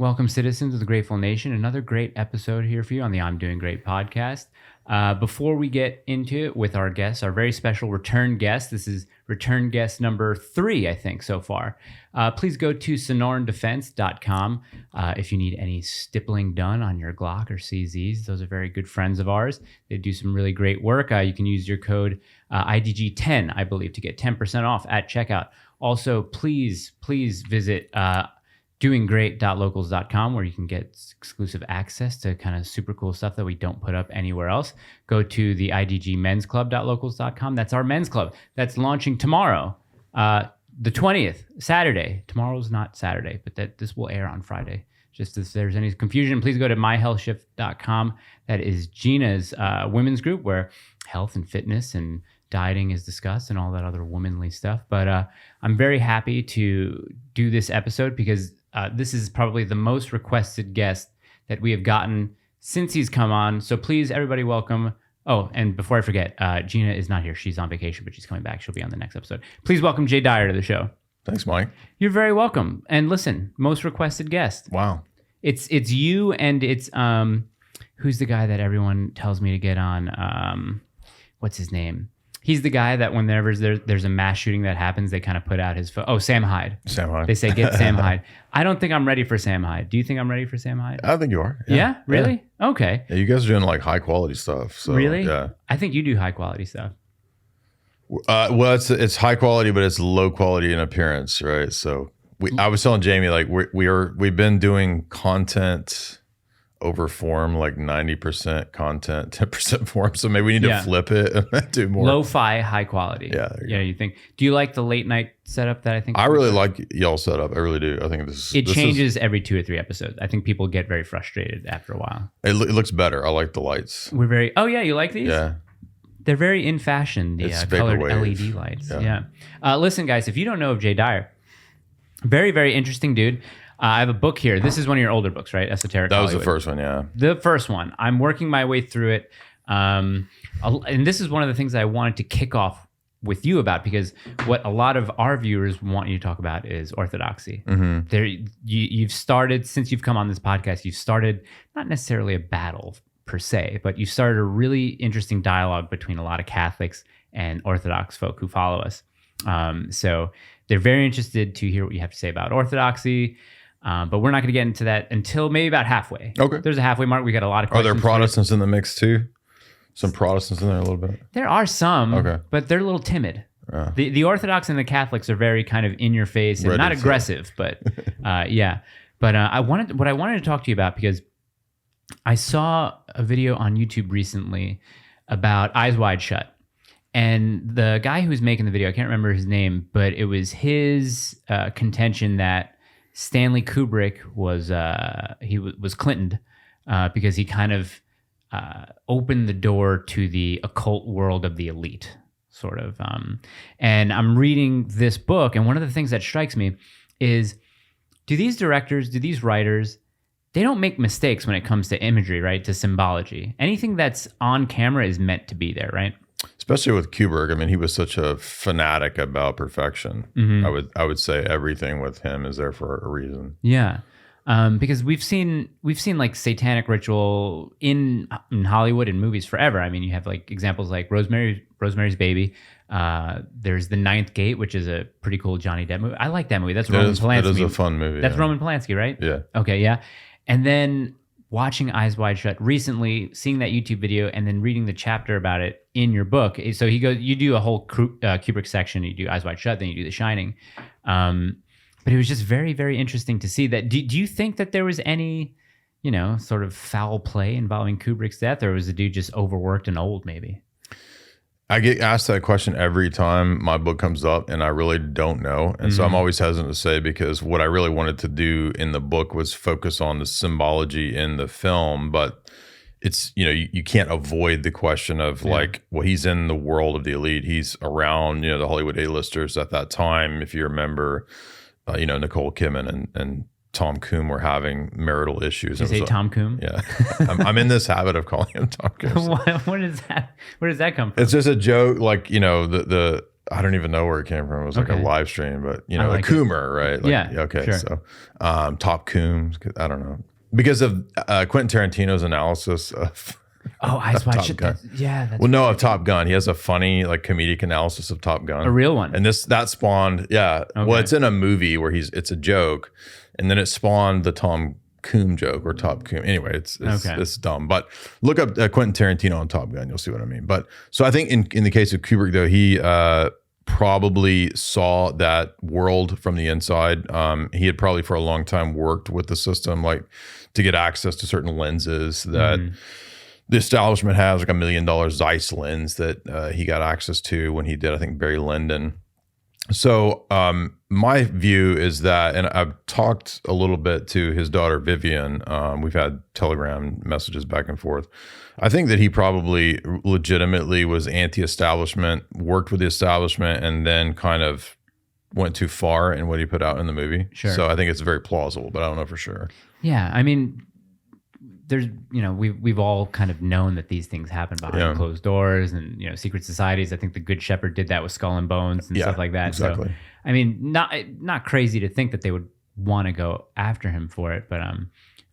Welcome, citizens of the Grateful Nation. Another great episode here for you on the I'm Doing Great podcast. Before we get into it with our guests, our very special return guest, this is return guest number 3, I think, so far. Please go to sonorandefense.com if you need any stippling done on your Glock or CZs. Those are very good friends of ours. They do some really great work. You can use your code IDG10, I believe, to get 10% off at checkout. Also, please visit doinggreat.locals.com where you can get exclusive access to kind of super cool stuff that we don't put up anywhere else. Go to the idgmensclub.locals.com. That's our men's club. That's launching tomorrow, the 20th, Saturday. Tomorrow's not Saturday, but this will air on Friday. Just if there's any confusion, please go to myhealthshift.com. That is Gina's women's group where health and fitness and dieting is discussed and all that other womanly stuff. But I'm very happy to do this episode because this is probably the most requested guest that we have gotten since he's come on. So please, everybody, welcome. Oh, and before I forget, Gina is not here. She's on vacation, but she's coming back. She'll be on the next episode. Please welcome Jay Dyer to the show. Thanks, Mike. You're very welcome. And listen, most requested guest. Wow. It's you and it's who's the guy that everyone tells me to get on? What's his name? He's the guy that whenever there's a mass shooting that happens, they kind of put out his phone. Oh, Sam Hyde. Sam Hyde. They say, get Sam Hyde. I don't think I'm ready for Sam Hyde. Do you think I'm ready for Sam Hyde? I think you are. Yeah? Really? Yeah. Okay. Yeah, you guys are doing like high quality stuff. So, really? Yeah. I think you do high quality stuff. Well, it's high quality, but it's low quality in appearance, right? So I was telling Jamie, like we've been doing content over form, like 90% content, 10% form. So maybe we need to flip it and do more. Lo-fi, high quality. Yeah. You think? Do you like the late night setup that I think? I really like y'all setup. I really do. I think it changes every 2 or 3 episodes. I think people get very frustrated after a while. It looks better. I like the lights. Oh yeah, you like these? Yeah. They're very in fashion, the colored LED lights. Yeah. Listen, guys, if you don't know of Jay Dyer, very, very interesting dude. I have a book here. This is one of your older books, right? Esoteric That was Hollywood. the first one, yeah. The first one. I'm working my way through it. And this is one of the things that I wanted to kick off with you about, because what a lot of our viewers want you to talk about is orthodoxy. Mm-hmm. You've started, since you've come on this podcast, you've started not necessarily a battle per se, but you started a really interesting dialogue between a lot of Catholics and Orthodox folk who follow us. So they're very interested to hear what you have to say about orthodoxy. But we're not going to get into that until maybe about halfway. Okay. There's a halfway mark. We got a lot of questions. Are there Protestants in the mix too? Some Protestants in there a little bit? There are some, okay, but they're a little timid. The Orthodox and the Catholics are very kind of in your face and not aggressive, but yeah. But what I wanted to talk to you about, because I saw a video on YouTube recently about Eyes Wide Shut. And the guy who was making the video, I can't remember his name, but it was his contention that Stanley Kubrick was Clintoned because he kind of opened the door to the occult world of the elite, sort of. And I'm reading this book, and one of the things that strikes me is, do these directors, do these writers, they don't make mistakes when it comes to imagery, right? To symbology. Anything that's on camera is meant to be there, right? Especially with Kubrick. I mean, he was such a fanatic about perfection. Mm-hmm. I would say everything with him is there for a reason. Yeah. Because we've seen like satanic ritual in Hollywood and movies forever. I mean, you have like examples like Rosemary's Baby. There's The Ninth Gate, which is a pretty cool Johnny Depp movie. I like that movie. That's Roman Polanski. It is a fun movie. That's Roman Polanski, right? Yeah. Okay, yeah. And then watching Eyes Wide Shut recently, seeing that YouTube video, and then reading the chapter about it in your book. So you do a whole Kubrick section. You do Eyes Wide Shut, then you do The Shining. But it was just very, very interesting to see that. Do you think that there was any, sort of foul play involving Kubrick's death, or was the dude just overworked and old maybe? I get asked that question every time my book comes up, and I really don't know. And so I'm always hesitant to say, because what I really wanted to do in the book was focus on the symbology in the film. But it's, you can't avoid the question of like, well, he's in the world of the elite. He's around, the Hollywood A-listers at that time. If you remember, Nicole Kidman and Tom Coom were having marital issues. Did you say Tom Coom? Yeah. I'm in this habit of calling him Tom Coom. Where does that come from? It's just a joke. Like, the I don't even know where it came from. It was like a live stream, but you know, like Coomer, right? Like, yeah. Okay. Sure. So, Top Coombs, I don't know. Because of Quentin Tarantino's analysis of Eyes Wide Shut. Of Top Gun. He has a funny like comedic analysis of Top Gun. A real one. And that spawned, Well, it's in a movie where it's a joke, and then it spawned the Tom Coom joke or Top Coom. Anyway, it's dumb. But look up Quentin Tarantino on Top Gun. You'll see what I mean. But so I think in the case of Kubrick, though, he probably saw that world from the inside. He had probably for a long time worked with the system, like to get access to certain lenses that the establishment has, like $1 million Zeiss lens that he got access to when he did, I think, Barry Lyndon. So my view is that, and I've talked a little bit to his daughter, Vivian. We've had Telegram messages back and forth. I think that he probably legitimately was anti-establishment, worked with the establishment, and then kind of went too far in what he put out in the movie. Sure. So I think it's very plausible, but I don't know for sure. Yeah, I mean, there's, we've all kind of known that these things happen behind closed doors and, secret societies. I think the Good Shepherd did that with Skull and Bones and stuff like that. Exactly. So, I mean, not crazy to think that they would want to go after him for it, but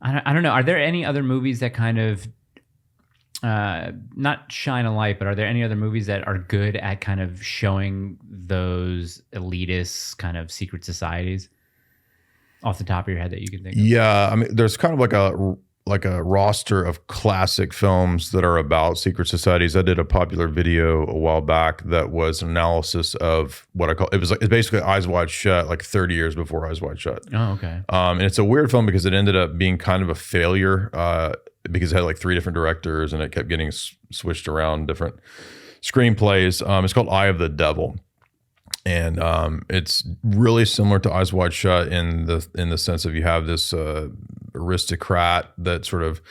I don't know. Are there any other movies that kind of not shine a light, but are there any other movies that are good at kind of showing those elitist kind of secret societies off the top of your head that you can think of? Yeah, I mean, there's kind of like a roster of classic films that are about secret societies. I did a popular video a while back that was an analysis of what I call, it's basically Eyes Wide Shut, like 30 years before Eyes Wide Shut. Oh, okay. And it's a weird film because it ended up being kind of a failure because it had like 3 different directors and it kept getting switched around different screenplays. It's called Eye of the Devil. And it's really similar to Eyes Wide Shut in the sense of you have this aristocrat that sort of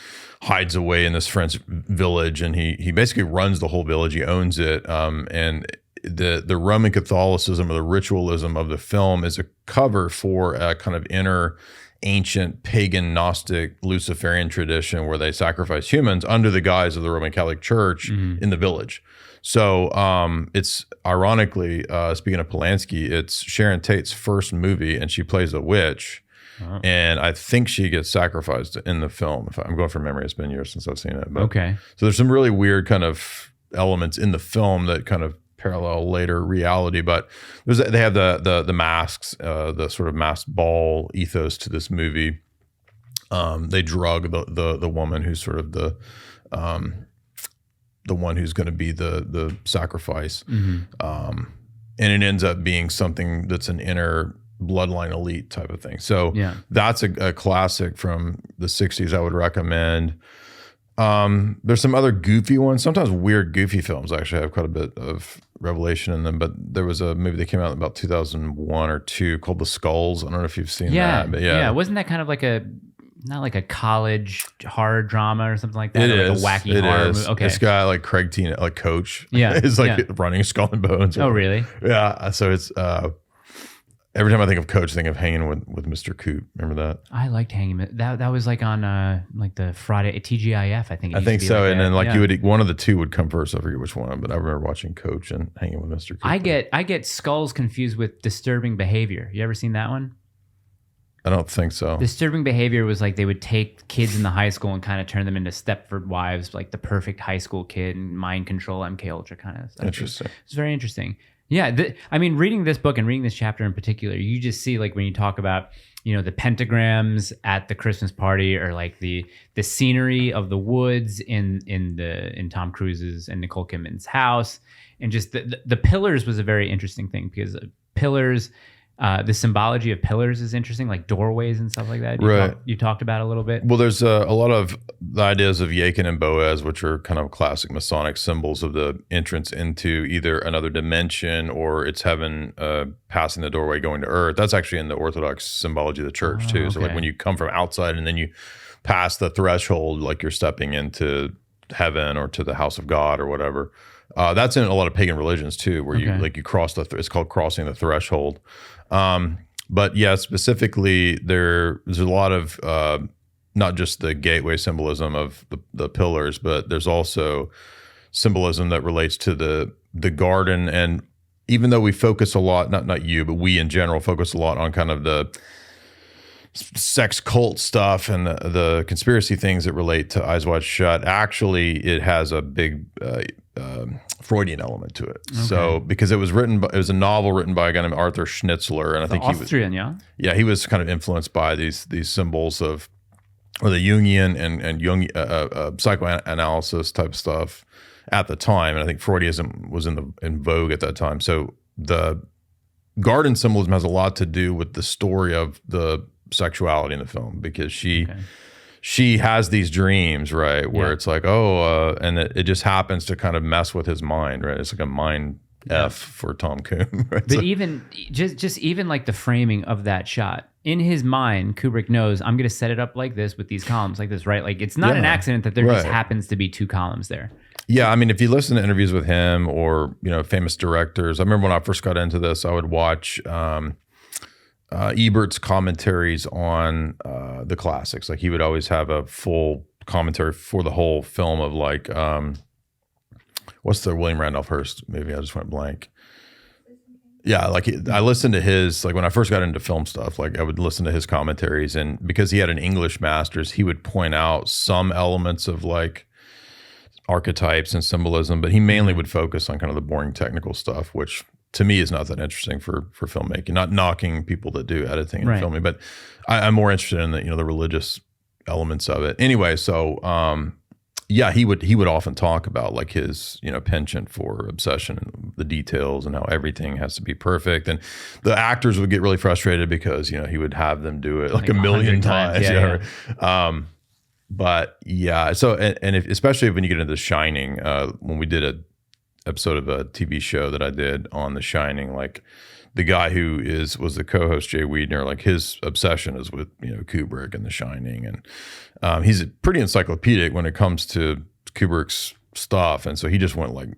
hides away in this French village, and he basically runs the whole village. He owns it, and the Roman Catholicism or the ritualism of the film is a cover for a kind of inner ancient pagan Gnostic Luciferian tradition where they sacrifice humans under the guise of the Roman Catholic Church in the village. So it's ironically, speaking of Polanski, it's Sharon Tate's first movie, and she plays a witch. Oh. And I think she gets sacrificed in the film. If I'm going from memory, it's been years since I've seen it. But, okay. So there's some really weird kind of elements in the film that kind of parallel later reality. But they have the masks, the sort of masked ball ethos to this movie. They drug the woman who's sort of the one who's going to be the sacrifice. And it ends up being something that's an inner bloodline elite type of thing. So that's a classic from the 60s I would recommend. There's some other goofy ones. Sometimes weird, goofy films actually have quite a bit of revelation in them. But there was a movie that came out in about 2001 or 2 called The Skulls. I don't know if you've seen that. But yeah. Wasn't that kind of like not like a college horror drama or something like that? It is. Like a wacky horror movie? Okay. This guy like Craig Tina, like Coach, is running Skull and Bones. Oh, really? Yeah. So it's every time I think of Coach, I think of hanging with Mr. Coop. Remember that? I liked hanging. That was like on like the Friday TGIF. I think. I think so. Like and then you would one of the two would come first. I forget which one, but I remember watching Coach and hanging with Mr. Coop. I get Skulls confused with Disturbing Behavior. You ever seen that one? I don't think so. Disturbing Behavior was like they would take kids in the high school and kind of turn them into Stepford Wives, like the perfect high school kid, and mind control, MK Ultra kind of stuff. Interesting. It's very interesting. Yeah, I mean, reading this book and reading this chapter in particular, you just see like when you talk about, the pentagrams at the Christmas party, or like the scenery of the woods in Tom Cruise's and Nicole Kidman's house, and just the pillars was a very interesting thing because pillars. The symbology of pillars is interesting, like doorways and stuff like that. You talked about a little bit. Well, there's a lot of the ideas of Jachin and Boaz, which are kind of classic Masonic symbols of the entrance into either another dimension or it's heaven passing the doorway going to earth. That's actually in the Orthodox symbology of the church too. Okay. So like when you come from outside and then you pass the threshold, like you're stepping into heaven or to the house of God or whatever. That's in a lot of pagan religions too, where you cross it's called crossing the threshold. But yeah, specifically there's a lot of not just the gateway symbolism of the pillars, but there's also symbolism that relates to the garden. And even though we focus a lot, not you, but we in general focus a lot on kind of the sex cult stuff and the conspiracy things that relate to Eyes Wide Shut, actually it has a big Freudian element to it. Okay. So because it was a novel written by a guy named Arthur Schnitzler, and I think Austrian, he was kind of influenced by these symbols of, or the Jungian and Jung psychoanalysis type stuff at the time, and I think Freudism was in vogue at that time. So the garden symbolism has a lot to do with the story of the sexuality in the film, because she has these dreams, right, where it's like, and it just happens to kind of mess with his mind, right? It's like a mind F for Tom Coombs. Right? But even just even like the framing of that shot in his mind, Kubrick knows I'm going to set it up like this with these columns like this, right? Like it's not an accident that there just happens to be two columns there. Yeah, I mean, if you listen to interviews with him or famous directors, I remember when I first got into this, I would watch Ebert's commentaries on the classics. Like he would always have a full commentary for the whole film of like, what's the William Randolph Hearst movie? I just went blank. Yeah, like I listened to his, like when I first got into film stuff, like I would listen to his commentaries, and because he had an English master's, he would point out some elements of like archetypes and symbolism, but he mainly would focus on kind of the boring technical stuff, which to me is not that interesting for filmmaking. Not knocking people that do editing and filming, but I'm more interested in the religious elements of it. Anyway, so he would often talk about like his penchant for obsession and the details and how everything has to be perfect, and the actors would get really frustrated because he would have them do it like a million times. But yeah, so and especially when you get into The Shining, when we did a episode of a TV show that I did on The Shining, like the guy who was the co-host, Jay Weidner, like his obsession is with Kubrick and The Shining, and he's pretty encyclopedic when it comes to Kubrick's stuff, and so he just went like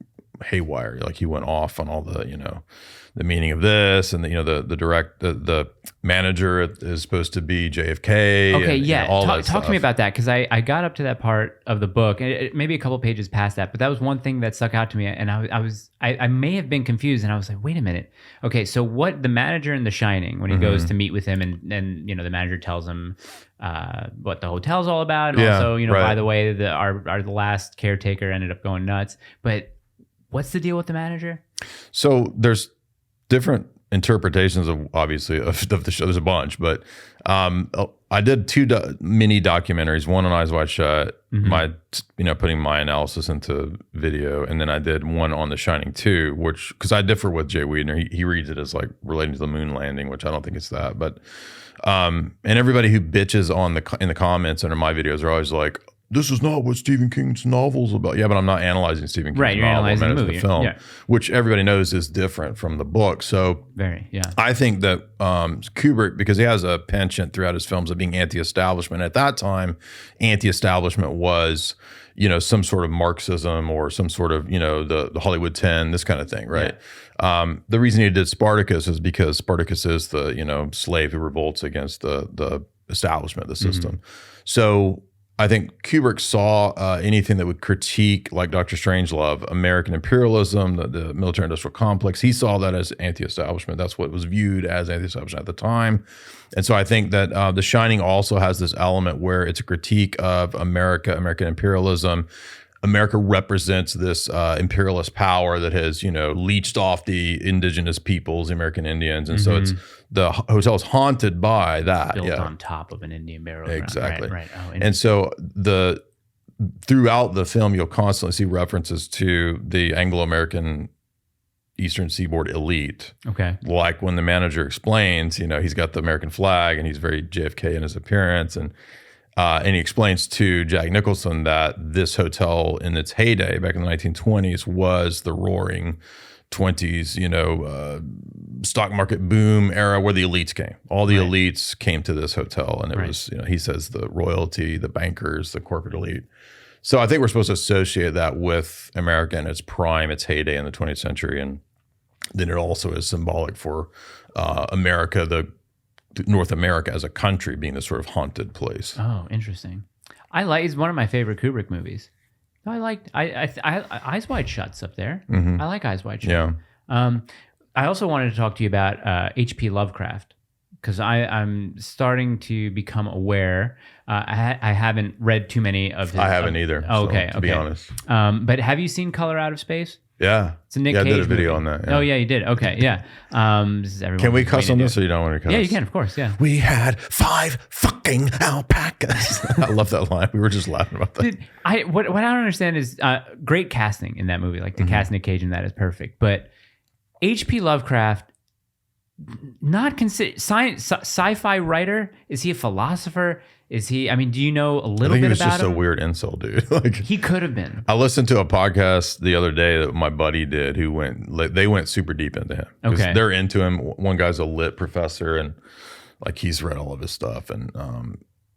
haywire, like he went off on all the the meaning of this, and the manager is supposed to be JFK. Okay, and, talk to me about that, because I got up to that part of the book, and maybe a couple pages past that, but that was one thing that stuck out to me, and I may have been confused, and I was like, wait a minute, okay, so what the manager in The Shining, when he goes to meet with him, and the manager tells him what the hotel's all about, and also by the way, the last caretaker ended up going nuts, but what's the deal with the manager? So there's different interpretations of the show. There's a bunch, but I did two mini documentaries, one on Eyes Wide Shut, my putting my analysis into video, and then I did one on The Shining 2, which, because I differ with Jay Weidner, he reads it as like relating to the moon landing, which I don't think it's that, but and everybody who bitches in the comments under my videos are always like, this is not what Stephen King's novel's about. Yeah, but I'm not analyzing Stephen King's you're novel. Analyzing the movie. The film, which everybody knows is different from the book. So I think that Kubrick, because he has a penchant throughout his films of being anti-establishment. At that time, anti-establishment was, some sort of Marxism or some sort of, the Hollywood 10, this kind of thing, right? Yeah. The reason he did Spartacus is because Spartacus is the, slave who revolts against the establishment, the system. So I think Kubrick saw anything that would critique, like Dr. Strangelove, American imperialism, the military-industrial complex. He saw that as anti-establishment. That's what was viewed as anti-establishment at the time. And so I think that The Shining also has this element where it's a critique of American imperialism. America represents this imperialist power that has, leached off the indigenous peoples, the American Indians. And so it's the hotel is haunted by that. Built on top of an Indian burial ground. Exactly. Right. Oh, and so throughout the film, you'll constantly see references to the Anglo-American Eastern Seaboard elite. Okay. Like when the manager explains, he's got the American flag and he's very JFK in his appearance. And he explains to Jack Nicholson that this hotel in its heyday back in the 1920s was the roaring 20s, stock market boom era where the elites came. All the elites came to this hotel, and it was, he says, the royalty, the bankers, the corporate elite. So I think we're supposed to associate that with America in its prime, its heyday in the 20th century. And then it also is symbolic for America, North America as a country being this sort of haunted place. Oh, interesting. It's one of my favorite Kubrick movies. I Eyes Wide Shut's up there. I like Eyes Wide Shut. Yeah. I also wanted to talk to you about H.P. Lovecraft, because I'm starting to become aware. I haven't read too many of his. I haven't either. Oh, okay, to be honest. But have you seen Color Out of Space? Yeah. It's a Nick Cage I did a video movie. on that. Yeah. Oh, yeah, you did. Okay, yeah. This is everyone. Can we cuss on this or you don't want to cuss? Yeah, you can, of course, yeah. We had 5 fucking alpacas. I love that line. We were just laughing about that. Dude, what I don't understand is great casting in that movie. Like the cast Nick Cage in that is perfect. But H.P. Lovecraft, not consider sci-fi writer. Is he a philosopher? Is he? I mean, do you know a little bit about him? I think he was just a weird incel dude. Like, he could have been. I listened to a podcast the other day that my buddy did. They went super deep into him. Okay, they're into him. One guy's a lit professor, and like he's read all of his stuff, and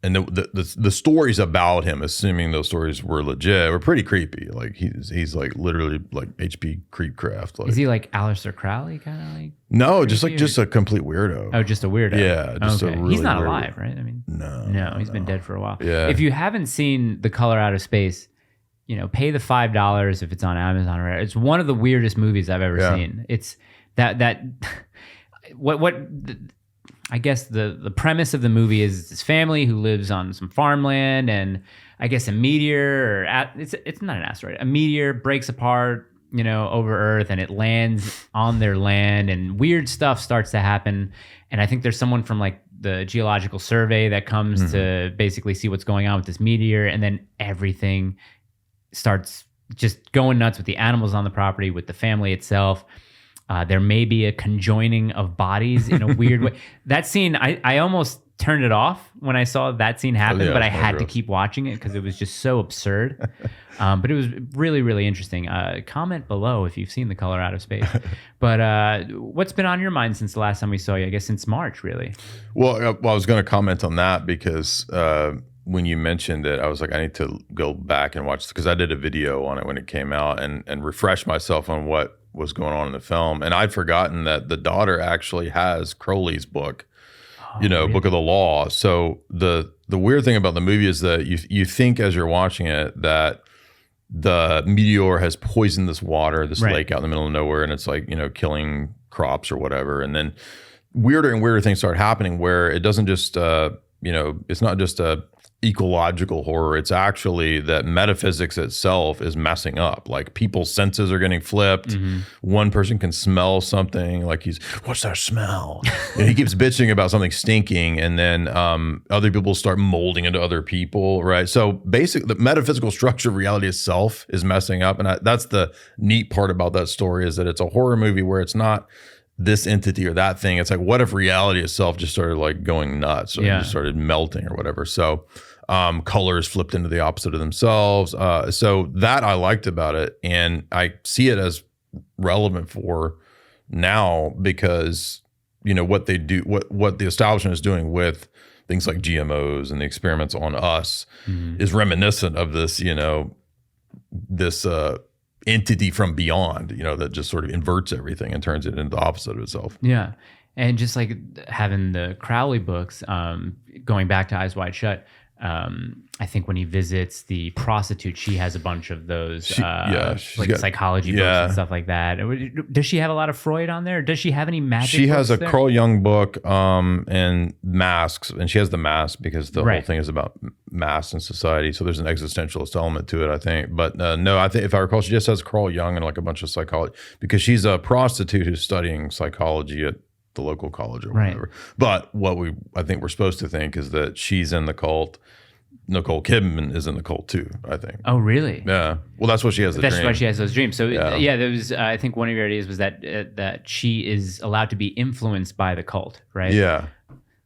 the stories about him, assuming those stories were legit, were pretty creepy. Like he's like literally like H.P. Creepcraft. Like, is he like Aleister Crowley kind of like? No, just a complete weirdo. Oh, just a weirdo. Yeah, just a really he's not weirdo. alive, right? I mean, no, he's been dead for a while. Yeah. If you haven't seen The Color Out of Space, pay the $5 if it's on Amazon or whatever. It's one of the weirdest movies I've ever seen. It's that I guess the premise of the movie is this family who lives on some farmland, and I guess a meteor it's not an asteroid. A meteor breaks apart, over Earth, and it lands on their land, and weird stuff starts to happen. And I think there's someone from like the Geological Survey that comes to basically see what's going on with this meteor, and then everything starts just going nuts with the animals on the property, with the family itself. There may be a conjoining of bodies in a weird way. That scene, I almost turned it off when I saw that scene happen, but I had to keep watching it because it was just so absurd. But it was really, really interesting. Comment below if you've seen The Color Out of Space. But what's been on your mind since the last time we saw you? I guess since March, really. Well, I was going to comment on that because when you mentioned it, I was like, I need to go back and watch, because I did a video on it when it came out and refresh myself on what was going on in the film. And I'd forgotten that the daughter actually has Crowley's book, really? Book of the Law. So the weird thing about the movie is that you think as you're watching it that the meteor has poisoned this water, this lake out in the middle of nowhere, and it's like, killing crops or whatever. And then weirder and weirder things start happening where it doesn't just, it's not just a ecological horror. It's actually that metaphysics itself is messing up. Like people's senses are getting flipped. One person can smell something, like what's that smell? And he keeps bitching about something stinking, and then other people start molding into other people, right? So basically the metaphysical structure of reality itself is messing up. And that's the neat part about that story, is that it's a horror movie where it's not this entity or that thing. It's like, what if reality itself just started like going nuts, or just started melting or whatever? So colors flipped into the opposite of themselves. So that I liked about it, and I see it as relevant for now because what they do, what the establishment is doing with things like GMOs and the experiments on us is reminiscent of this, this entity from beyond, that just sort of inverts everything and turns it into the opposite of itself. Yeah. And just like having the Crowley books, going back to Eyes Wide Shut, I think when he visits the prostitute, she has a bunch of those psychology books and stuff like that. Does she have a lot of Freud on there? Does she have any magic She has a there? Carl Jung book and masks, and she has the mask because the whole thing is about masks in society. So there's an existentialist element to it, I think. But no, I think if I recall, she just has Carl Jung and like a bunch of psychology, because she's a prostitute who's studying psychology at the local college or whatever. But what I think we're supposed to think is that she's in the cult. Nicole Kidman is in the cult too, I think. Oh, really? Yeah. Well, that's what she has. That's why she has those dreams. So there was. I think one of your ideas was that she is allowed to be influenced by the cult, right? Yeah.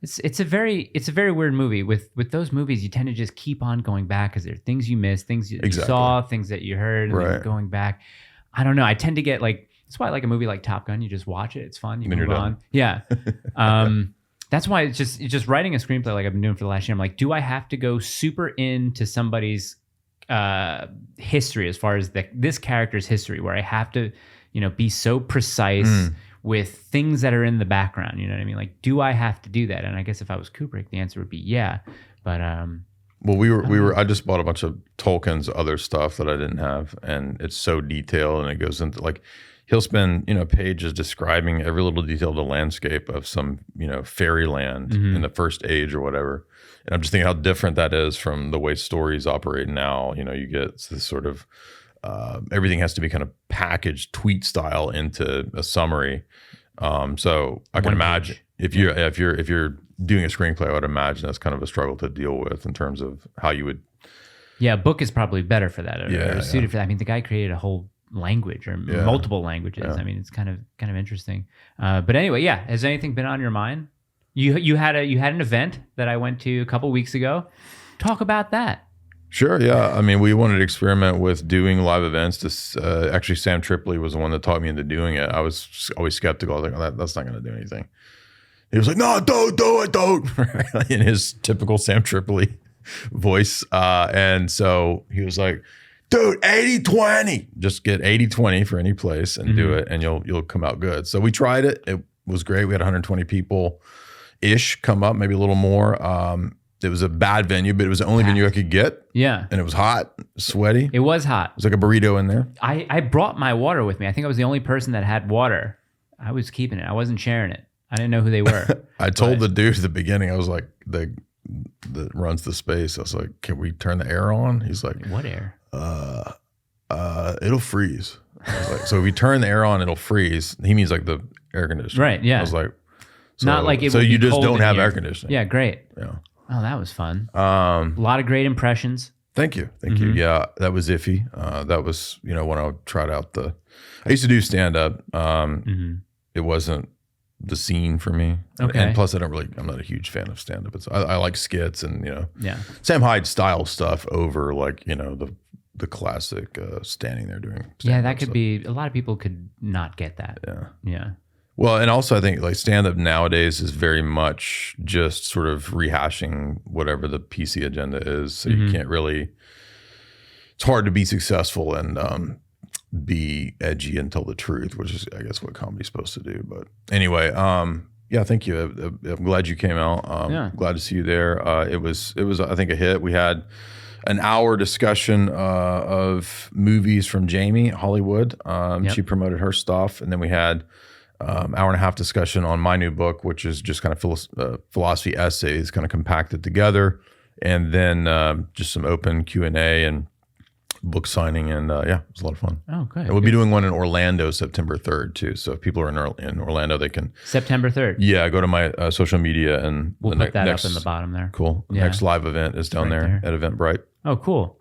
It's a very weird movie. With those movies, you tend to just keep on going back because there are things you missed, things you saw, things that you heard, and then you're going back. I don't know. I tend to get like. That's why I like a movie like Top Gun. You just watch it. It's fun. You move on. Yeah. That's why it's just writing a screenplay like I've been doing for the last year. I'm like, do I have to go super into somebody's history as far as this character's history, where I have to, be so precise with things that are in the background? You know what I mean? Like, do I have to do that? And I guess if I was Kubrick, the answer would be yeah. But well, I just bought a bunch of Tolkien's other stuff that I didn't have, and it's so detailed, and it goes into like, he'll spend, pages describing every little detail of the landscape of some, fairyland in the first age or whatever. And I'm just thinking how different that is from the way stories operate now. You get this sort of, everything has to be kind of packaged tweet style into a summary. So I can imagine if you're doing a screenplay, I would imagine that's kind of a struggle to deal with in terms of how you would. Yeah, a book is probably better for that, or suited for that. I mean, the guy created a whole language or multiple languages. I mean, it's kind of interesting. But anyway, has anything been on your mind? You had an event that I went to a couple weeks ago. Talk about that. Sure. Yeah. I mean, we wanted to experiment with doing live events. Actually, Sam Tripoli was the one that taught me into doing it. I was always skeptical. I was like, that's not going to do anything. He was like, no, don't do it, don't. In his typical Sam Tripoli voice. And so he was like, dude, 80-20. Just get 80-20 for any place and do it, and you'll come out good. So we tried it. It was great. We had 120 people-ish come up, maybe a little more. It was a bad venue, but it was the only venue I could get. Yeah. And it was hot, sweaty. It was hot. It was like a burrito in there. I brought my water with me. I think I was the only person that had water. I was keeping it. I wasn't sharing it. I didn't know who they were. I told the dude at the beginning, I was like, that runs the space. I was like, can we turn the air on? He's like, what air? It'll freeze. I was like, so if we turn the air on, it'll freeze. He means like the air conditioner. Right, yeah. I was like, not like it so would you be just cold don't in have here. air conditioning. Yeah, great. Yeah. Oh, that was fun. A lot of great impressions. Thank you. You. Yeah, that was iffy. That was, when I tried out I used to do stand up. It wasn't the scene for me. Okay. And plus I'm not a huge fan of stand up. I like skits and, Sam Hyde style stuff over like, the classic standing there doing stand-up. Yeah, that could be, a lot of people could not get that. Yeah. Well, and also I think like stand-up nowadays is very much just sort of rehashing whatever the PC agenda is. So you can't really, it's hard to be successful and be edgy and tell the truth, which is, I guess, what comedy's supposed to do. But anyway, thank you. I'm glad you came out. Glad to see you there. It was, I think, a hit. We had an hour discussion of movies from Jamie Hollywood. She promoted her stuff. And then we had hour and a half discussion on my new book, which is just kind of philosophy essays kind of compacted together. And then just some open Q&A and book signing. And it was a lot of fun. Oh, good. And we'll be doing one in Orlando September 3rd too. So if people are in Orlando, they can. September 3rd. Yeah, go to my social media and we'll put that up in the bottom there. Cool. Yeah. Next live event is down there at Eventbrite. Oh, cool.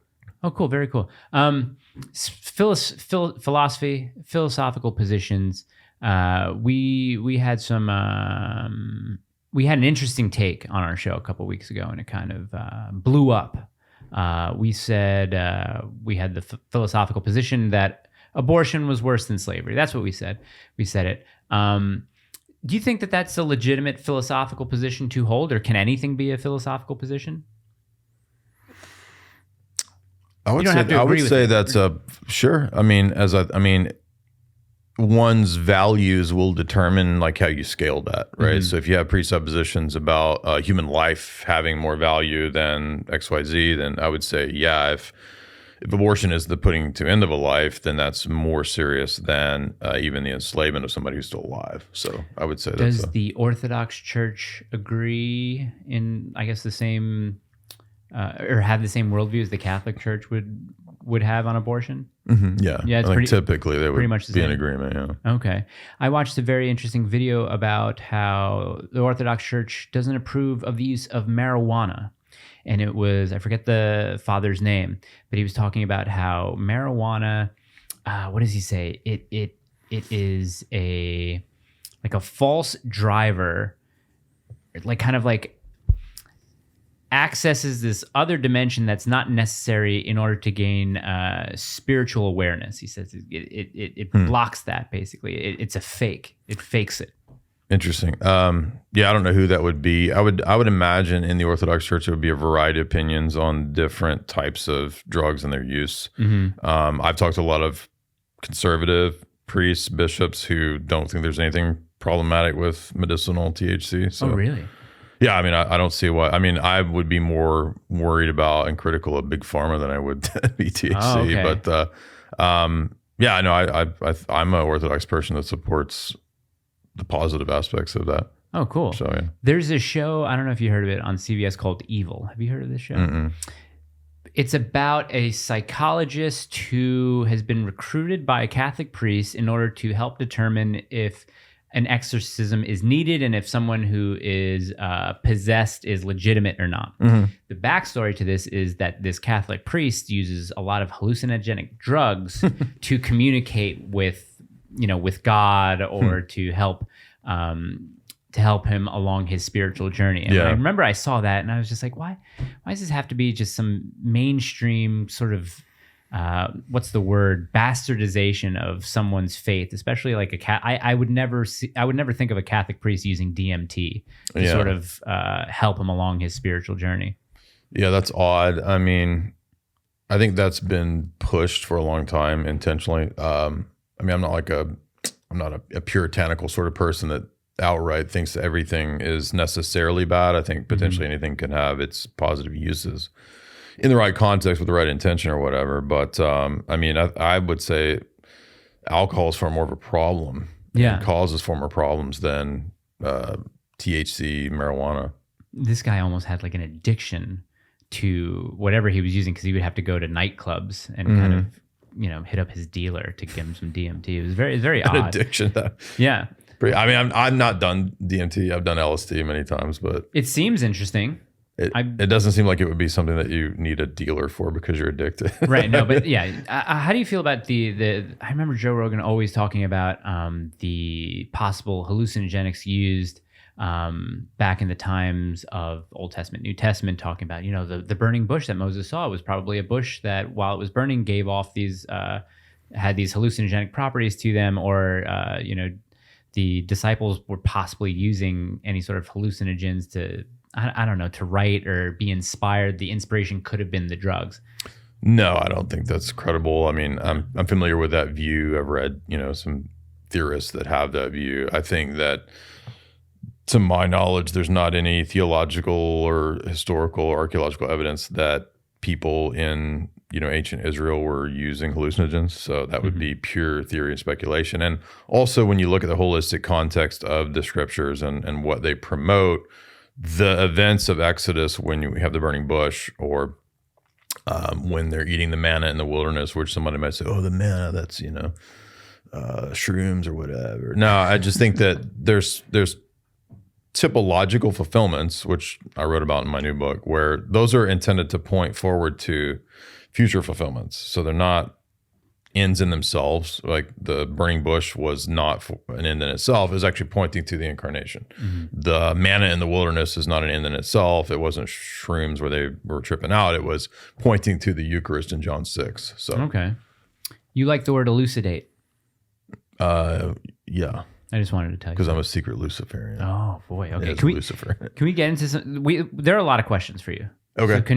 Very cool. Philosophical positions. We had some. We had an interesting take on our show a couple of weeks ago, and it kind of blew up. We said we had the philosophical position that abortion was worse than slavery. That's what we said. We said it. Do you think that that's a legitimate philosophical position to hold, or can anything be a philosophical position? I would say that's a sure. I mean, one's values will determine like how you scale that, right? So if you have presuppositions about human life having more value than XYZ, then I would say, if abortion is the putting to end of a life, then that's more serious than even the enslavement of somebody who's still alive. So I would say does the Orthodox Church agree in, I guess, the same or have the same worldview as the Catholic Church would have on abortion? Yeah, it's typically they would pretty much be in agreement. Yeah. Okay. I watched a very interesting video about how the Orthodox Church doesn't approve of the use of marijuana. And it was, I forget the father's name, but he was talking about how marijuana, what does he say? It is a false driver, like kind of like accesses this other dimension that's not necessary in order to gain spiritual awareness. He says it blocks that, basically. It's a fake. It fakes it. Interesting. I don't know who that would be. I would imagine in the Orthodox Church there would be a variety of opinions on different types of drugs and their use. I've talked to a lot of conservative priests, bishops who don't think there's anything problematic with medicinal THC. So, oh, really? Yeah, I mean, I don't see why. I mean, I would be more worried about and critical of Big Pharma than I would be THC. Oh, okay. But Yeah, no, I'm an Orthodox person that supports the positive aspects of that. Oh, cool. So yeah. There's a show, I don't know if you heard of it, on CBS called Evil. Have you heard of this show? Mm-mm. It's about a psychologist who has been recruited by a Catholic priest in order to help determine if an exorcism is needed and if someone who is possessed is legitimate or not. Mm-hmm. The backstory to this is that this Catholic priest uses a lot of hallucinogenic drugs to communicate with God or to help him along his spiritual journey. And I remember I saw that and I was just like, why does this have to be just some mainstream sort of what's the word, bastardization of someone's faith, especially like I would never think of a Catholic priest using DMT to sort of help him along his spiritual journey. Yeah, that's odd. I mean, I think that's been pushed for a long time intentionally. I mean, I'm not a puritanical sort of person that outright thinks that everything is necessarily bad. I think potentially anything can have its positive uses in the right context with the right intention or whatever. But I mean, I would say alcohol is far more of a problem. Yeah. It causes far more problems than THC, marijuana. This guy almost had like an addiction to whatever he was using because he would have to go to nightclubs and kind of, hit up his dealer to give him some DMT. It was very An odd. addiction. Yeah. I mean, I've not done DMT. I've done LSD many times, but it seems interesting. It doesn't seem like it would be something that you need a dealer for because you're addicted. Right. No, but yeah. How do you feel about I remember Joe Rogan always talking about the possible hallucinogenics used back in the times of Old Testament, New Testament, talking about, the burning bush that Moses saw was probably a bush that while it was burning gave off these, had these hallucinogenic properties to them, or, the disciples were possibly using any sort of hallucinogens to, I don't know, to write or be inspired. The inspiration could have been the drugs. No, I don't think that's credible. I mean, I'm familiar with that view. I've read, some theorists that have that view. I think that, to my knowledge, there's not any theological or historical or archaeological evidence that people in, ancient Israel were using hallucinogens. So that would be pure theory and speculation. And also when you look at the holistic context of the scriptures and what they promote, the events of Exodus, when you have the burning bush, or when they're eating the manna in the wilderness, which somebody might say, oh, the manna, that's, shrooms or whatever. No, I just think that there's typological fulfillments, which I wrote about in my new book, where those are intended to point forward to future fulfillments. So they're not ends in themselves. Like the burning bush was not an end in itself. It was actually pointing to the incarnation. The manna in the wilderness is not an end in itself. It wasn't shrooms where they were tripping out. It was pointing to the Eucharist in John 6. So okay. You like the word elucidate? Yeah. I just wanted to tell you. Because I'm a secret Luciferian. Oh boy. Okay. Lucifer. Can we get into some? There are a lot of questions for you. Okay. So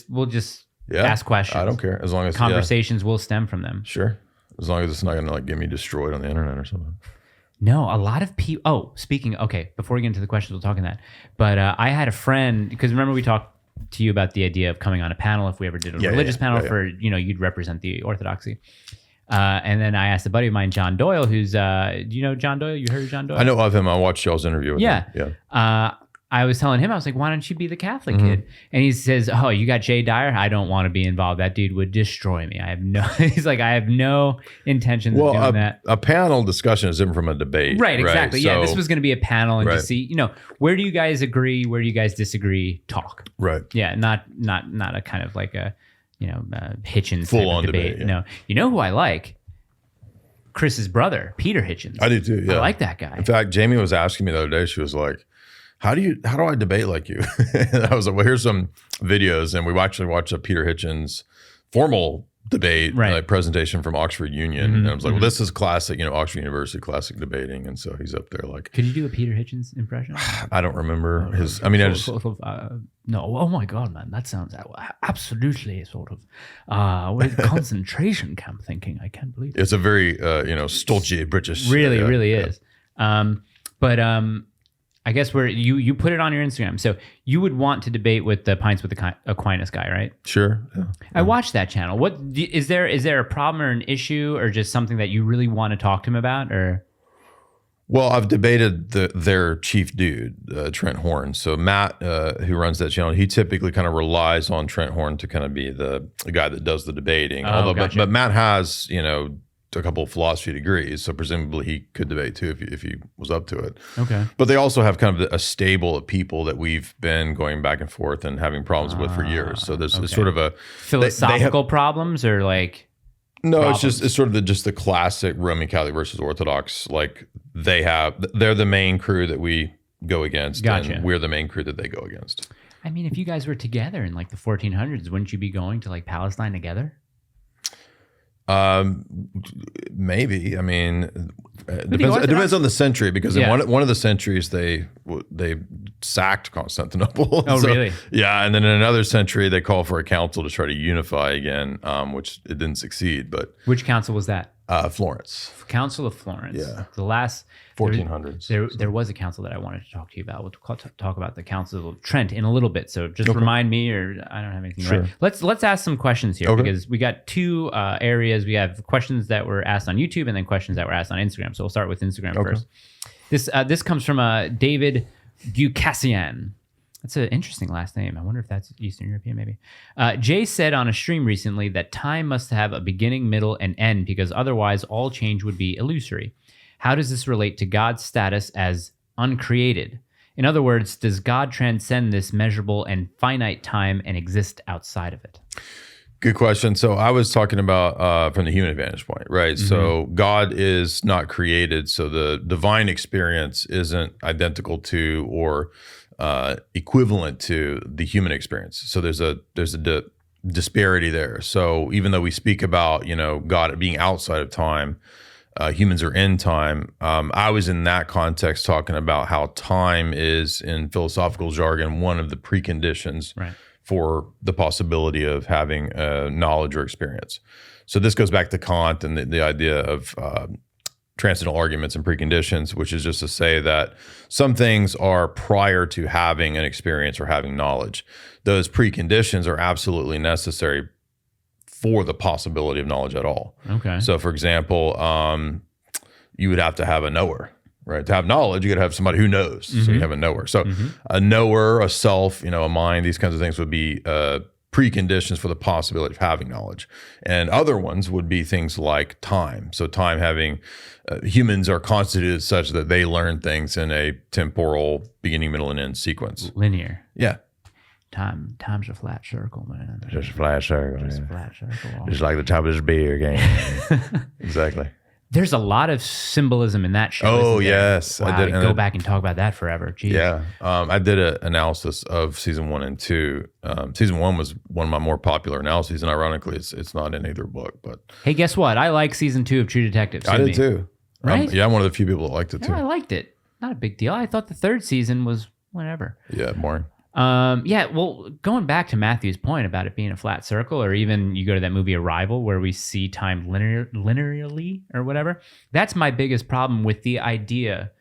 we'll just ask questions. I don't care, as long as conversations will stem from them. Sure. As long as it's not going to get me destroyed on the internet or something. No, a lot of people. Oh, speaking. Okay, before we get into the questions, we'll talk on that. But I had a friend, because remember we talked to you about the idea of coming on a panel if we ever did a religious panel for you'd represent the Orthodoxy. And then I asked a buddy of mine, John Doyle, who's, do you know John Doyle? You heard of John Doyle? I know of him. I watched y'all's interview with him. Yeah. I was telling him, I was like, why don't you be the Catholic kid? And he says, oh, you got Jay Dyer? I don't want to be involved. That dude would destroy me. He's like, I have no intentions of doing that. A panel discussion is different from a debate. Right, exactly. Right? Yeah, this was going to be a panel and just see, where do you guys agree? Where do you guys disagree? Talk. Right. Yeah, not a kind of like a, Hitchens full-on debate. No. You know who I like? Chris's brother, Peter Hitchens. I do too. Yeah. I like that guy. In fact, Jamie was asking me the other day, she was like, how do I debate like you? And I was like, well, here's some videos. And we actually watched a Peter Hitchens formal debate, like presentation from Oxford Union. And I was like, well, this is classic, Oxford University classic debating. And so he's up there like. Could you do a Peter Hitchens impression? I don't remember his, no, oh my God, man, that sounds absolutely sort of concentration camp thinking. I can't believe it. It's a very, stodgy British. Really is. I guess where you put it on your Instagram. So you would want to debate with the Pints with the Aquinas guy, right? Sure. Yeah. I watched that channel. What is there a problem or an issue or just something that you really want to talk to him about? Or well, I've debated their chief dude, Trent Horn. So Matt, who runs that channel, he typically kind of relies on Trent Horn to kind of be the guy that does the debating. Gotcha. but Matt has, a couple of philosophy degrees, so presumably he could debate too if he was up to it. Okay. But they also have kind of a stable of people that we've been going back and forth and having problems with for years. So there's sort of a philosophical problems or like. No, problems. it's sort of just the classic Roman Catholic versus Orthodox. Like they're the main crew that we go against, Gotcha. and we're the main crew that they go against. I mean, if you guys were together in like the 1400s, wouldn't you be going to like Palestine together? Maybe. I mean, it depends on the century, because in one of the centuries they sacked Constantinople. Oh, really? Yeah, and then in another century they call for a council to try to unify again, which it didn't succeed. But which council was that? Florence. Council of Florence. Yeah. The last 1400s. There was a council that I wanted to talk to you about. We'll talk about the Council of Trent in a little bit. So just remind me, or I don't have anything right. Let's ask some questions here, because we got two areas. We have questions that were asked on YouTube and then questions that were asked on Instagram. So we'll start with Instagram first. This comes from David Gucassian. That's an interesting last name. I wonder if that's Eastern European, maybe. Jay said on a stream recently that time must have a beginning, middle, and end, because otherwise all change would be illusory. How does this relate to God's status as uncreated? In other words, does God transcend this measurable and finite time and exist outside of it? Good question. So I was talking about from the human vantage point, right? Mm-hmm. So God is not created, so the divine experience isn't identical to or equivalent to the human experience. So there's a disparity there. So even though we speak about God being outside of time, humans are in time. I was in that context talking about how time is, in philosophical jargon, one of the preconditions for the possibility of having knowledge or experience. So this goes back to Kant and the idea of transcendental arguments and preconditions, which is just to say that some things are prior to having an experience or having knowledge. Those preconditions are absolutely necessary for the possibility of knowledge at all. Okay. So for example, you would have to have a knower, right? To have knowledge, you got to have somebody who knows. Mm-hmm. So you have a knower. So a knower, a self, a mind, these kinds of things would be preconditions for the possibility of having knowledge. And other ones would be things like time. So time having, humans are constituted such that they learn things in a temporal beginning, middle, and end sequence. Linear. Yeah. Time's a flat circle, man. Just a flat circle. Just a flat circle. Just like the top of this beer game. Exactly. There's a lot of symbolism in that show. Oh, yes. Wow, I did. Go back and talk about that forever. Jeez. Yeah. I did an analysis of season 1 and 2. Season 1 was one of my more popular analyses, and ironically, it's not in either book. But hey, guess what? I like season 2 of True Detective. I did too. Right? Yeah, I'm one of the few people that liked it too. Yeah, I liked it. Not a big deal. I thought the third season was whatever. Yeah, boring. Yeah, well, going back to Matthew's point about it being a flat circle, or even you go to that movie Arrival where we see time linearly or whatever, that's my biggest problem with the idea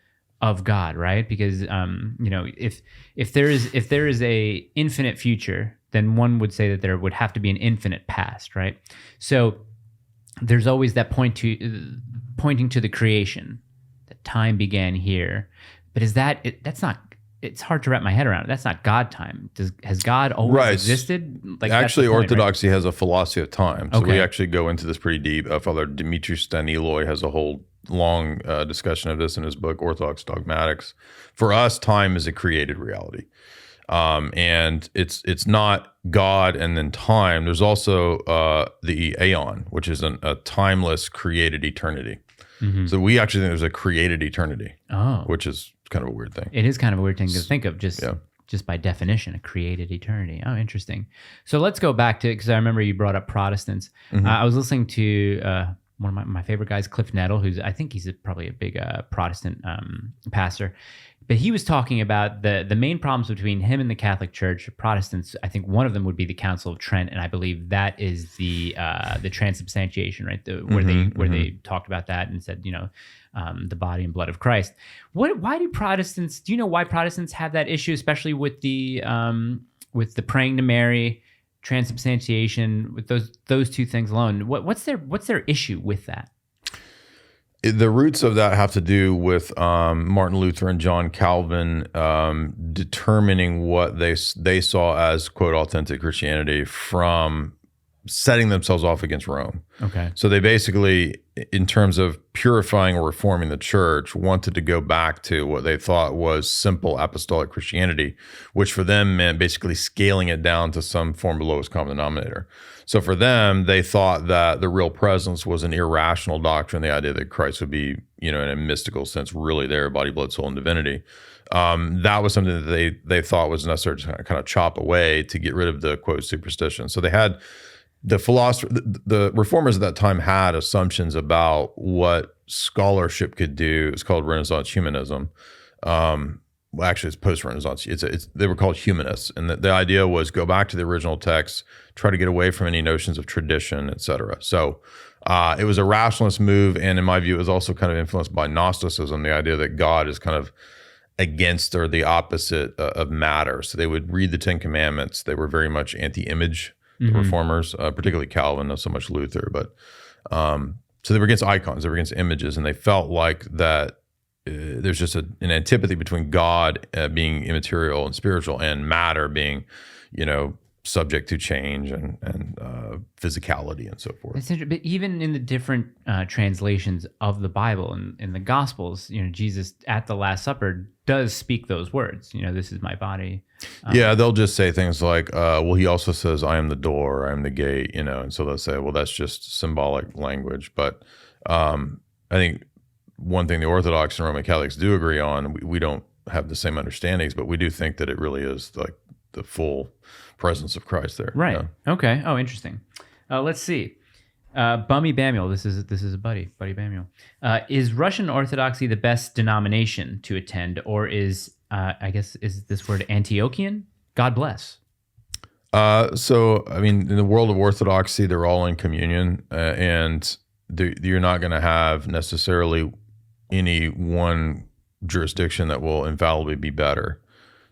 of God, right? Because if there is a infinite future, then one would say that there would have to be an infinite past, right? So there's always that pointing to the creation, that time began here. But that's not. It's hard to wrap my head around. That's not God time. Has God always existed? Like, actually, Orthodoxy has a philosophy of time. So we actually go into this pretty deep. Father Demetrius Staniloy has a whole long discussion of this in his book, Orthodox Dogmatics. For us, time is a created reality. And it's not God and then time. There's also the aeon, which is a timeless created eternity. Mm-hmm. So we actually think there's a created eternity, which is kind of a weird thing. It is kind of a weird thing to think of, just by definition, a created eternity. Oh, interesting. So let's go back to, because I remember you brought up Protestants. Mm-hmm. I was listening to one of my favorite guys, Cliff Nettle, I think he's probably a big Protestant pastor. But he was talking about the main problems between him and the Catholic Church, Protestants. I think one of them would be the Council of Trent, and I believe that is the transubstantiation, right? Where they talked about that and said, the body and blood of Christ. Why do Protestants? Do you know why Protestants have that issue, especially with the praying to Mary, transubstantiation, with those two things alone? What's their issue with that? The roots of that have to do with Martin Luther and John Calvin determining what they saw as, quote, authentic Christianity from setting themselves off against Rome. Okay. So they basically, in terms of purifying or reforming the church, wanted to go back to what they thought was simple apostolic Christianity, which for them meant basically scaling it down to some form of lowest common denominator. So for them, they thought that the real presence was an irrational doctrine, the idea that Christ would be, in a mystical sense, really there, body, blood, soul, and divinity. That was something that they thought was necessary to kind of chop away to get rid of the, quote, superstition. So they had the reformers at that time had assumptions about what scholarship could do. It's called Renaissance humanism. Well, actually, it's post-Renaissance. They were called humanists, and the idea was go back to the original text, try to get away from any notions of tradition, et cetera. So it was a rationalist move, and in my view, it was also kind of influenced by Gnosticism, the idea that God is kind of against or the opposite of matter. So they would read the Ten Commandments. They were very much anti-image, the reformers, particularly Calvin, not so much Luther, but so they were against icons, they were against images, and they felt like that there's just an antipathy between God being immaterial and spiritual and matter being, subject to change and physicality and so forth. It's interesting, but even in the different translations of the Bible and in the Gospels, Jesus at the Last Supper does speak those words. This is my body. Yeah, they'll just say things like, well, he also says, I am the door, I am the gate, and so they'll say, well, that's just symbolic language. But I think one thing the Orthodox and Roman Catholics do agree on, we don't have the same understandings, but we do think that it really is like the full presence of Christ there. Right. Yeah. Okay. Oh, interesting. Let's see. Bummy Bamuel, this is a buddy Bamuel. Is Russian Orthodoxy the best denomination to attend, or is this word Antiochian? God bless. So, in the world of Orthodoxy, they're all in communion, and you're not going to have necessarily any one jurisdiction that will infallibly be better.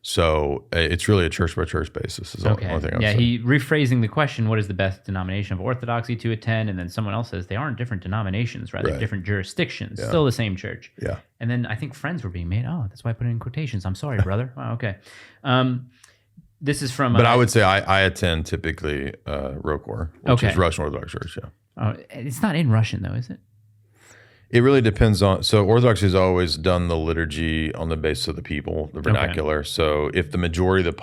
So it's really a church by church basis. Is okay. One thing I'm saying. He rephrasing the question: what is the best denomination of Orthodoxy to attend? And then someone else says they aren't different denominations, rather different jurisdictions, still the same church. Yeah. And then I think friends were being made. Oh, that's why I put it in quotations. I'm sorry, brother. Wow, okay. This is from. But I would say I attend typically ROCOR, which is Russian Orthodox Church. Yeah. It's not in Russian though, is it? It really depends on. So Orthodoxy has always done the liturgy on the basis of the people, the vernacular. Okay. So if the majority of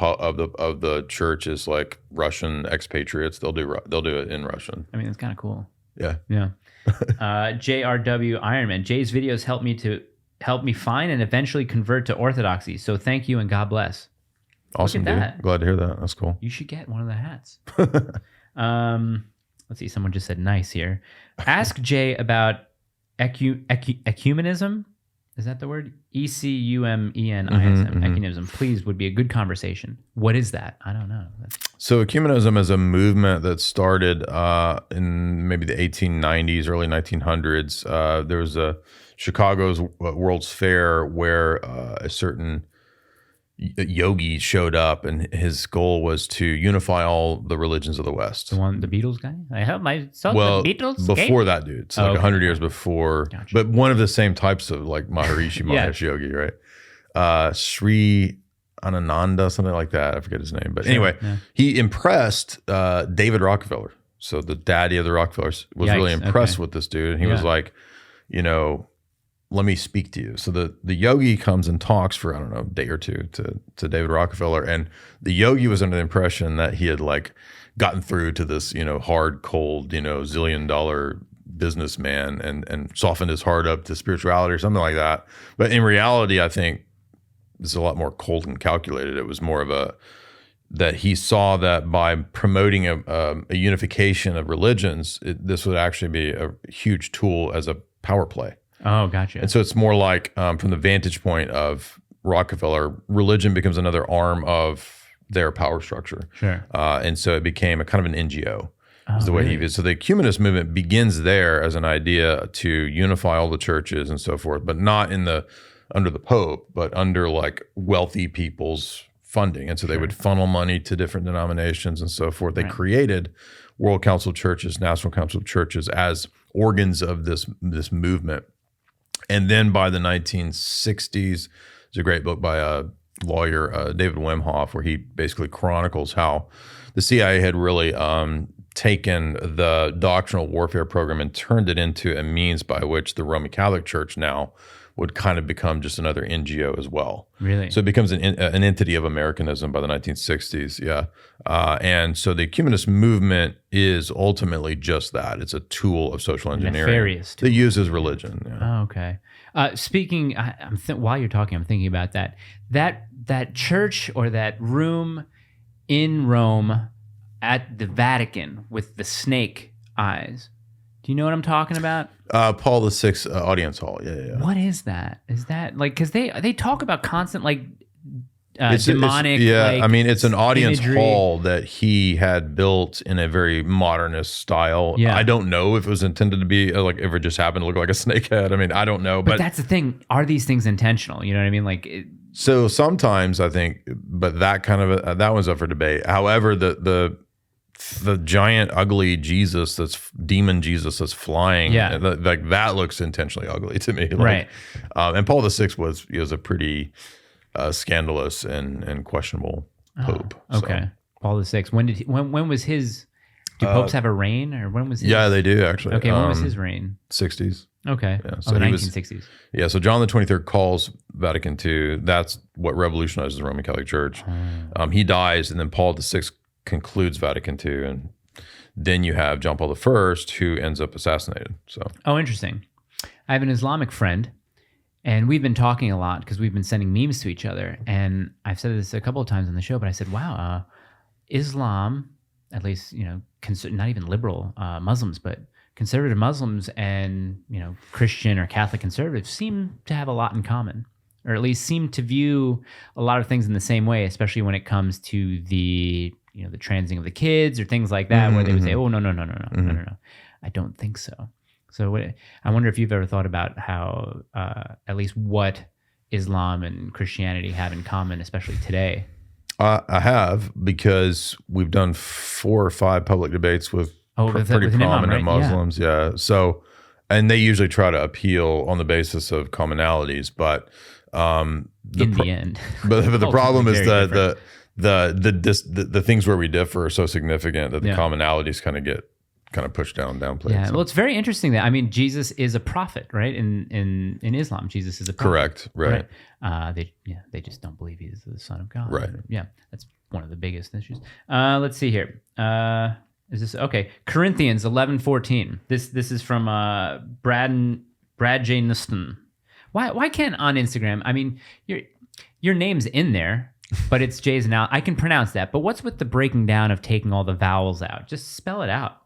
the church is like Russian expatriates, they'll do it in Russian. That's kind of cool. Yeah. Yeah. JRW Ironman. Jay's videos help me find and eventually convert to Orthodoxy. So thank you and God bless. Awesome, dude. That. Glad to hear that. That's cool. You should get one of the hats. Let's see. Someone just said nice here. Ask Jay about Ecumenism. Is that the word? Ecumenism. Ecumenism. Please, would be a good conversation. What is that? I don't know. So Ecumenism is a movement that started in maybe the 1890s, early 1900s. There was a Chicago's World's Fair where a certain yogi showed up, and his goal was to unify all the religions of the West. The Beatles guy? I hope the Beatles before that dude. So 100 years before. Gotcha. But one of the same types of like Maharishi Mahesh yogi, right? Sri Ananda, something like that. I forget his name. But anyway, he impressed David Rockefeller. So the daddy of the Rockefellers was really impressed with this dude. And he was like, let me speak to you. So the yogi comes and talks for, I don't know, a day or two to David Rockefeller. And the yogi was under the impression that he had like gotten through to this, hard, cold, $1 zillion businessman and softened his heart up to spirituality or something like that. But in reality, I think it's a lot more cold and calculated. It was more of that he saw that by promoting a unification of religions, this would actually be a huge tool as a power play. Oh, gotcha. And so it's more like from the vantage point of Rockefeller, religion becomes another arm of their power structure. Sure. And so it became a kind of an NGO. Is the way really? he views. So the Ecumenist movement begins there as an idea to unify all the churches and so forth, but not under the Pope, but under like wealthy people's funding. And so they would funnel money to different denominations and so forth. They created World Council of Churches, National Council of Churches as organs of this movement. And then by the 1960s, there's a great book by a lawyer, David Wimhoff, where he basically chronicles how the CIA had really taken the doctrinal warfare program and turned it into a means by which the Roman Catholic Church now would kind of become just another NGO as well. Really? So it becomes an entity of Americanism by the 1960s, yeah. And so the Ecumenist movement is ultimately just that. It's a tool of social engineering. Nefarious tool. That uses religion. Yeah. Oh, okay. Speaking, while you're talking, I'm thinking about that. That church or that room in Rome at the Vatican with the snake eyes. Do you know what I'm talking about? Paul VI audience hall. Yeah. What is that? Is that like, because they talk about constant like It's demonic. I mean, it's an audience imagery. hall that he had built in a very modernist style. Yeah. I don't know if it was intended to be like if it just happened to look like a snake head. I mean, I don't know. But that's the thing. Are these things intentional? You know what I mean? Like, so sometimes I think, but that kind of that one's up for debate. However, the giant ugly Jesus demon Jesus that's flying, like that looks intentionally ugly to me. Like, right. And Paul VI was a pretty scandalous and questionable pope. Okay. So. Paul VI. When was his? Do popes have a reign, or when was his? Yeah, they do actually. Okay, when was his reign? 60s. Okay. Yeah, so the 1960s. Yeah, so John the 23rd calls Vatican II. That's what revolutionizes the Roman Catholic Church. He dies, and then Paul VI concludes Vatican II, and then you have John Paul I, who ends up assassinated. So. Oh, interesting. I have an Islamic friend, and we've been talking a lot because we've been sending memes to each other. And I've said this a couple of times on the show, but I said, wow, Islam, at least, not even liberal Muslims, but conservative Muslims and, Christian or Catholic conservatives seem to have a lot in common, or at least seem to view a lot of things in the same way, especially when it comes to the transing of the kids or things like that, where they would say, oh, no, I don't think so. So I wonder if you've ever thought about how, at least what Islam and Christianity have in common, especially today. I have, because we've done 4 or 5 public debates with pretty prominent imam, right? Muslims. Yeah. So, and they usually try to appeal on the basis of commonalities, but in the end, but the problem is that the things where we differ are so significant that the commonalities kind of pushed downplayed. Yeah, so. well, it's very interesting that, I mean, Jesus is a prophet, right? In Islam, Jesus is a prophet. Correct, right. They just don't believe he's the Son of God. Right. Yeah, that's one of the biggest issues. Let's see here. Is this okay? Corinthians 11:14. This is from Brad J. Nuston. Why can't on Instagram? I mean, your name's in there, but it's J's now. I can pronounce that. But what's with the breaking down of taking all the vowels out? Just spell it out.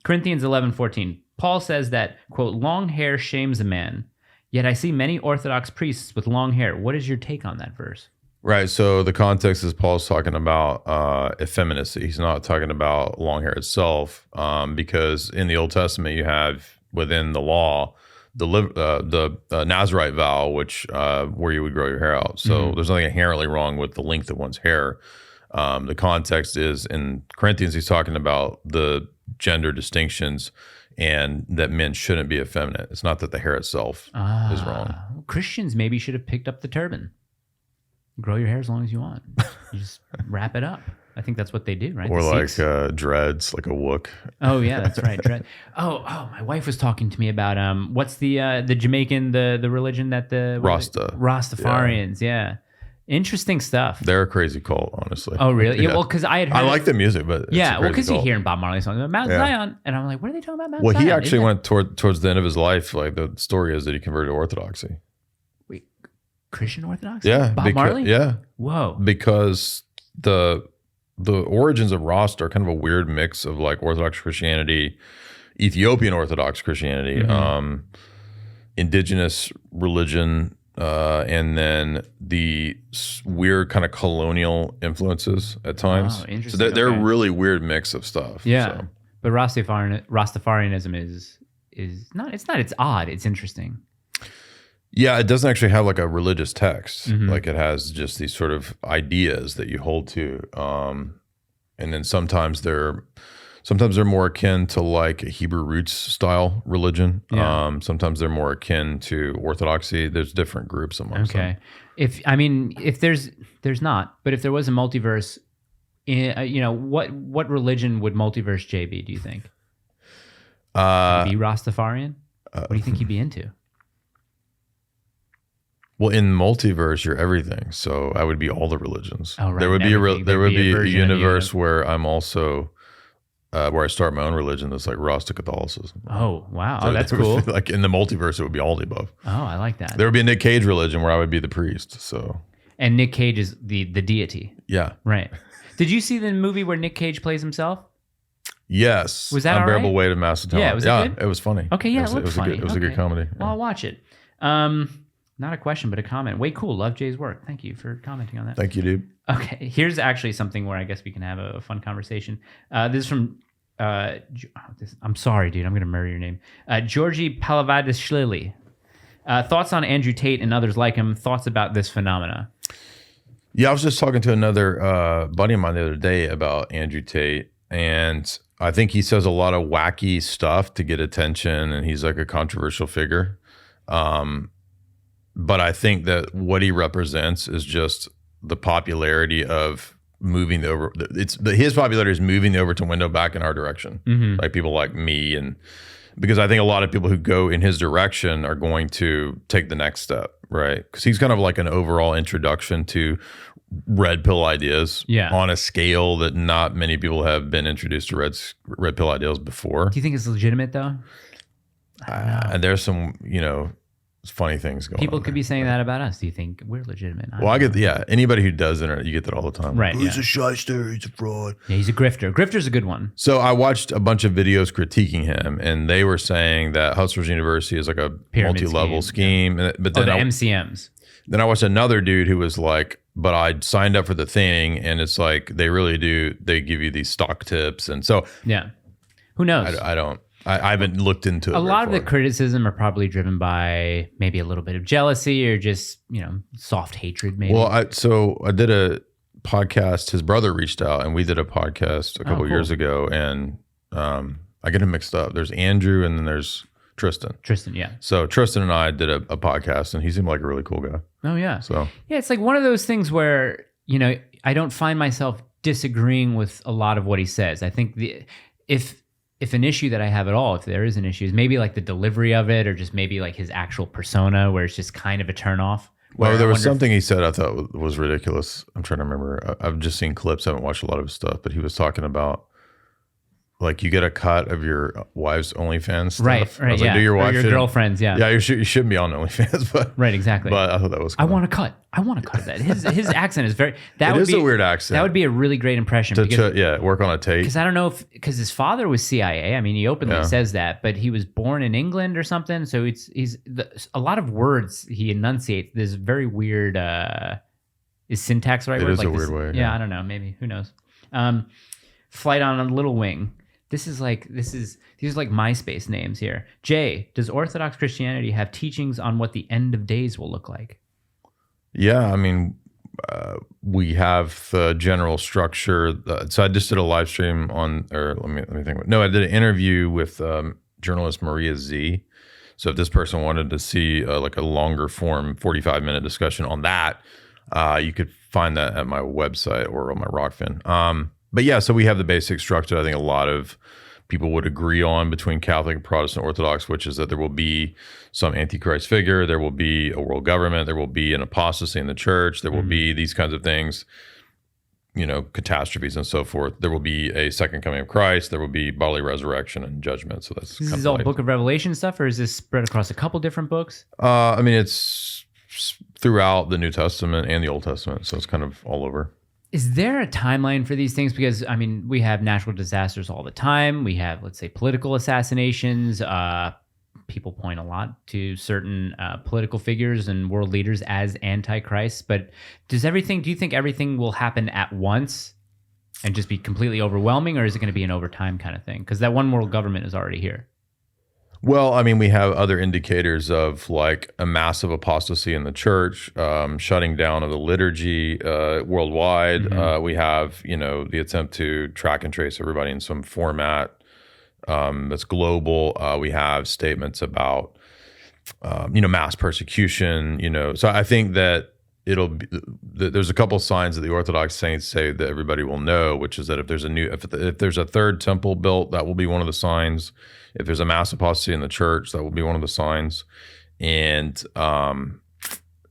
Corinthians 11:14. Paul says that, quote, long hair shames a man, yet I see many Orthodox priests with long hair. What is your take on that verse? Right. So the context is Paul's talking about effeminacy. He's not talking about long hair itself, because in the Old Testament you have within the law the Nazirite vow, which where you would grow your hair out. So there's nothing inherently wrong with the length of one's hair. The context is in Corinthians, he's talking about the gender distinctions and that men shouldn't be effeminate. It's not that the hair itself is wrong. Christians maybe should have picked up the turban. Grow your hair as long as you want. You just wrap it up. I think that's what they do, right? Or like dreads, like a wook. Oh yeah, that's right. Dread. Oh, my wife was talking to me about what's the Jamaican the religion that the Rastafarians, yeah. Interesting stuff. They're a crazy cult, honestly. Oh really? Yeah. Well, because I had heard. I like the music, but because you hear in Bob Marley songs about Mount Zion, and I'm like, what are they talking about? Mount Zion? Well, he actually went towards the end of his life. Like the story is that he converted to Orthodoxy. Wait, Christian Orthodoxy? Yeah, Bob Marley. Yeah. Whoa. Because the origins of Rast are kind of a weird mix of like Orthodox Christianity, Ethiopian Orthodox Christianity, indigenous religion and then the weird kind of colonial influences at times. Oh, interesting. So they're a really weird mix of stuff. Yeah, so. But Rastafarianism is not. It's odd. It's interesting. Yeah, it doesn't actually have like a religious text. Like it has just these sort of ideas that you hold to, and then sometimes they're more akin to like a Hebrew roots style religion. Yeah. Sometimes they're more akin to Orthodoxy. There's different groups amongst them. If there's not, but if there was a multiverse, what religion would multiverse J be? Do you think? Would he be Rastafarian? What do you think he'd be into? Well, in multiverse, you're everything. So I would be all the religions. Oh, right. There would be a universe where I'm also where I start my own religion. That's like Rasta Catholicism. Oh, wow. So that's cool. Like in the multiverse, it would be all the above. Oh, I like that. There would be a Nick Cage religion where I would be the priest. So. And Nick Cage is the deity. Yeah. Right. Did you see the movie where Nick Cage plays himself? Yes. Was that Unbearable all right? Weight of Massive Talent. Yeah, good? It was funny. Okay, yeah, it was funny. It was a good comedy. Well, I'll watch it. Not a question, but a comment. Way cool. Love Jay's work. Thank you for commenting on that. Thank you, dude. Okay, here's actually something where I guess we can have a fun conversation. This is from, I'm sorry, dude. I'm going to murder your name. Georgi Palavadishvili. Thoughts on Andrew Tate and others like him. Thoughts about this phenomena. Yeah, I was just talking to another buddy of mine the other day about Andrew Tate, and I think he says a lot of wacky stuff to get attention, and he's like a controversial figure. But I think that what he represents is just the popularity of moving over. His popularity is moving over to window back in our direction, like people like me, and because I think a lot of people who go in his direction are going to take the next step, right? Because he's kind of like an overall introduction to red pill ideas on a scale that not many people have been introduced to red pill ideas before. Do you think it's legitimate though? And there's some, funny things going on. People could be saying that about us. Do you think we're legitimate? Anybody who does internet, you get that all the time. Right. He's a shyster, he's a fraud. Yeah, he's a grifter. Grifter's a good one. So I watched a bunch of videos critiquing him, and they were saying that Hustlers University is like a pyramid multi-level scheme. But then the MCMs. Then I watched another dude who was like, but I signed up for the thing, and it's like they really do. They give you these stock tips, and so who knows? I haven't looked into it. A lot of the criticism are probably driven by maybe a little bit of jealousy or just soft hatred. Maybe. Well, I did a podcast. His brother reached out, and we did a podcast a couple years ago, and I get him mixed up. There's Andrew, and then there's Tristan. Yeah. So Tristan and I did a podcast, and he seemed like a really cool guy. Oh yeah. So yeah, it's like one of those things where I don't find myself disagreeing with a lot of what he says. I think if an issue that I have at all, if there is an issue, is maybe like the delivery of it, or just maybe like his actual persona, where it's just kind of a turnoff. Well, there was something he said I thought was ridiculous. I'm trying to remember. I've just seen clips. I haven't watched a lot of his stuff, but he was talking about like you get a cut of your wife's OnlyFans stuff. Right. I was like, do your wife, or your girlfriend's, yeah, you shouldn't be on OnlyFans, but right, exactly. But I thought that was cool. I want to cut of that. His accent is very. It is a weird accent. That would be a really great impression. Work on a Tate. Because I don't know because his father was CIA. I mean, he openly says that, but he was born in England or something. So a lot a lot of words he enunciates. There's very weird. Is syntax the right word? It is a weird way. Yeah, I don't know. Maybe who knows? Flight on a Little Wing. These are like MySpace names here. Jay, does Orthodox Christianity have teachings on what the end of days will look like? Yeah, I mean, we have the general structure. So I just did a live stream let me think. No, I did an interview with journalist Maria Z. So if this person wanted to see like a longer form 45-minute discussion on that, you could find that at my website or on my Rockfin. But yeah, so we have the basic structure I think a lot of people would agree on between Catholic and Protestant Orthodox, which is that there will be some Antichrist figure, there will be a world government, there will be an apostasy in the church, there will be these kinds of things, catastrophes and so forth. There will be a second coming of Christ, there will be bodily resurrection and judgment. So that's this is all Book of Revelation stuff, or is this spread across a couple different books? I mean, it's throughout the New Testament and the Old Testament, so it's kind of all over. Is there a timeline for these things? Because, I mean, we have natural disasters all the time. We have, let's say, political assassinations, people point a lot to certain political figures and world leaders as antichrists. But do you think everything will happen at once and just be completely overwhelming, or is it going to be an over time kind of thing? Because that one world government is already here. Well, I mean, we have other indicators of like a massive apostasy in the church, shutting down of the liturgy worldwide. Mm-hmm. We have, the attempt to track and trace everybody in some format that's global. We have statements about, mass persecution. So I think that there's a couple of signs that the Orthodox saints say that everybody will know, which is that if there's a third temple built, that will be one of the signs. If there's a mass apostasy in the church, that will be one of the signs. And,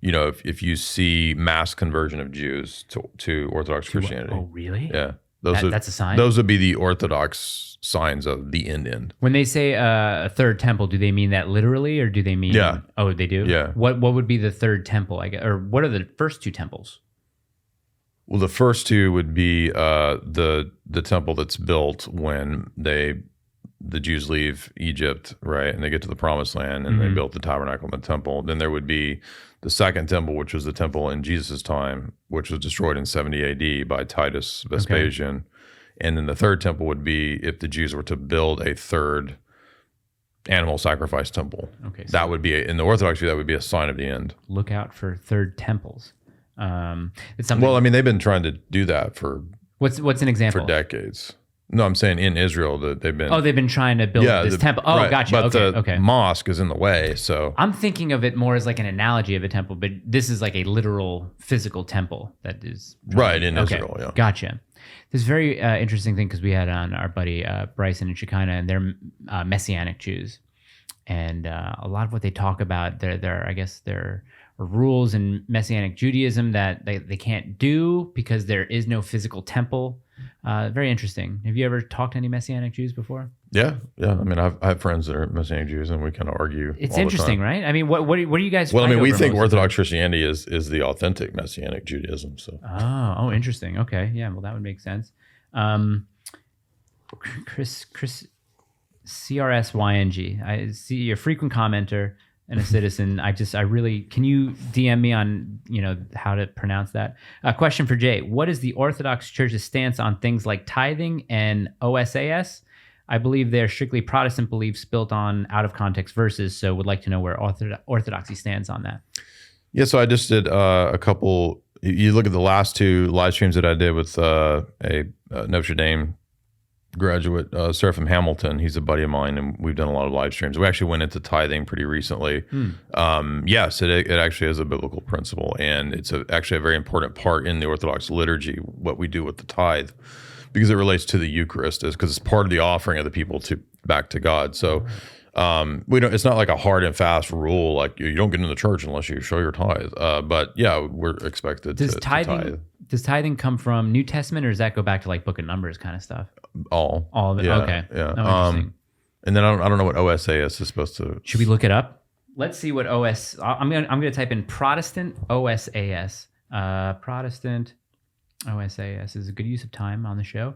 if you see mass conversion of Jews to Orthodox Christianity. Oh, really? Yeah. That's a sign? Those would be the Orthodox signs of the end. When they say a third temple, do they mean that literally, or do they mean? Yeah. Oh, they do? Yeah. What would be the third temple, I guess? Or what are the first two temples? Well, the first two would be the temple that's built when the Jews leave Egypt, right? And they get to the promised land and they built the tabernacle and the temple. Then there would be the second temple, which was the temple in Jesus' time, which was destroyed in 70 AD by Titus Vespasian. Okay. And then the third temple would be if the Jews were to build a third animal sacrifice temple. Okay. So that would be, in the Orthodox view, that would be a sign of the end. Look out for third temples. It's something. Well, I mean, they've been trying to do that for... What's an example? For decades. No, I'm saying in Israel that they've been... Oh, they've been trying to build this temple. Oh, right. Gotcha. But the mosque is in the way, so... I'm thinking of it more as like an analogy of a temple, but this is like a literal physical temple that is... Right, in Israel, yeah. Gotcha. This is very interesting thing, because we had on our buddy Bryson and Shekinah, and they're Messianic Jews. And a lot of what they talk about, there are rules in Messianic Judaism that they can't do because there is no physical temple. Very interesting. Have you ever talked to any Messianic Jews before? Yeah. I mean, I have friends that are Messianic Jews, and we kind of argue. It's interesting, right? I mean, what do you guys? Well, I mean, we think Orthodox Christianity is the authentic Messianic Judaism. So. Oh, interesting. Okay, yeah. Well, that would make sense. Chris CRSYNG. I see you're a frequent commenter and a citizen. Can you DM me on, how to pronounce that? A question for Jay. What is the Orthodox Church's stance on things like tithing and OSAS? I believe they're strictly Protestant beliefs built on out of context verses. So would like to know where Orthodoxy stands on that. Yeah. So I just did a couple, you look at the last two live streams that I did with a Notre Dame graduate, Seraphim Hamilton. He's a buddy of mine, and we've done a lot of live streams. We actually went into tithing pretty recently. Yes, it actually is a biblical principle, and it's actually a very important part in the Orthodox liturgy, what we do with the tithe, because it relates to the Eucharist, because it's part of the offering of the people back to God. So it's not like a hard and fast rule, like you don't get into the church unless you show your tithe. But yeah, we're expected to tithe. Does tithing come from New Testament, or does that go back to like Book of Numbers kind of stuff? All of it. Yeah, okay. Yeah. Oh, interesting. And then I don't know what OSAS is supposed to. Should we look it up? Let's see what I'm gonna type in Protestant OSAS. Protestant OSAS is a good use of time on the show.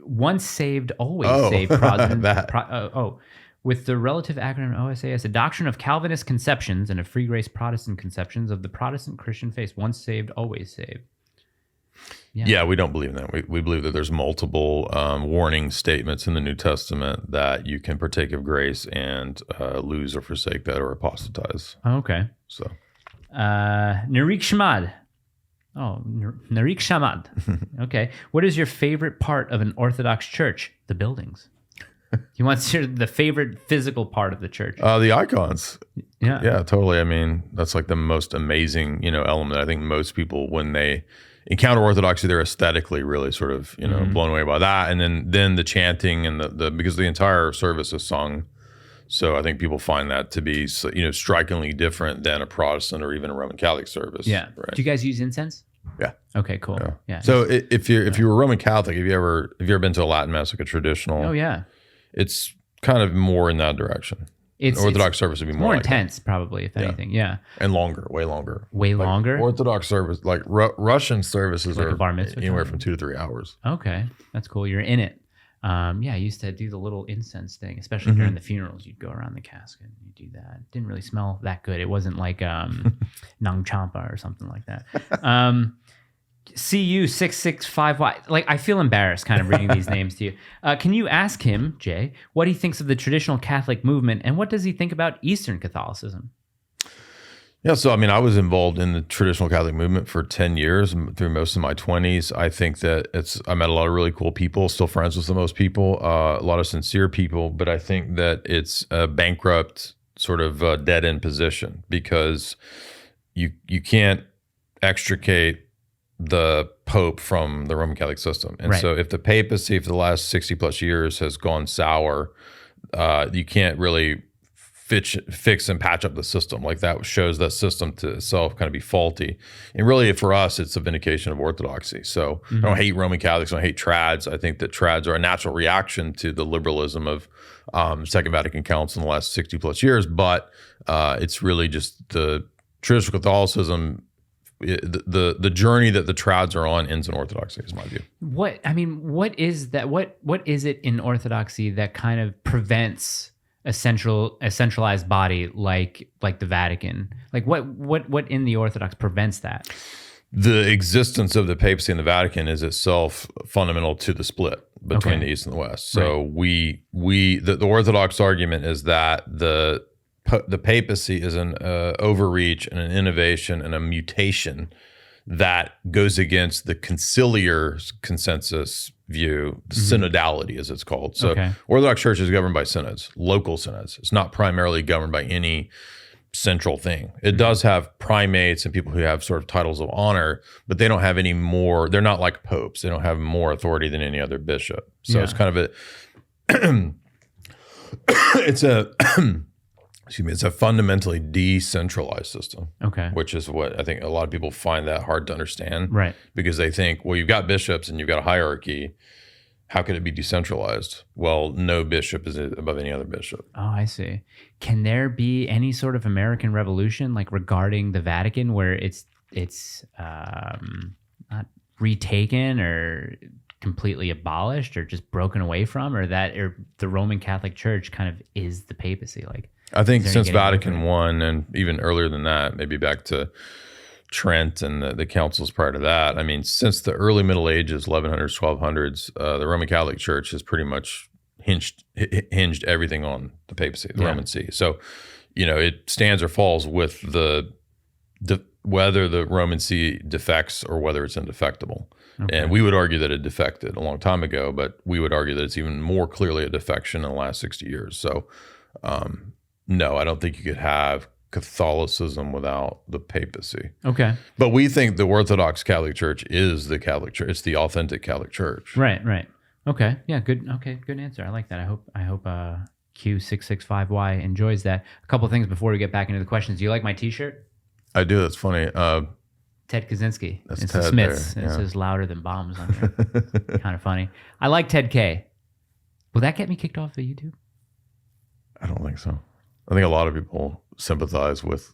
Once saved, always saved. Protestant. With the relative acronym OSAS, a doctrine of Calvinist conceptions and of free grace Protestant conceptions of the Protestant Christian faith. Once saved, always saved. Yeah, we don't believe in that. We believe that there's multiple warning statements in the New Testament that you can partake of grace and lose or forsake that or apostatize. Okay. So, Narik Shmad. Oh, Narik Shamad. Okay. What is your favorite part of an Orthodox church? The buildings. He wants the favorite physical part of the church. The icons. Yeah, totally. I mean, that's like the most amazing, element. I think most people, when they encounter Orthodoxy, they're aesthetically really sort of, blown away by that. And then the chanting and the because the entire service is sung. So I think people find that to be, strikingly different than a Protestant or even a Roman Catholic service. Yeah. Right? Do you guys use incense? Yeah. Okay, cool. Yeah. So if you're a Roman Catholic, have you ever been to a Latin Mass, like a traditional? Oh yeah. It's kind of more in that direction. Orthodox service would be more like intense, probably, if anything. Yeah. And longer, way longer. Way longer? Orthodox service, like Russian services, like are a bar mitzvah anywhere from 2 to 3 hours. Okay. That's cool. You're in it. I used to do the little incense thing, especially during the funerals. You'd go around the casket and you'd do that. It didn't really smell that good. It wasn't like Nang Champa or something like that. CU665Y. Like, I feel embarrassed kind of reading these names to you. Can you ask him, Jay, what he thinks of the traditional Catholic movement, and what does he think about Eastern Catholicism? Yeah, so I mean, I was involved in the traditional Catholic movement for 10 years through most of my 20s. I think that I met a lot of really cool people, still friends with the most people, a lot of sincere people, but I think that it's a bankrupt sort of dead-end position because you can't extricate the Pope from the Roman Catholic system. And so if the papacy for the last 60 plus years has gone sour, you can't really fix and patch up the system. Like, that shows that system to itself kind of be faulty. And really for us, it's a vindication of Orthodoxy. So I don't hate Roman Catholics, I don't hate trads. I think that trads are a natural reaction to the liberalism of Second Vatican Council in the last 60 plus years. But it's really just the traditional Catholicism, the journey that the trads are on ends in Orthodoxy, is my view. What is that? What is it in Orthodoxy that kind of prevents a centralized body like the Vatican? Like, what in the Orthodox prevents that? The existence of the papacy and the Vatican is itself fundamental to the split between the East and the West. So the Orthodox argument is that the papacy is an overreach and an innovation and a mutation that goes against the conciliar consensus view, the synodality as it's called. So Orthodox Church is governed by synods, local synods. It's not primarily governed by any central thing. It does have primates and people who have sort of titles of honor, but they don't have any more, they're not like popes. They don't have more authority than any other bishop. So it's kind of it's a fundamentally decentralized system. Which is what I think a lot of people find that hard to understand. Right. Because they think, well, you've got bishops and you've got a hierarchy. How could it be decentralized? Well, no bishop is above any other bishop. Oh, I see. Can there be any sort of American Revolution, like regarding the Vatican, where it's not retaken or completely abolished or just broken away from, or the Roman Catholic Church kind of is the papacy? Like, I think since Vatican I, and even earlier than that, maybe back to Trent and the councils prior to that, I mean, since the early Middle Ages, 1100s, 1200s, the Roman Catholic Church has pretty much hinged everything on the papacy, the Roman See. So, it stands or falls with whether the Roman See defects or whether it's indefectible. And we would argue that it defected a long time ago, but we would argue that it's even more clearly a defection in the last 60 years. So, no, I don't think you could have Catholicism without the papacy. But we think the Orthodox Catholic Church is the Catholic Church. It's the authentic Catholic Church. Right. Okay. Yeah, good. Okay, good answer. I like that. I hope Q665Y enjoys that. A couple of things before we get back into the questions. Do you like my t-shirt? I do. That's funny. Ted Kaczynski. That's it's Ted the Smiths. There, It says louder than bombs on here. Kind of funny. I like Ted K. Will that get me kicked off of YouTube? I don't think so. I think a lot of people sympathize with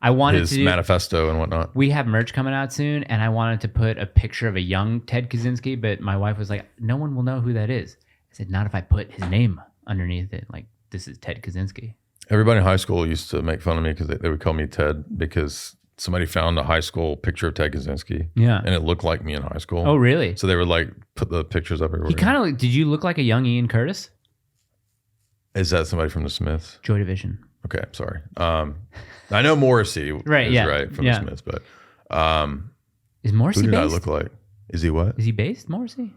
his to manifesto and whatnot. We have merch coming out soon, and I wanted to put a picture of a young Ted Kaczynski, but my wife was like, no one will know who that is. I said, not if I put his name underneath it. Like, this is Ted Kaczynski. Everybody in high school used to make fun of me because they would call me Ted because somebody found a high school picture of Ted Kaczynski. Yeah. And it looked like me in high school. Oh, really? So they would like put the pictures up everywhere. Did you look like a young Ian Curtis? Is that somebody from the Smiths? Joy Division. Okay, sorry. I know Morrissey from the Smiths, but is Morrissey who did based? I look like? Is he what? Is he based, Morrissey?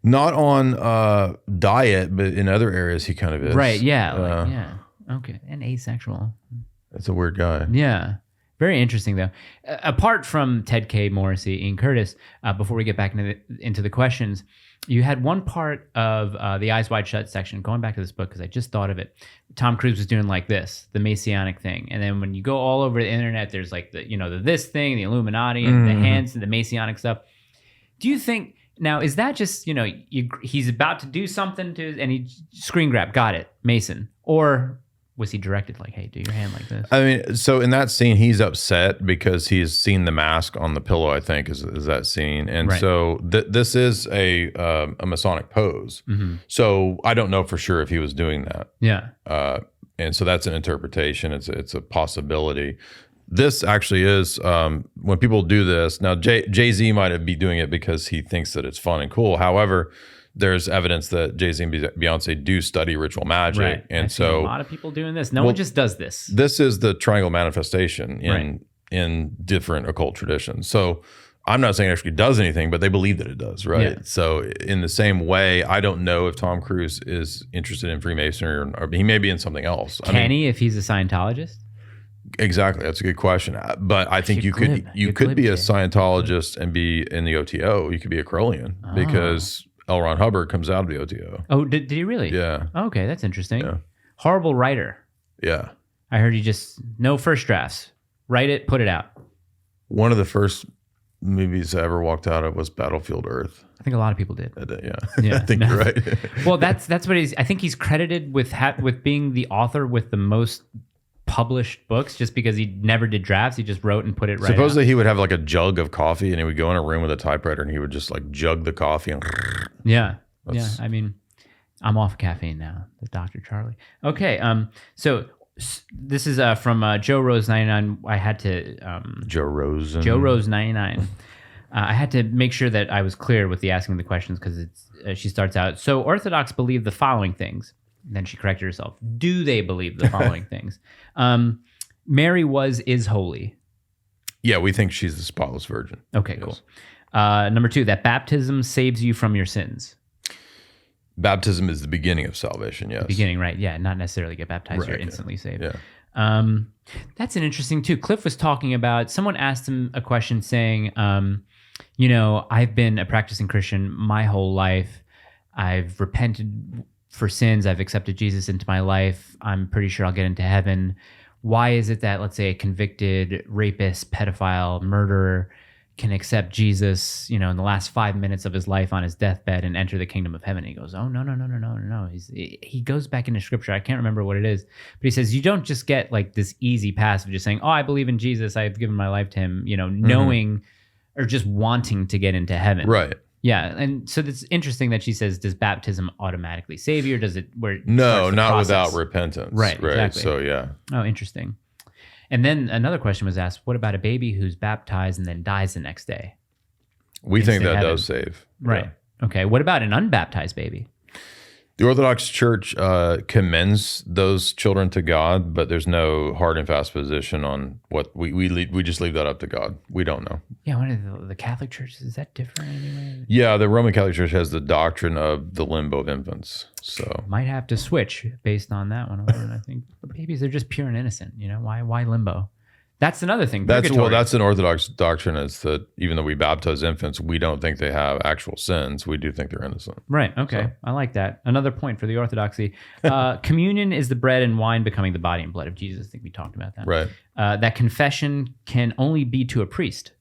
Not on diet, but in other areas he kind of is. Right, yeah. Okay, and asexual. It's a weird guy. Yeah. Very interesting, though. Apart from Ted K, Morrissey, Ian Curtis, before we get back into the questions, you had one part of the Eyes Wide Shut section, going back to this book because I just thought of it. Tom Cruise was doing like this, the Messianic thing. And then when you go all over the internet, there's like the this thing, the Illuminati, and the hands and the Messianic stuff. Do you think, now, is that just, he's about to do something and he screen grab, got it, Mason? Or was he directed like, hey, do your hand like this? I mean, so in that scene, he's upset because he's seen the mask on the pillow, I think is that scene. And so this is a Masonic pose. So I don't know for sure if he was doing that. Yeah. And so that's an interpretation. It's a possibility. This actually is, when people do this, now Jay-Z might be doing it because he thinks that it's fun and cool. However, there's evidence that Jay-Z and Beyonce do study ritual magic. Right. And I've seen a lot of people doing this. No one just does this. This is the triangle manifestation in different occult traditions. So I'm not saying it actually does anything, but they believe that it does, right? Yeah. So in the same way, I don't know if Tom Cruise is interested in Freemasonry or he may be in something else. Can he if he's a Scientologist? Exactly. That's a good question. But I think you could be a Scientologist and be in the OTO. You could be a Crowleyan because L. Ron Hubbard comes out of the OTO. Oh, did he really? Yeah. Okay, that's interesting. Yeah. Horrible writer. Yeah. I heard he just, no first drafts. Write it, put it out. One of the first movies I ever walked out of was Battlefield Earth. I think a lot of people did. Yeah. I think you're right. Well, that's what I think he's credited with being the author with the most published books, just because he never did drafts. He just wrote and put it right Supposedly out. He would have like a jug of coffee and he would go in a room with a typewriter and he would just like jug the coffee and yeah. I mean, I'm off caffeine now. The Dr. Charlie. Okay. So this is from Joe Rose 99. I had to Joe Rose 99. I had to make sure that I was clear with the asking the questions because she starts out. So Orthodox believe the following things. Then she corrected herself. Do they believe the following things? Mary is holy. Yeah, we think she's the spotless virgin. Okay, yes. Cool. Number 2, that baptism saves you from your sins. Baptism is the beginning of salvation, yes. The beginning, right. Yeah, not necessarily get baptized, you're instantly saved. Yeah. That's an interesting too. Cliff was talking about, someone asked him a question saying, I've been a practicing Christian my whole life. I've repented for sins. I've accepted Jesus into my life. I'm pretty sure I'll get into heaven. Why is it that, let's say, a convicted rapist, pedophile, murderer can accept Jesus, in the last 5 minutes of his life on his deathbed and enter the kingdom of heaven? He goes, oh, no. He goes back into scripture. I can't remember what it is, but he says, you don't just get like this easy pass of just saying, oh, I believe in Jesus. I've given my life to him, knowing or just wanting to get into heaven. Right. Yeah, and so it's interesting that she says, does baptism automatically save you, or does it? No, not without repentance. Right, exactly. So, yeah. Oh, interesting. And then another question was asked, what about a baby who's baptized and then dies the next day? We think that does save. Right. Yeah. Okay. What about an unbaptized baby? The Orthodox Church commends those children to God, but there's no hard and fast position on what we just leave that up to God. We don't know. Yeah, one of the Catholic churches, is that different anyway? Yeah, the Roman Catholic Church has the doctrine of the limbo of infants. So might have to switch based on that one. I think babies are just pure and innocent. Why limbo? That's another thing. That's an Orthodox doctrine, is that even though we baptize infants, we don't think they have actual sins. We do think they're innocent. Right. Okay. So. I like that. Another point for the Orthodoxy. Communion is the bread and wine becoming the body and blood of Jesus. I think we talked about that. Right. That confession can only be to a priest.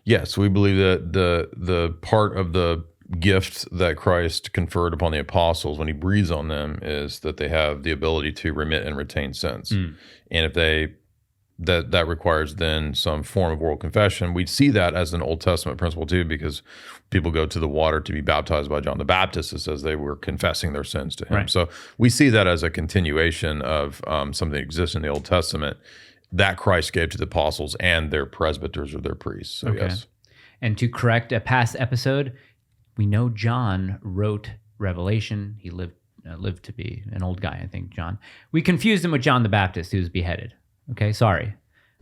Yes, we believe that the part of the gift that Christ conferred upon the apostles when he breathes on them is that they have the ability to remit and retain sins. And if they that requires then some form of oral confession. We see that as an Old Testament principle too, because people go to the water to be baptized by John the Baptist. It says they were confessing their sins to him. Right. So we see that as a continuation of something that exists in the Old Testament that Christ gave to the apostles and their presbyters or their priests. So yes. And to correct a past episode, we know John wrote Revelation. He lived to be an old guy, I think, John. We confused him with John the Baptist, who was beheaded. Okay, sorry.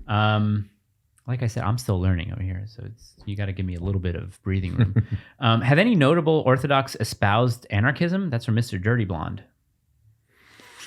Like I said, I'm still learning over here, so you got to give me a little bit of breathing room. Have any notable Orthodox espoused anarchism? That's from Mr. Dirty Blonde.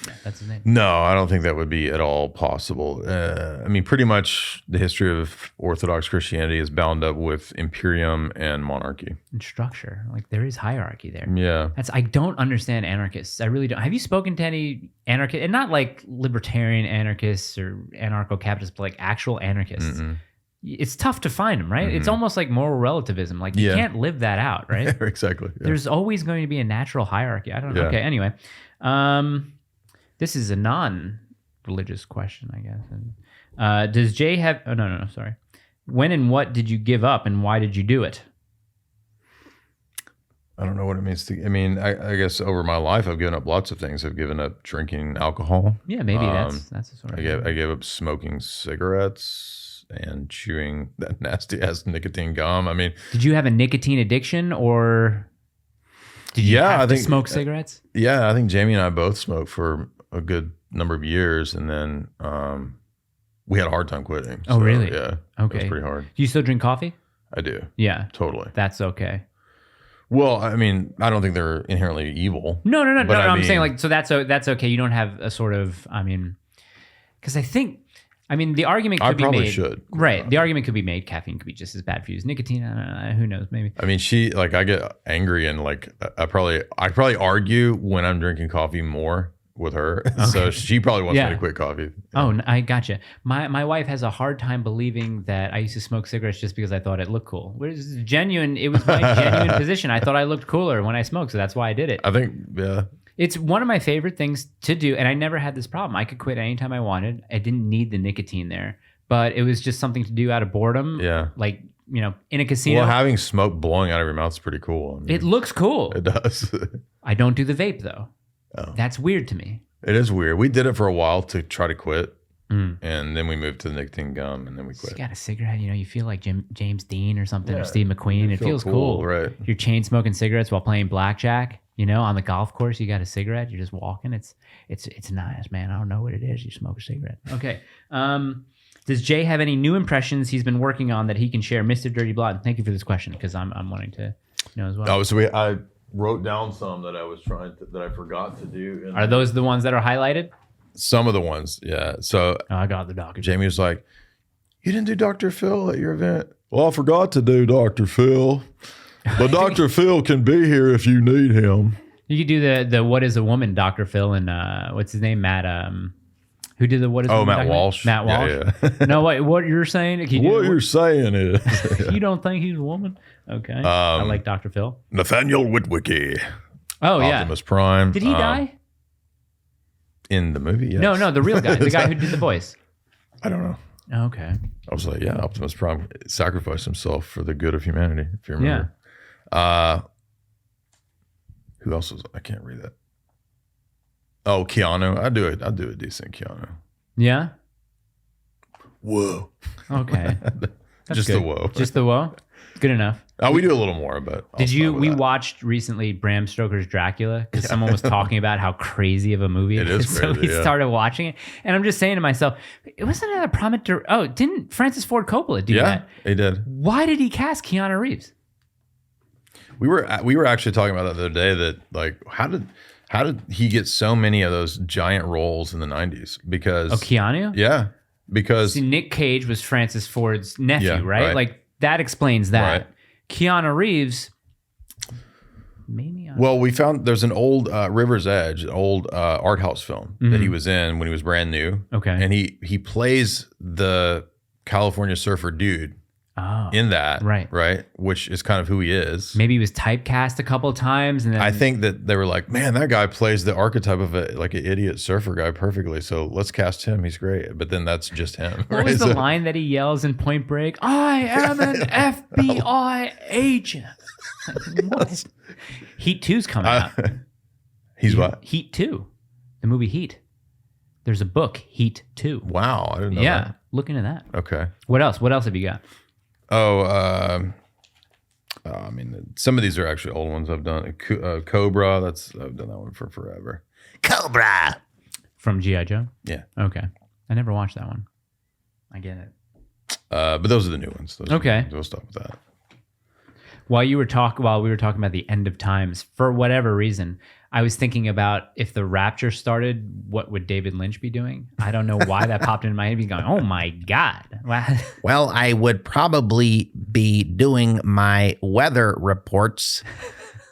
Yeah, that's his name. No, I don't think that would be at all possible. I mean, pretty much the history of Orthodox Christianity is bound up with imperium and monarchy. And structure. Like, there is hierarchy there. Yeah. I don't understand anarchists. I really don't. Have you spoken to any anarchists? And not like libertarian anarchists or anarcho-capitalists, but like actual anarchists. Mm-mm. It's tough to find them, right? Mm-hmm. It's almost like moral relativism. Like, you can't live that out, right? Exactly. Yeah. There's always going to be a natural hierarchy. I don't know. Yeah. Okay, anyway. This is a non-religious question, I guess. And, does Jay have... Oh, no, sorry. When and what did you give up, and why did you do it? I don't know what it means to... I mean, I guess over my life, I've given up lots of things. I've given up drinking alcohol. Yeah, maybe that's a sort of... I gave up smoking cigarettes and chewing that nasty-ass nicotine gum. I mean... Did you have a nicotine addiction, or... Did you have to smoke cigarettes? Yeah, I think Jamie and I both smoked for a good number of years, and then we had a hard time quitting. Oh, really? Yeah. Okay. It was pretty hard. Do you still drink coffee? I do. Yeah. Totally. That's okay. Well, I mean, I don't think they're inherently evil. No. I'm saying, like, so that's okay. You don't have a sort of, I mean, because the argument could be made. I probably should. Right. The argument could be made. Caffeine could be just as bad for you as nicotine. Who knows? Maybe. I mean, I get angry and like, I probably argue when I'm drinking coffee more with her. Okay. So she probably wants me to quit coffee. Oh, I gotcha. My wife has a hard time believing that I used to smoke cigarettes just because I thought it looked cool. It was my genuine position. I thought I looked cooler when I smoked, so that's why I did it. I think, yeah. It's one of my favorite things to do, and I never had this problem. I could quit anytime I wanted. I didn't need the nicotine there, but it was just something to do out of boredom. Yeah. Like, in a casino. Well, having smoke blowing out of your mouth is pretty cool. I mean, it looks cool. It does. I don't do the vape, though. Oh. That's weird to me. It is weird. We did it for a while to try to quit, and then we moved to the nicotine gum, and then we quit. You got a cigarette, you feel like James Dean or something, or Steve McQueen. It feels cool. Right. You're chain smoking cigarettes while playing blackjack. On the golf course, you got a cigarette. You're just walking. It's nice, man. I don't know what it is. You smoke a cigarette. Okay. Does Jay have any new impressions he's been working on that he can share? Mr. Dirty Blood. Thank you for this question, because I'm wanting to know as well. Oh, so I wrote down some that I forgot to do. Are those the ones that are highlighted? Some of the ones, yeah. So I got the document. Jamie was like, "You didn't do Dr. Phil at your event." Well, I forgot to do Dr. Phil, but Dr. Phil can be here if you need him. You could do the What Is a Woman, Dr. Phil, and what's his name, Matt. Who did the What Is a Woman? Matt Walsh. Matt Walsh. Yeah. No, wait. What you're saying? What you're saying is you don't think he's a woman? Okay. I like Dr. Phil. Nathaniel Witwicky. Oh, yeah. Optimus Prime. Did he die? In the movie, yes. No, the real guy. The guy who did the voice. I don't know. Okay. I was like, yeah, Optimus Prime sacrificed himself for the good of humanity, if you remember. Yeah. Who else was... I can't read that. Oh, Keanu. I do a decent Keanu. Yeah? Whoa. Okay. Just good. The whoa. Just the whoa? Good enough. We do a little more, but we watched recently Bram Stoker's Dracula because someone was talking about how crazy of a movie it is. Crazy, so we started watching it, and I'm just saying to myself, it wasn't a prominent. Didn't Francis Ford Coppola do that? Yeah, he did. Why did he cast Keanu Reeves? We were actually talking about that the other day. That like how did he get so many of those giant roles in the 90s? Because Keanu? Yeah, because Nick Cage was Francis Ford's nephew, right? Like that explains that. Right. Keanu Reeves, maybe. Well, we found there's an old River's Edge, old art house film that he was in when he was brand new. Okay, and he plays the California surfer dude in that, right, which is kind of who he is. Maybe he was typecast a couple of times, and then I think that they were like, man, that guy plays the archetype of an idiot surfer guy perfectly. So let's cast him. He's great. But then that's just him. What was the line that he yells in Point Break? I am an FBI agent. What? Heat 2's coming out. He's what? Heat 2, the movie Heat. There's a book, Heat 2. Wow, I didn't know that. Look into that. Okay. What else? What else have you got? I mean, some of these are actually old ones I've done. Cobra, I've done that one for forever. Cobra from G.I. Joe. Yeah. Okay. I never watched that one. I get it. But those are the new ones. Okay. We'll stop with that. While we were talking about the end of times, for whatever reason, I was thinking about if the rapture started, what would David Lynch be doing? I don't know why that popped into my head. He's going, oh my God. Well, I would probably be doing my weather reports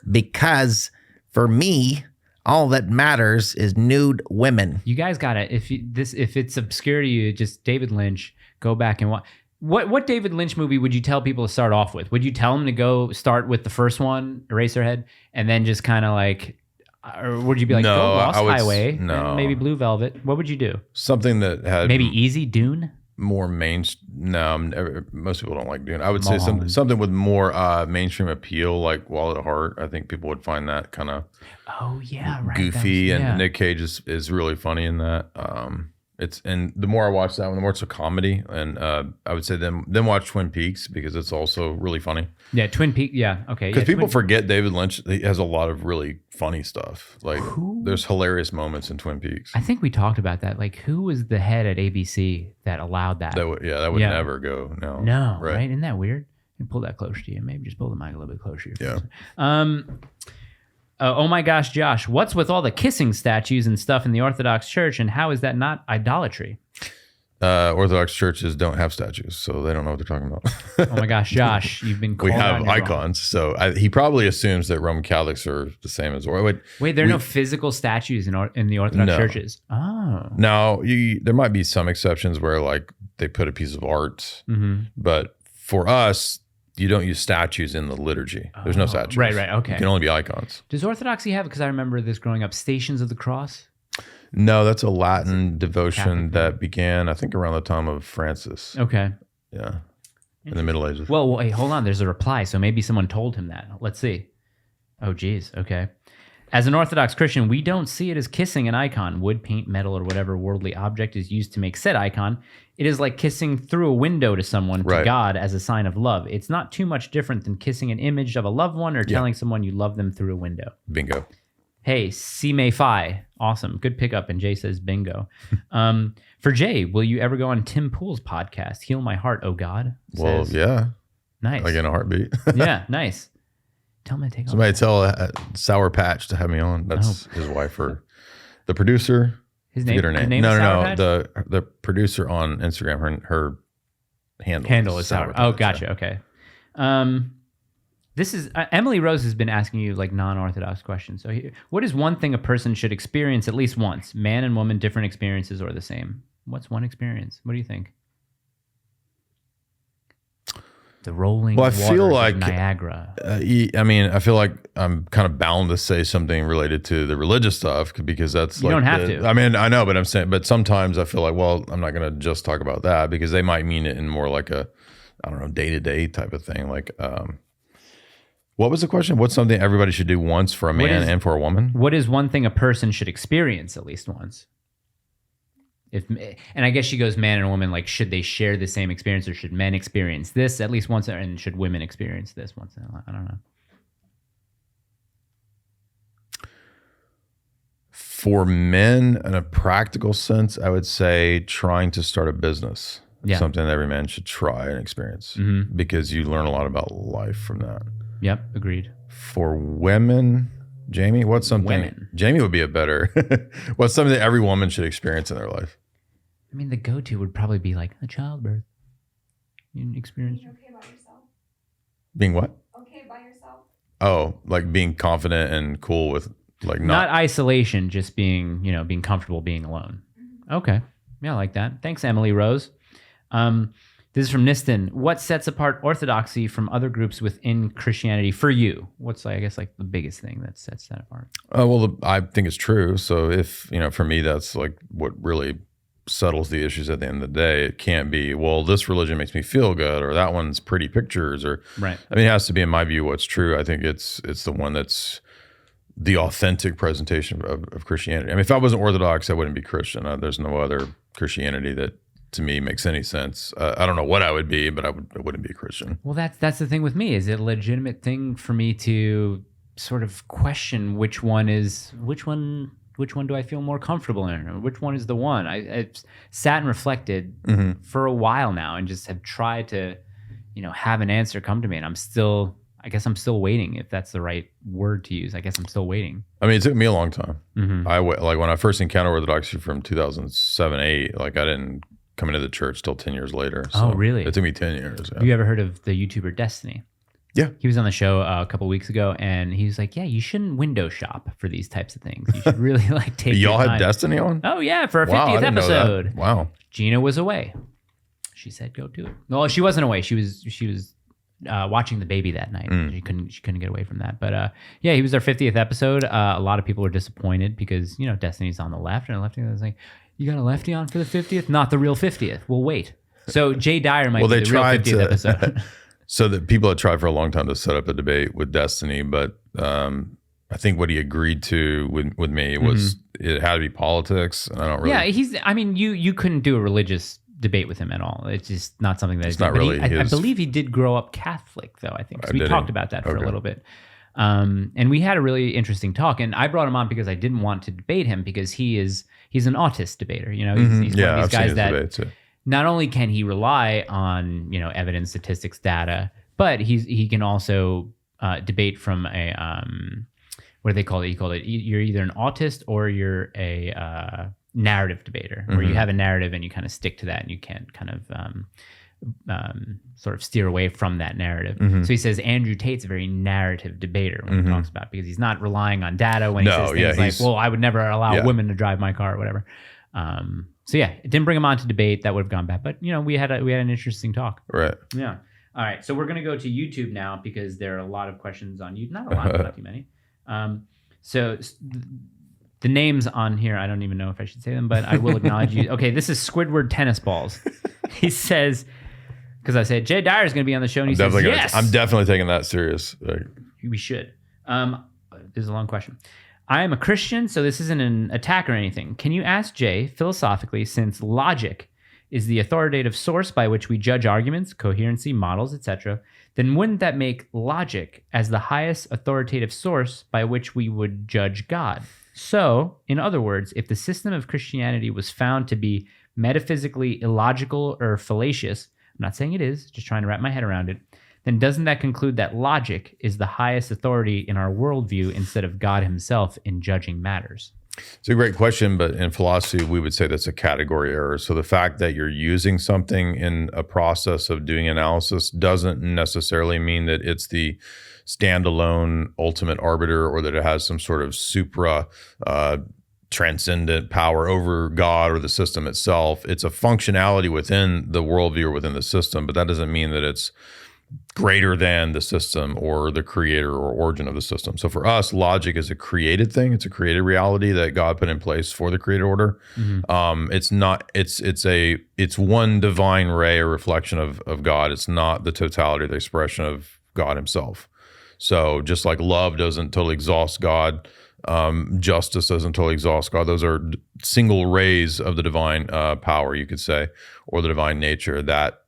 because for me, all that matters is nude women. You guys got to, if it's obscure to you, just David Lynch, go back and watch. What David Lynch movie would you tell people to start off with? Would you tell them to go start with the first one, Eraserhead, and then just kind of like, Or would you be like, No, go Lost Highway? No. And maybe Blue Velvet. What would you do? Something that had Maybe Easy Dune? more most people don't like Dune. I would say something with more mainstream appeal, like Wallet of Heart. I think people would find that kind of goofy, and Nick Cage is really funny in that. And the more I watch that one, the more it's a comedy. And I would say then watch Twin Peaks, because it's also really funny. Yeah, Twin Peaks. Yeah, okay. Because people forget David Lynch. He has a lot of really funny stuff. Like there's hilarious moments in Twin Peaks. I think we talked about that. Like, who was the head at ABC that allowed that? That would never go. No, right? Isn't that weird? Pull that closer to you. Maybe just pull the mic a little bit closer. Yeah. Oh my gosh, Josh, what's with all the kissing statues and stuff in the Orthodox Church, and how is that not idolatry? Orthodox churches don't have statues, so they don't know what they're talking about. Oh my gosh, Josh, you've been called We have on icons, wrong. so he probably assumes that Roman Catholics are the same as Wait, there are no physical statues in the Orthodox churches? Oh. No, there might be some exceptions where like they put a piece of art, but for us, you don't use statues in the liturgy. There's no statues. Right, okay. It can only be icons. Does Orthodoxy have, because I remember this growing up, Stations of the Cross? No, that's a Latin devotion that began, I think, around the time of Francis. Okay. Yeah. In the Middle Ages. Well, wait, hold on. There's a reply, so maybe someone told him that. Let's see. Oh, geez. Okay. As an Orthodox Christian, we don't see it as kissing an icon, wood, paint, metal, or whatever worldly object is used to make said icon. It is like kissing through a window to someone, to God, as a sign of love. It's not too much different than kissing an image of a loved one or telling someone you love them through a window. Bingo. Hey, C May Phi. Awesome. Good pickup. And Jay says bingo. For Jay, will you ever go on Tim Pool's podcast, Heal My Heart, Oh God? Well, yeah. Nice. Like in a heartbeat. Yeah, nice. Tell me to take Somebody tell Sour Patch to have me on. That's his wife, or the producer. His name? Her name. His name is Sour Patch? The producer on Instagram. Her handle is Sour Patch. Oh, gotcha. Okay. This is Emily Rose has been asking you like non-Orthodox questions. So, what is one thing a person should experience at least once? Man and woman, different experiences, or the same? What's one experience? What do you think? The rolling waters of Niagara. I feel like I'm kind of bound to say something related to the religious stuff, because that's you don't have to. I mean, I know, but I'm saying, but sometimes I feel like, well, I'm not going to just talk about that, because they might mean it in more like a, I don't know, day-to-day type of thing. Like, what was the question? What's something everybody should do once for a man and for a woman? What is one thing a person should experience at least once? And I guess she goes man and woman, like, should they share the same experience, or should men experience this at least once, and should women experience this once? I don't know. For men, in a practical sense, I would say trying to start a business. Yeah. Something that every man should try and experience, because you learn a lot about life from that. Yep, agreed. For women, Jamie, what's something? Jamie would be a better. What's something that every woman should experience in their life? I mean, the go-to would probably be like a childbirth. You experience. Being okay by yourself. Being what? Okay by yourself. Oh, like being confident and cool with like not isolation, just being being comfortable being alone. Okay, yeah, I like that. Thanks, Emily Rose. This is from Niston. What sets apart Orthodoxy from other groups within Christianity for you? What's I guess the biggest thing that sets that apart? Well, I think it's true. So if, for me, that's like what really settles the issues at the end of the day. It can't be, well, this religion makes me feel good, or that one's pretty pictures, or right. I mean, it has to be, in my view, what's true. I think it's the one that's the authentic presentation of Christianity. I mean, if I wasn't Orthodox, I wouldn't be Christian. There's no other Christianity that to me makes any sense. I don't know what I would be, but I wouldn't be a Christian. Well, that's the thing with me. Is it a legitimate thing for me to sort of question which one do I feel more comfortable in, or which one is the one? I've sat and reflected for a while now, and just have tried to, have an answer come to me, and I guess I'm still waiting, if that's the right word to use. I guess I'm still waiting. I mean, it took me a long time. Like when I first encountered Orthodoxy from 2007, 8, like I didn't come into the church till 10 years later. So really? It took me 10 years. Yeah. Have you ever heard of the YouTuber Destiny? Yeah. He was on the show a couple of weeks ago, and he was like, yeah, you shouldn't window shop for these types of things. You should really take Y'all had Destiny on? Oh, yeah, for our 50th episode. Wow. Gina was away. She said, go do it. No, she wasn't away. She was watching the baby that night. She couldn't get away from that. But yeah, he was our 50th episode. A lot of people were disappointed because Destiny's on the left, and the lefty was like, "You got a lefty on for the 50th? Not the real 50th. We'll wait." So Jay Dyer might be the real 50th episode. So that people had tried for a long time to set up a debate with Destiny, but I think what he agreed to with me was it had to be politics. And I don't really. Yeah, you couldn't do a religious debate with him at all. It's just not something that. It's not really. I believe he did grow up Catholic, though. I think we talked about that for a little bit, and we had a really interesting talk. And I brought him on because I didn't want to debate him because he's an autist debater. He's one of these guys that. Not only can he rely on evidence, statistics, data, but he can also debate from a what do they call it? He called it you're either an autist or you're a narrative debater, where you have a narrative and you kind of stick to that and you can't kind of sort of steer away from that narrative. So he says Andrew Tate's a very narrative debater when he talks about it, because he's not relying on data when he says things like, "Well, I would never allow women to drive my car," or whatever. So yeah, it didn't bring him on to debate. That would have gone bad, but we had an interesting talk. Right. Yeah. All right. So we're gonna go to YouTube now because there are a lot of questions on YouTube. Not a lot, not too many. So the names on here, I don't even know if I should say them, but I will acknowledge you. Okay, this is Squidward Tennis Balls. He says, because I said Jay Dyer is going to be on the show, and he says yes. I'm definitely taking that serious. We should. This is a long question. I am a Christian, so this isn't an attack or anything. Can you ask Jay, philosophically, since logic is the authoritative source by which we judge arguments, coherency, models, etc., then wouldn't that make logic as the highest authoritative source by which we would judge God? So, in other words, if the system of Christianity was found to be metaphysically illogical or fallacious, I'm not saying it is, just trying to wrap my head around it, then doesn't that conclude that logic is the highest authority in our worldview instead of God himself in judging matters? It's a great question, but in philosophy, we would say that's a category error. So the fact that you're using something in a process of doing analysis doesn't necessarily mean that it's the standalone ultimate arbiter, or that it has some sort of supra transcendent power over God or the system itself. It's a functionality within the worldview or within the system, but that doesn't mean that it's greater than the system or the creator or origin of the system. So for us, logic is a created thing. It's a created reality that God put in place for the created order. It's not, it's one divine ray or reflection of God. It's not the totality of the expression of God himself. So just like love doesn't totally exhaust God, justice doesn't totally exhaust God. Those are single rays of the divine power, you could say, or the divine nature that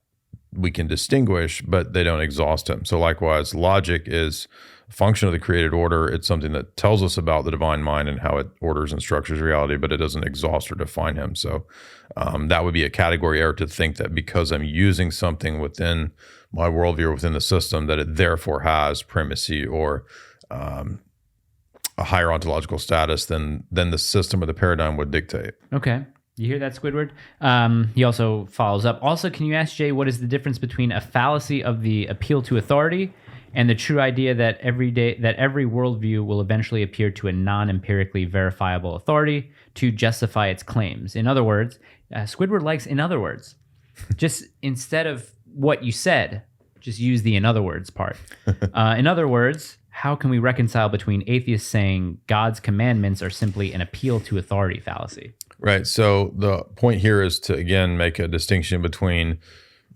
we can distinguish, but they don't exhaust him. So likewise, logic is a function of the created order. It's something that tells us about the divine mind and how it orders and structures reality, but it doesn't exhaust or define him. So that would be a category error to think that because I'm using something within my worldview or within the system, that it therefore has primacy or a higher ontological status than the system or the paradigm would dictate. Okay. You hear that, Squidward? He also follows up. Also, can you ask Jay what is the difference between a fallacy of the appeal to authority and the true idea that every worldview will eventually appear to a non-empirically verifiable authority to justify its claims? In other words, Squidward likes "in other words." Just instead of what you said, just use the "in other words" part. In other words, how can we reconcile between atheists saying God's commandments are simply an appeal to authority fallacy? Right. So the point here is to, again, make a distinction between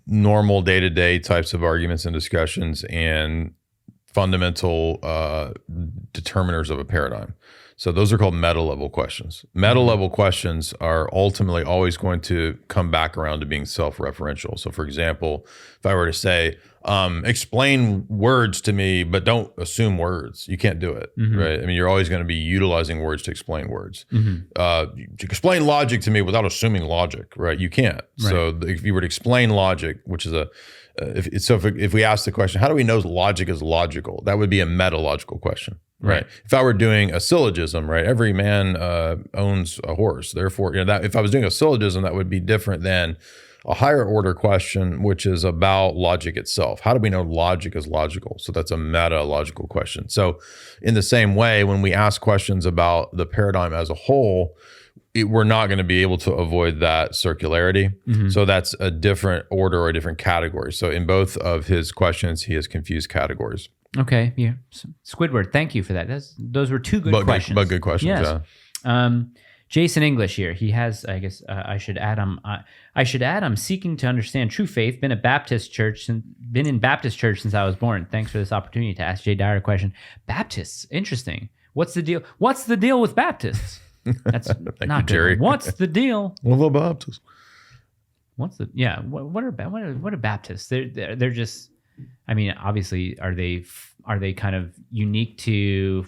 normal day-to-day types of arguments and discussions and fundamental determiners of a paradigm. So those are called meta-level questions. Meta-level questions are ultimately always going to come back around to being self-referential. So for example, if I were to say, explain words to me, but don't assume words, you can't do it, right? I mean, you're always going to be utilizing words to explain words. Explain logic to me without assuming logic, right? You can't. Right. So if you were to explain logic, which is if we ask the question, how do we know logic is logical? That would be a meta-logical question. Right. If I were doing a syllogism, right, every man owns a horse. Therefore, that if I was doing a syllogism, that would be different than a higher order question, which is about logic itself. How do we know logic is logical? So that's a meta-logical question. So in the same way, when we ask questions about the paradigm as a whole, we're not going to be able to avoid that circularity. So that's a different order or a different category. So in both of his questions, he has confused categories. Okay, yeah. Squidward, thank you for that. Those were two good questions. But good questions, yes. Yeah. Jason English here. He has, I guess, I should add. I'm seeking to understand true faith. Been in Baptist church since I was born. Thanks for this opportunity to ask Jay Dyer a question. Baptists, interesting. What's the deal? What's the deal with Baptists? That's not good. Jerry. What's the deal? Well, the Baptists. What are Baptists? They're just. I mean, obviously, are they kind of unique to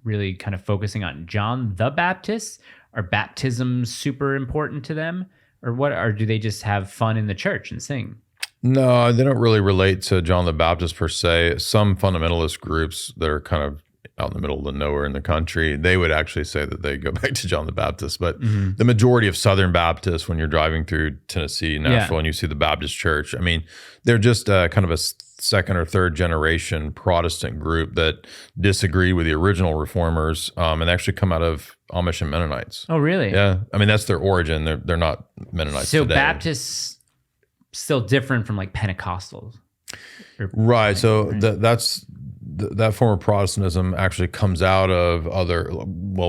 really kind of focusing on John the Baptist? Are baptisms super important to them, or what? Or do they just have fun in the church and sing? No, they don't really relate to John the Baptist per se. Some fundamentalist groups that are kind of out in the middle of nowhere in the country, they would actually say that they go back to John the Baptist. But the majority of Southern Baptists, when you're driving through Tennessee, Nashville, and you see the Baptist church, I mean, they're just kind of a second or third generation Protestant group that disagree with the original reformers and actually come out of Amish and Mennonites. Oh, really? Yeah. I mean, that's their origin. They're not Mennonites so today. Baptists still different from like Pentecostals. Right. So that form of Protestantism actually comes out of other,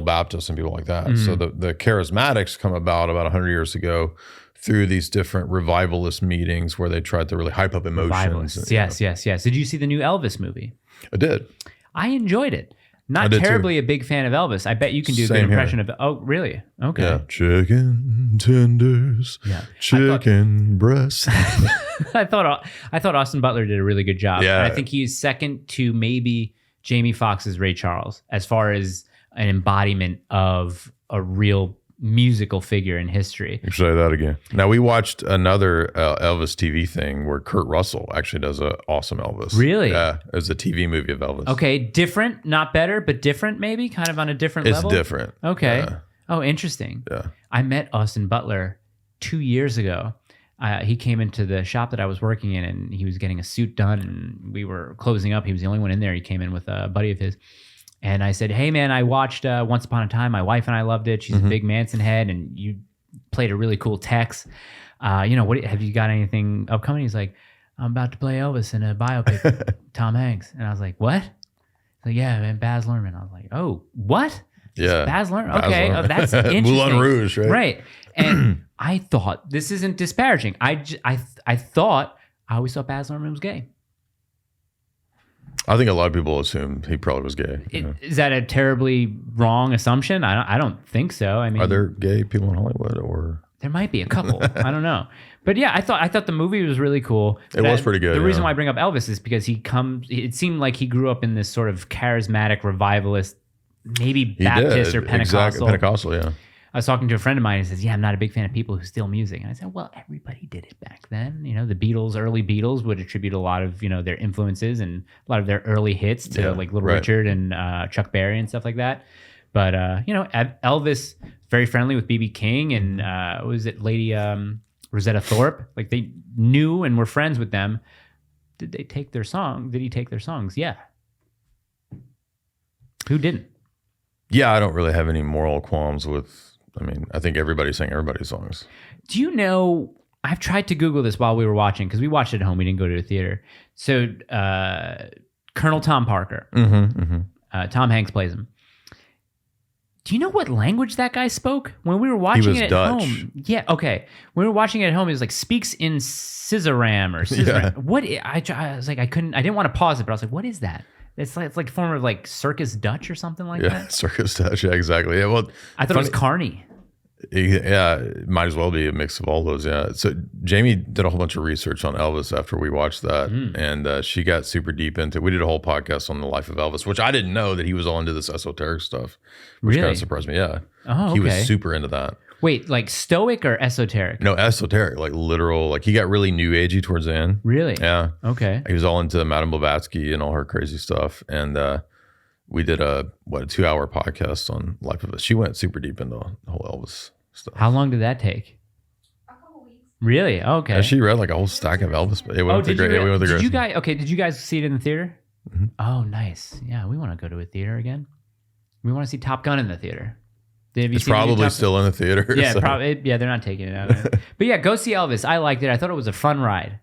Baptists and people like that. So the charismatics come about 100 years ago through these different revivalist meetings where they tried to really hype up emotions. Yes. Did you see the new Elvis movie? I did. I enjoyed it. Not terribly a big fan of Elvis. I bet you can do a good impression of it. Oh, really? Okay. Yeah. Chicken tenders. Yeah. Chicken breast. I thought Austin Butler did a really good job. Yeah. And I think he's second to maybe Jamie Foxx's Ray Charles as far as an embodiment of a real musical figure in history. You say that again. Now, we watched another Elvis TV thing where Kurt Russell actually does an awesome Elvis. Really? Yeah. It's a TV movie of Elvis. Okay. Different, not better, but different maybe? Kind of on a different level? It's different. Okay. Yeah. Oh, interesting. Yeah. I met Austin Butler 2 years ago. He came into the shop that I was working in, and he was getting a suit done, and we were closing up. He was the only one in there. He came in with a buddy of his. And I said, hey, man, I watched Once Upon a Time. My wife and I loved it. She's a big Manson head, and you played a really cool Tex. What have you got anything upcoming? He's like, I'm about to play Elvis in a biopic with Tom Hanks. And I was like, what? He's like, yeah, man, Baz Luhrmann. I was like, oh, what? Yeah. Baz Luhrmann? Okay, that's interesting. Moulin Rouge, right? Right. And I thought, this isn't disparaging. I always thought Baz Luhrmann was gay. I think a lot of people assume he probably was gay. Is that a terribly wrong assumption? I don't think so. I mean, are there gay people in Hollywood, or there might be a couple? I don't know, but yeah, I thought the movie was really cool. It was pretty good. The reason why I bring up Elvis is because it seemed like he grew up in this sort of charismatic revivalist, maybe Baptist or Pentecostal. Exactly. Pentecostal, yeah. I was talking to a friend of mine who says, yeah, I'm not a big fan of people who steal music. And I said, well, everybody did it back then. The Beatles, early Beatles would attribute a lot of, their influences and a lot of their early hits to like Little Richard and Chuck Berry and stuff like that. But, Elvis, very friendly with B.B. King and, what was it, Lady Rosetta Thorpe? Like they knew and were friends with them. Did he take their songs? Yeah. Who didn't? Yeah, I don't really have any moral qualms with... I think everybody sang everybody's songs. Do you know, I've tried to Google this while we were watching, because we watched it at home. We didn't go to a theater. So Colonel Tom Parker, Tom Hanks plays him. Do you know what language that guy spoke? When we were watching it at Dutch. home. Yeah, okay. When we were watching it at home, it was like speaks in Scissoram or Scissoram. Yeah. I was like, I didn't want to pause it, but I was like, what is that? It's like a form of like Circus Dutch or something like that. Yeah, Circus Dutch. Yeah, exactly. Yeah, well, I thought it was Carney. Yeah, it might as well be a mix of all those. Yeah. So Jamie did a whole bunch of research on Elvis after we watched that, and she got super deep into it. We did a whole podcast on the life of Elvis, which I didn't know that he was all into this esoteric stuff, which kind of surprised me. Yeah. Oh, okay. He was super into that. Wait, like stoic or esoteric? No, esoteric, like literal. Like he got really new agey towards the end. Really? Yeah. Okay. He was all into Madame Blavatsky and all her crazy stuff, and we did a 2-hour podcast on life of Elvis. She went super deep into the whole Elvis stuff. How long did that take? A couple weeks. Really? Okay. Yeah, she read like a whole stack of Elvis. Did you guys see it in the theater? Mm-hmm. Oh, nice. Yeah, we want to go to a theater again. We want to see Top Gun in the theater. It's probably still in the theater. Yeah, probably. Yeah, they're not taking it out. But yeah, go see Elvis. I liked it. I thought it was a fun ride.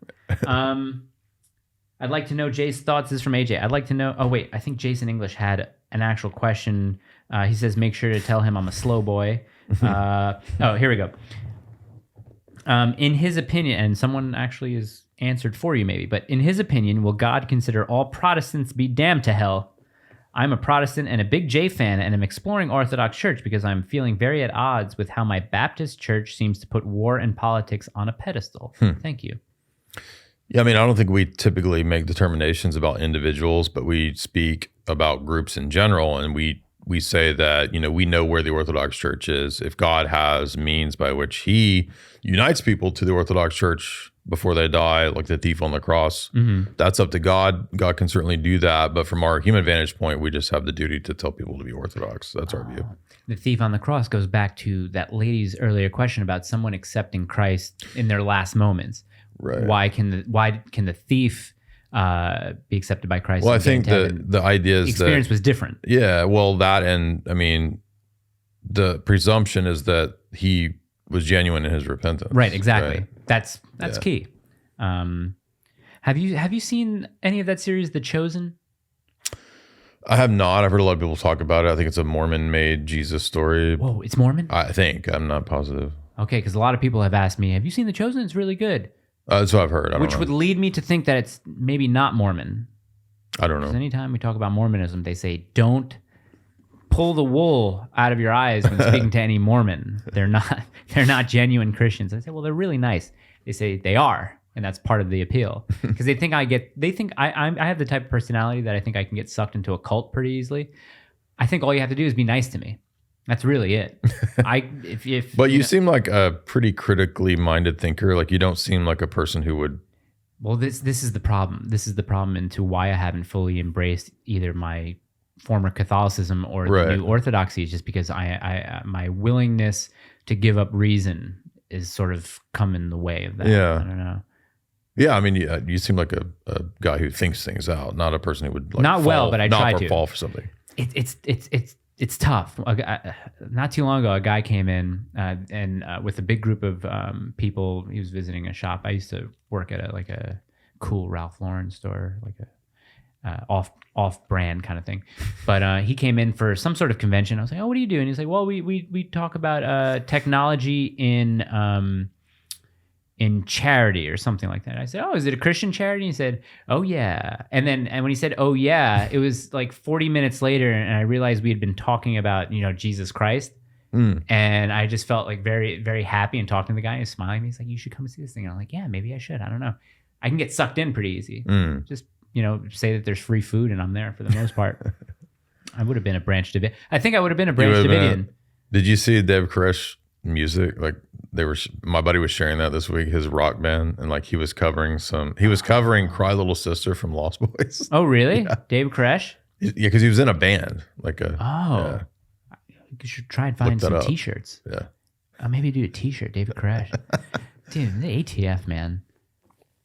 I'd like to know Jay's thoughts. This is from AJ. I'd like to know. Oh wait, I think Jason English had an actual question. He says, "Make sure to tell him I'm a slow boy." Oh, here we go. In his opinion, and someone actually is answered for you maybe, but in his opinion, will God consider all Protestants be damned to hell? I'm a Protestant and a big J fan, and I'm exploring Orthodox Church because I'm feeling very at odds with how my Baptist church seems to put war and politics on a pedestal. Thank you. Yeah, I mean, I don't think we typically make determinations about individuals, but we speak about groups in general, and we say that, we know where the Orthodox Church is. If God has means by which he unites people to the Orthodox Church before they die, like the thief on the cross, that's up to God. God can certainly do that. But from our human vantage point, we just have the duty to tell people to be Orthodox. That's our view. The thief on the cross goes back to that lady's earlier question about someone accepting Christ in their last moments. Right. Why can the thief be accepted by Christ? Well, I think the idea is the experience was different. Yeah, well, that, and I mean, the presumption is that he was genuine in his repentance. Right, exactly. Right? That's key. Have you seen any of that series, The Chosen? I have not. I've heard a lot of people talk about it. I think it's a Mormon-made Jesus story. Whoa, it's Mormon? I think. I'm not positive. Okay, because a lot of people have asked me, have you seen The Chosen? It's really good. That's what I've heard. Which would lead me to think that it's maybe not Mormon. I don't know. Because anytime we talk about Mormonism, they say, don't pull the wool out of your eyes when speaking to any Mormon. They're not genuine Christians. I say, well, they're really nice. They say they are, and that's part of the appeal. Because they think I have the type of personality that I think I can get sucked into a cult pretty easily. I think all you have to do is be nice to me. That's really it. But you seem like a pretty critically minded thinker. Like, you don't seem like a person who would. Well, this is the problem. This is the problem into why I haven't fully embraced either my former Catholicism or the new Orthodoxy, is just because I my willingness to give up reason is sort of come in the way of that. Yeah. I don't know. Yeah, I mean, you seem like a guy who thinks things out, not a person who would but I try to fall for something. It's tough. Not too long ago, a guy came in and with a big group of people. He was visiting a shop. I used to work at a cool Ralph Lauren store, like a off-brand kind of thing. But he came in for some sort of convention. I was like, "Oh, what are you doing?" He's like, "Well, we talk about technology in charity or something like that." I said, "Oh, is it a Christian charity?" He said, "Oh yeah." And when he said, "Oh yeah," it was like 40 minutes later, and I realized we had been talking about, Jesus Christ. And I just felt like very, very happy and talking to the guy. He's smiling. He's like, "You should come and see this thing." And I'm like, "Yeah, maybe I should. I don't know. I can get sucked in pretty easy. Just, say that there's free food and I'm there for the most part." I would have been a branch Davidian. I think I would have been a branch Davidian. Did you see Dave Koresh music? Like, my buddy was sharing that this week, his rock band, and like he was covering Cry Little Sister from Lost Boys. Oh, really? Yeah. Dave Koresh? Yeah, because he was in a band. Yeah. You should try and find some t-shirts. Yeah. Maybe do a t-shirt, David Koresh. Dude, the ATF, man.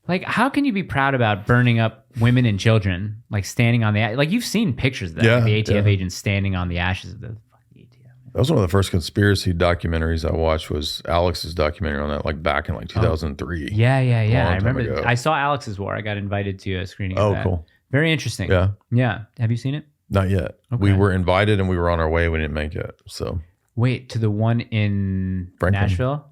Like, how can you be proud about burning up women and children, like standing on the, like, you've seen pictures of that, like the ATF agents standing on the ashes of the fucking ATF. That was one of the first conspiracy documentaries I watched, was Alex's documentary on that, like back in 2003. Yeah. I remember. I saw Alex's War. I got invited to a screening of that. Cool. Very interesting. Yeah. Have you seen it? Not yet. Okay. We were invited and we were on our way. We didn't make it. So. Wait, to the one in Franklin. Nashville?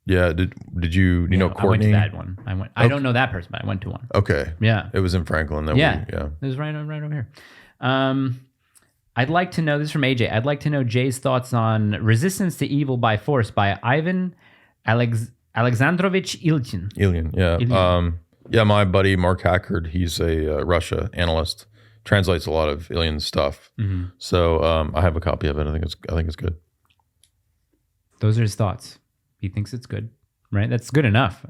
Yeah. Did you know Courtney? I went to that one. I don't know that person, but I went to one. Okay. Yeah. It was in Franklin. It was right over here. I'd like to know, this is from AJ. I'd like to know Jay's thoughts on Resistance to Evil by Force by Ivan Alexandrovich Ilyin. Yeah. Ilyin. Yeah, my buddy Mark Hackard, he's a Russia analyst, translates a lot of Ilyin's stuff. Mm-hmm. So I have a copy of it. I think it's good. Those are his thoughts. He thinks it's good, right? That's good enough.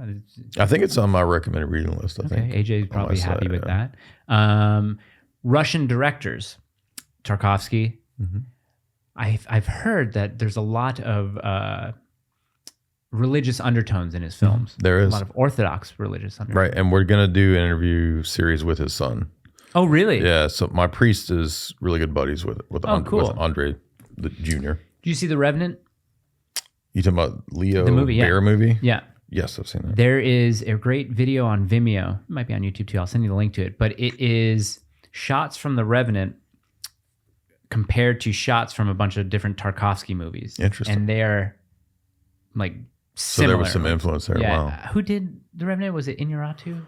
I think it's on my recommended reading list. I think AJ is probably happy with that. Russian directors, Tarkovsky. Mm-hmm. I've heard that there's a lot of religious undertones in his films. There is a lot of Orthodox religious undertones. Right, and we're gonna do an interview series with his son. Oh, really? Yeah. So my priest is really good buddies with Andre the Jr. Did you see The Revenant? You talking about Leo The movie, Bear movie? Yeah. Yes, I've seen that. There is a great video on Vimeo. It might be on YouTube too. I'll send you the link to it. But it is shots from The Revenant compared to shots from a bunch of different Tarkovsky movies. Interesting. And they're like similar. So there was some influence there. Yeah. Wow. Who did The Revenant? Was it Inarritu?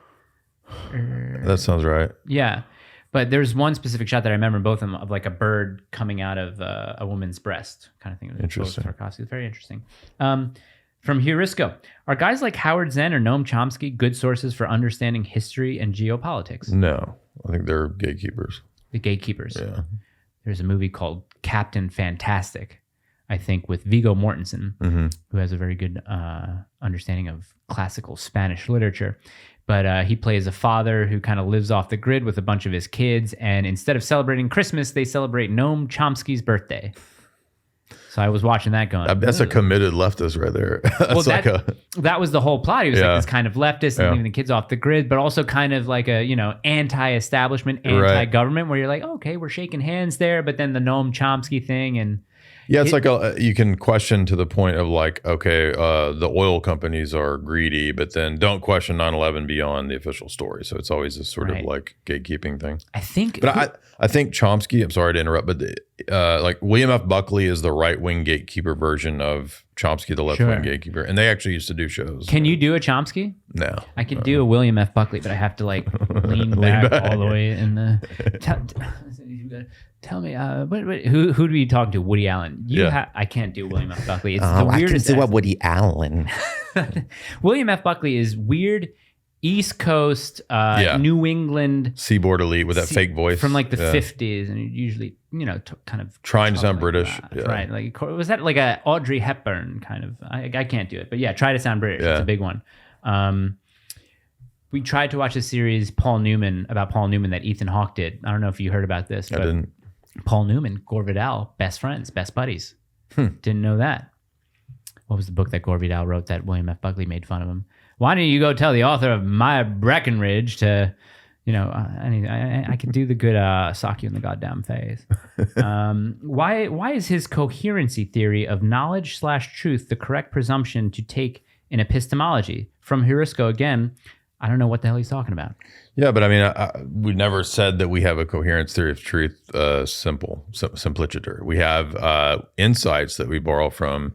That sounds right. Yeah. But there's one specific shot that I remember, both of them, of like a bird coming out of a woman's breast kind of thing. Interesting. Tarkovsky. It's very interesting. From Heurisco, are guys like Howard Zinn or Noam Chomsky good sources for understanding history and geopolitics? No, I think they're gatekeepers. The gatekeepers. Yeah. There's a movie called Captain Fantastic, I think, with Viggo Mortensen, who has a very good understanding of classical Spanish literature. But he plays a father who kind of lives off the grid with a bunch of his kids. And instead of celebrating Christmas, they celebrate Noam Chomsky's birthday. So I was watching that going. That's a committed leftist right there. Well, that was the whole plot. He was like this kind of leftist and leaving the kids off the grid, but also kind of like a, anti-establishment, anti-government, where you're like, okay, we're shaking hands there. But then the Noam Chomsky thing and... Yeah, it's you can question to the point of like, okay, the oil companies are greedy, but then don't question 9/11 beyond the official story. So it's always this sort of like gatekeeping thing. I think... But I think Chomsky, I'm sorry to interrupt, but like William F. Buckley is the right-wing gatekeeper version of Chomsky, the left-wing gatekeeper. And they actually used to do shows. Can you do a Chomsky? No. I could do a William F. Buckley, but I have to like lean back all the way in the... Tell me, who do we talk to? Woody Allen. I can't do William F. Buckley. It's the weirdest. I can do a Woody Allen. William F. Buckley is weird, East Coast, New England. Seaboard elite with that fake voice. From like the 50s, and usually, kind of... Trying to sound British. Right. Like, was that like a Audrey Hepburn kind of... I can't do it. But yeah, try to sound British. It's a big one. We tried to watch a series, about Paul Newman that Ethan Hawke did. I don't know if you heard about this. I didn't. Paul Newman, Gore Vidal, best friends, best buddies. Didn't know that. What was the book that Gore Vidal wrote that William F. Buckley made fun of him? Why don't you go tell the author of My Breckenridge to, I could do the good sock you in the goddamn face. Why is his coherency theory of knowledge/truth the correct presumption to take in epistemology? From Heurisco again, I don't know what the hell he's talking about. Yeah, but I mean, we never said that we have a coherence theory of truth, simpliciter. We have insights that we borrow from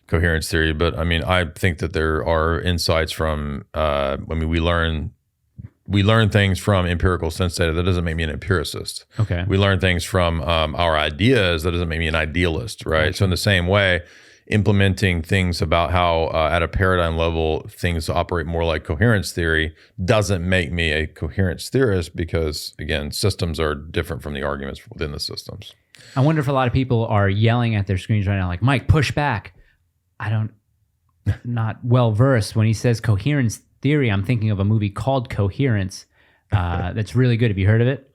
coherence theory, but I mean, I think that there are insights from, we learn things from empirical sense data. That doesn't make me an empiricist. Okay. We learn things from our ideas. That doesn't make me an idealist, right? Okay. So in the same way, implementing things about how at a paradigm level things operate more like coherence theory doesn't make me a coherence theorist, because again, systems are different from the arguments within the systems. I wonder if a lot of people are yelling at their screens right now like, Mike, push back. Not well versed. When he says coherence theory, I'm thinking of a movie called Coherence that's really good. Have you heard of it?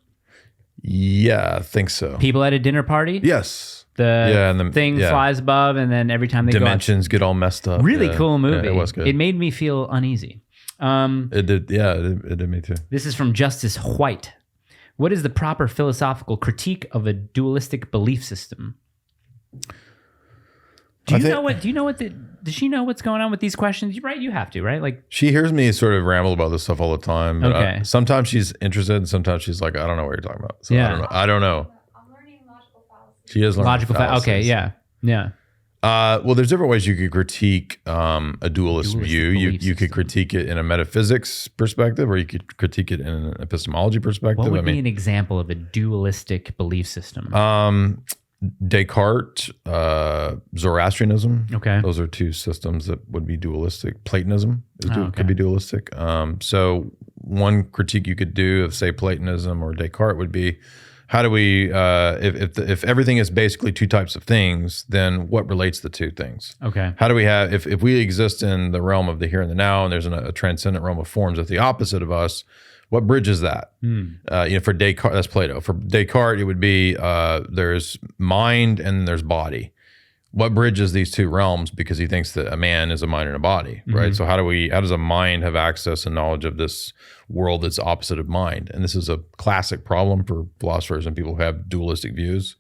Yeah, I think so. People at a dinner party? Yes. The thing flies above, and then every time they dimensions get all messed up. Really cool movie. Yeah, it was good. It made me feel uneasy. It did. Yeah, it did me too. This is from Justice White. What is the proper philosophical critique of a dualistic belief system? Does she know what's going on with these questions? Right, you have to, right? Like, she hears me sort of ramble about this stuff all the time. But okay. Sometimes she's interested, and sometimes she's like, I don't know what you're talking about. So I don't know. She is learning logical fallacies. Okay, yeah. Well, there's different ways you could critique a dualist view. You could critique it in a metaphysics perspective, or you could critique it in an epistemology perspective. What would be an example of a dualistic belief system? Descartes, Zoroastrianism. Okay. Those are two systems that would be dualistic. Platonism could be dualistic. So one critique you could do of, say, Platonism or Descartes would be, how do we, if everything is basically two types of things, then what relates the two things? Okay. How do we have, if we exist in the realm of the here and the now, and there's a transcendent realm of forms that's the opposite of us, what bridges that? For Descartes, that's Plato. For Descartes, it would be there's mind and there's body. what bridges these two realms, because he thinks that a man is a mind and a body, right? So how does a mind have access and knowledge of this world that's opposite of mind? And this is a classic problem for philosophers and people who have dualistic views.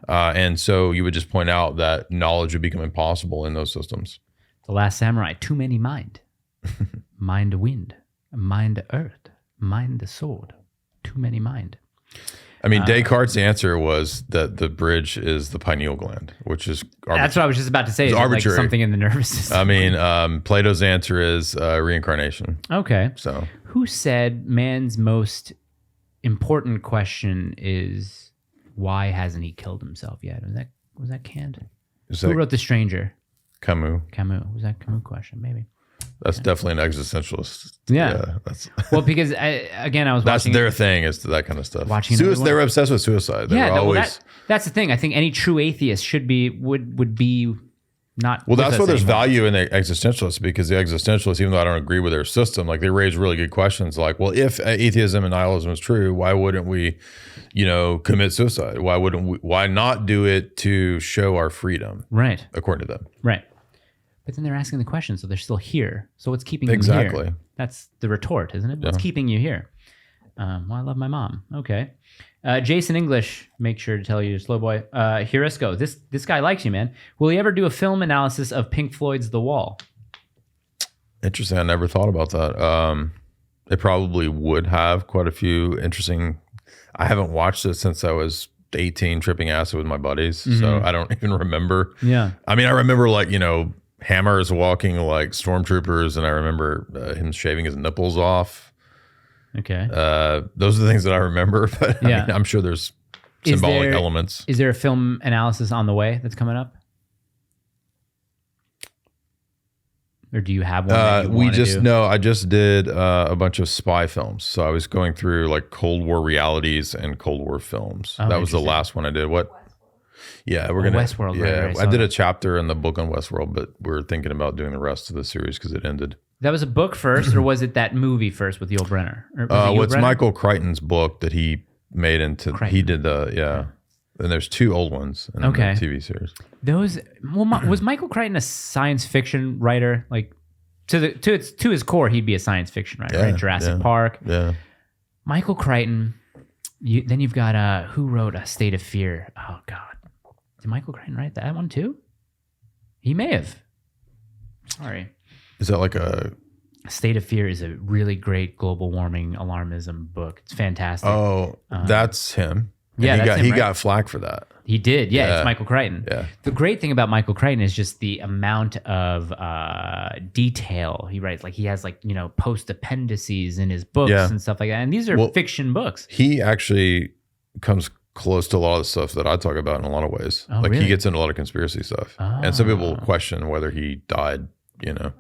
And so you would just point out that knowledge would become impossible in those systems. The Last Samurai, too many mind. Mind wind, mind earth, mind the sword, too many mind. I mean, Descartes' answer was that the bridge is the pineal gland, which is arbitrary. That's what I was just about to say. It's arbitrary. Like something in the nervous system. I mean, Plato's answer is reincarnation. Okay. So, who said man's most important question is why hasn't he killed himself yet? Was that Kant? Who wrote The Stranger? Camus. Was that Camus' question? Maybe. That's definitely an existentialist. Yeah. That's well, because I was that's watching their thing, is that kind of stuff. They were obsessed with suicide. That's the thing. I think any true atheist would be not. Well, that's why there's value in the existentialists, because the existentialists, even though I don't agree with their system, like they raise really good questions. Like, well, if atheism and nihilism is true, why wouldn't we, commit suicide? Why not do it to show our freedom? Right. According to them. Right. But then they're asking the question, so they're still here. So what's keeping them exactly here? That's the retort, isn't it? What's keeping you here? Well, I love my mom. Okay. Jason English, make sure to tell you, slow boy. Here us go. This guy likes you, man. Will he ever do a film analysis of Pink Floyd's The Wall? Interesting. I never thought about that. It probably would have quite a few interesting. I haven't watched it since I was 18, tripping acid with my buddies, so I don't even remember. Yeah. I mean, I remember hammers walking like stormtroopers, and I remember him shaving his nipples off. Okay. Those are the things that I remember, but yeah. I mean, I'm sure there's symbolic elements. Is there a film analysis on the way that's coming up? Or do you have one that you want to do? No, I just did a bunch of spy films. So I was going through like Cold War realities and Cold War films. Oh, that was the last one I did. What? Yeah, we're gonna Westworld. Yeah, right, I did a chapter in the book on Westworld, but we're thinking about doing the rest of the series because it ended. That was a book first, or was it that movie first with Yul Brynner? It's Michael Crichton's book that he made into. Crichton. He did and there's two old ones in the TV series. Was Michael Crichton a science fiction writer? Like to his core, he'd be a science fiction writer, right? Jurassic Park. Yeah. Michael Crichton. Then you've got who wrote A State of Fear? Oh God. Did Michael Crichton write that one too? He may have. Sorry. Is that like a State of Fear is a really great global warming alarmism book. It's fantastic. Oh, that's him. Yeah, he got flack for that. He did. Yeah, it's Michael Crichton. Yeah. The great thing about Michael Crichton is just the amount of detail he writes. Like he has post appendices in his books and stuff like that. And these are fiction books. He actually comes close to a lot of the stuff that I talk about in a lot of ways. Oh, really? He gets into a lot of conspiracy stuff. And some people question whether he died,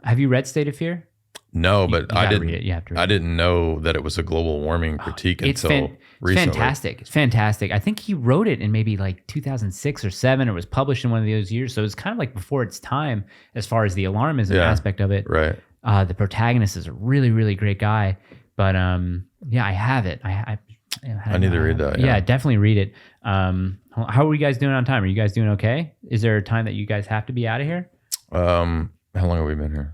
Have you read State of Fear? No, but I didn't. Read it. You have to read I didn't know that it was a global warming critique until recently. It's fantastic. It's fantastic. I think he wrote it in maybe like 2006 or 2007. It was published in one of those years, so it's kind of like before its time as far as the alarmism aspect of it. Right. The protagonist is a really, really great guy. But I have it. I need to read that. Yeah, definitely read it. How are you guys doing on time? Are you guys doing okay? Is there a time that you guys have to be out of here? How long have we been here?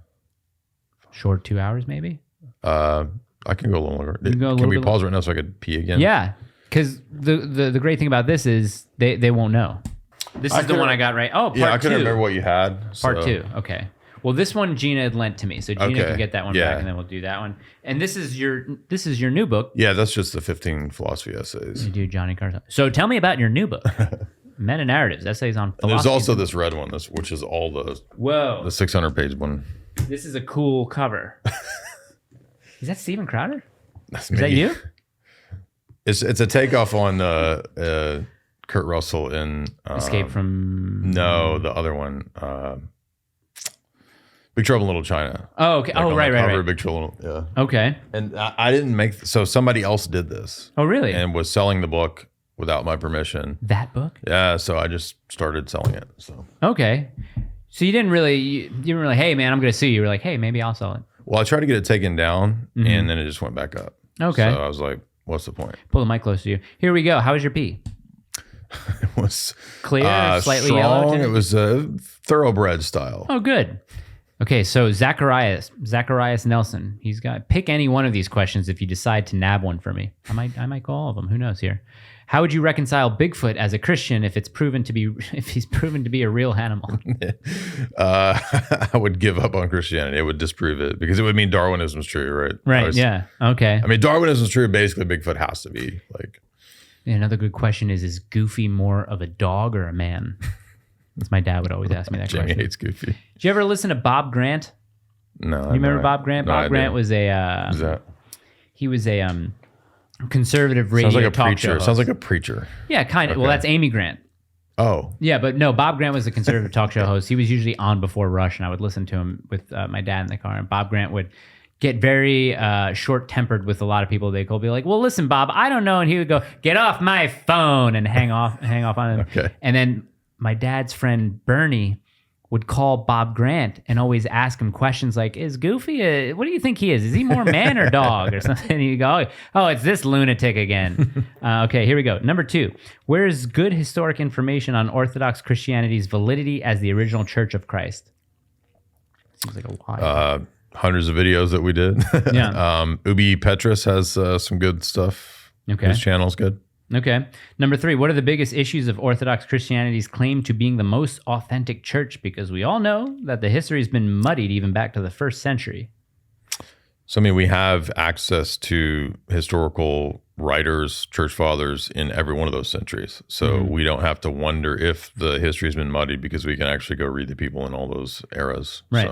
Short 2 hours, maybe. I can go a little longer. Can we pause right now so I could pee again? Yeah, because the great thing about this is they won't know. This is the one I got right. Oh, part 2. I couldn't remember what you had. Part 2. Okay. Well, this one Gina had lent to me, so Gina can get that one back, and then we'll do that one. And this is your new book. Yeah, that's just the 15 philosophy essays. You do Johnny Carson. So tell me about your new book, Meta Narratives, essays on philosophy. And there's also this red one, which is all the 600-page one. This is a cool cover. Is that Steven Crowder? That's me. Is that you? It's a takeoff on Kurt Russell in Escape from. No, the other one. Big Trouble in Little China. Oh, okay. Like right. Big Trouble. Yeah. Okay. And I didn't make. So somebody else did this. Oh, really? And was selling the book without my permission. That book? Yeah. So I just started selling it. So. Okay. So you didn't really, hey man, I'm going to sue you. You were like, hey, maybe I'll sell it. Well, I tried to get it taken down, and then it just went back up. Okay. So I was like, what's the point? Pull the mic close to you. Here we go. How was your pee? It was clear, slightly strong. yellow. It was a thoroughbred style. Oh, good. Okay, so Zacharias Nelson. He's got pick any one of these questions if you decide to nab one for me. I might go all of them. Who knows here? How would you reconcile Bigfoot as a Christian if he's proven to be a real animal? I would give up on Christianity. It would disprove it because it would mean Darwinism is true, right? Right. Yeah. Okay. I mean, Darwinism is true. Basically, Bigfoot has to be like. Another good question is Goofy more of a dog or a man? That's my dad would always ask me that Jimmy question. hates Goofy. Did you ever listen to Bob Grant? No. You remember Bob Grant? No, Bob Grant was he was a conservative radio talk show host. Sounds like a preacher. Yeah, kind of. Okay. Well, that's Amy Grant. Oh. Yeah, but no, Bob Grant was a conservative talk show host. He was usually on before Rush, and I would listen to him with my dad in the car. And Bob Grant would get very short-tempered with a lot of people. They'd be like, well, listen, Bob, I don't know. And he would go, get off my phone, and hang off on him. Okay. And then my dad's friend, Bernie, would call Bob Grant and always ask him questions like, is Goofy, what do you think he is? Is he more man or dog or something? And he'd go, oh, it's this lunatic again. Okay, here we go. Number 2, where is good historic information on Orthodox Christianity's validity as the original Church of Christ? Seems like a lot. Hundreds of videos that we did. Yeah. Ubi Petrus has some good stuff. Okay. His channel's good. Okay. Number 3, what are the biggest issues of Orthodox Christianity's claim to being the most authentic church? Because we all know that the history has been muddied even back to the 1st century. So, I mean, we have access to historical writers, church fathers in every one of those centuries. So we don't have to wonder if the history has been muddied because we can actually go read the people in all those eras. Right.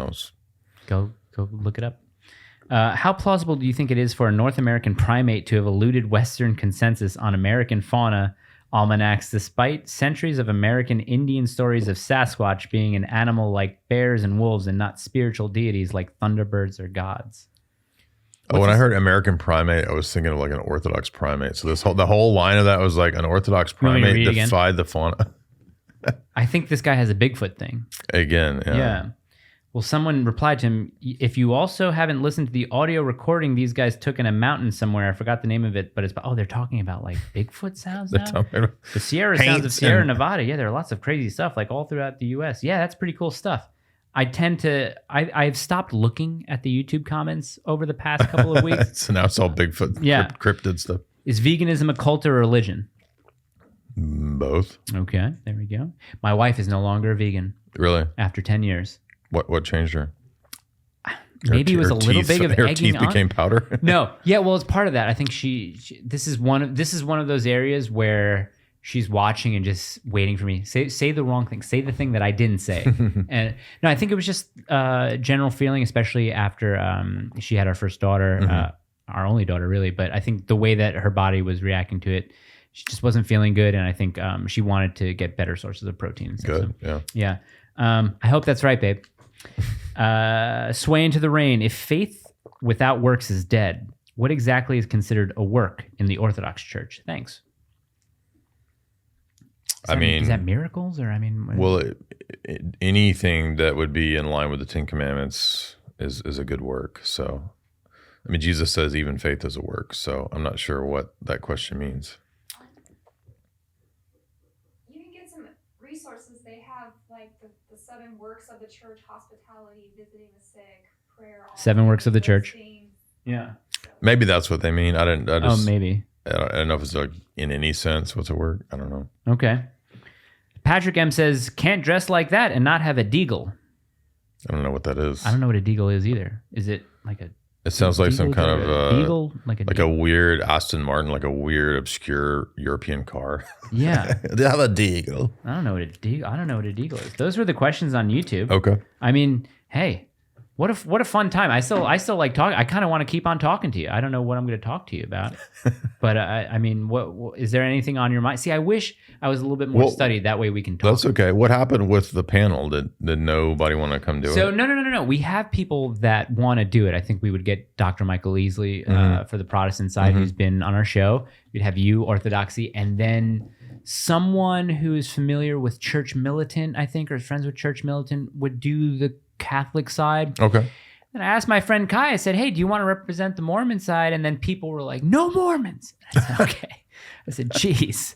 So, Go look it up. How plausible do you think it is for a North American primate to have eluded Western consensus on American fauna almanacs despite centuries of American Indian stories of Sasquatch being an animal like bears and wolves and not spiritual deities like thunderbirds or gods? When I heard American primate, I was thinking of like an Orthodox primate. So the whole line of that was like an Orthodox primate defied the fauna. I think this guy has a Bigfoot thing. Again, yeah. Well, someone replied to him, if you also haven't listened to the audio recording these guys took in a mountain somewhere, I forgot the name of it, but they're talking about like Bigfoot sounds now? The Sierra sounds of Sierra Nevada. Yeah, there are lots of crazy stuff like all throughout the U.S. Yeah, that's pretty cool stuff. I've stopped looking at the YouTube comments over the past couple of weeks. So now it's all Bigfoot cryptid stuff. Is veganism a cult or a religion? Both. Okay, there we go. My wife is no longer a vegan. Really? After 10 years. What changed her? Maybe it was a little big of her egging teeth became powder. No, yeah, well, it's part of that. I think this is one of those areas where she's watching and just waiting for me. Say the wrong thing. Say the thing that I didn't say. And no, I think it was just general feeling, especially after she had our first daughter, our only daughter, really. But I think the way that her body was reacting to it, she just wasn't feeling good, and I think she wanted to get better sources of protein. Good, yeah. I hope that's right, babe. Sway into the rain. If faith without works is dead, what exactly is considered a work in the Orthodox Church? Thanks. Is that miracles or well, anything that would be in line with the 10 Commandments is a good work. So, I mean, Jesus says even faith is a work. So I'm not sure what that question means. You can get some resources. They have like the 7 works of the church: hospitality, visiting the sick, prayer. 7 works of the church. Yeah. Maybe that's what they mean. Maybe. I don't know if it's like in any sense what's a work. I don't know. Okay. Patrick M says, can't dress like that and not have a deagle. I don't know what that is. I don't know what a deagle is either. Is it like a... It sounds like some kind of deagle? Like a weird Aston Martin, like a weird obscure European car. Yeah. They have a deagle. I don't know what a deagle is. Those were the questions on YouTube. Okay. I mean, hey, what a fun time. I still like talking. I kind of want to keep on talking to you. I don't know what I'm going to talk to you about, but I mean, what is there anything on your mind? See, I wish I was a little bit more studied. That way we can talk. That's okay. What happened with the panel? Did nobody want to come do it? So no. We have people that want to do it. I think we would get Dr. Michael Easley for the Protestant side, who's been on our show. We'd have you, Orthodoxy, and then someone who is familiar with Church Militant, I think, or is friends with Church Militant, would do the Catholic side. Okay. And I asked my friend Kai, I said, hey, do you want to represent the Mormon side? And then people were like, no Mormons. I said, okay. I said, geez.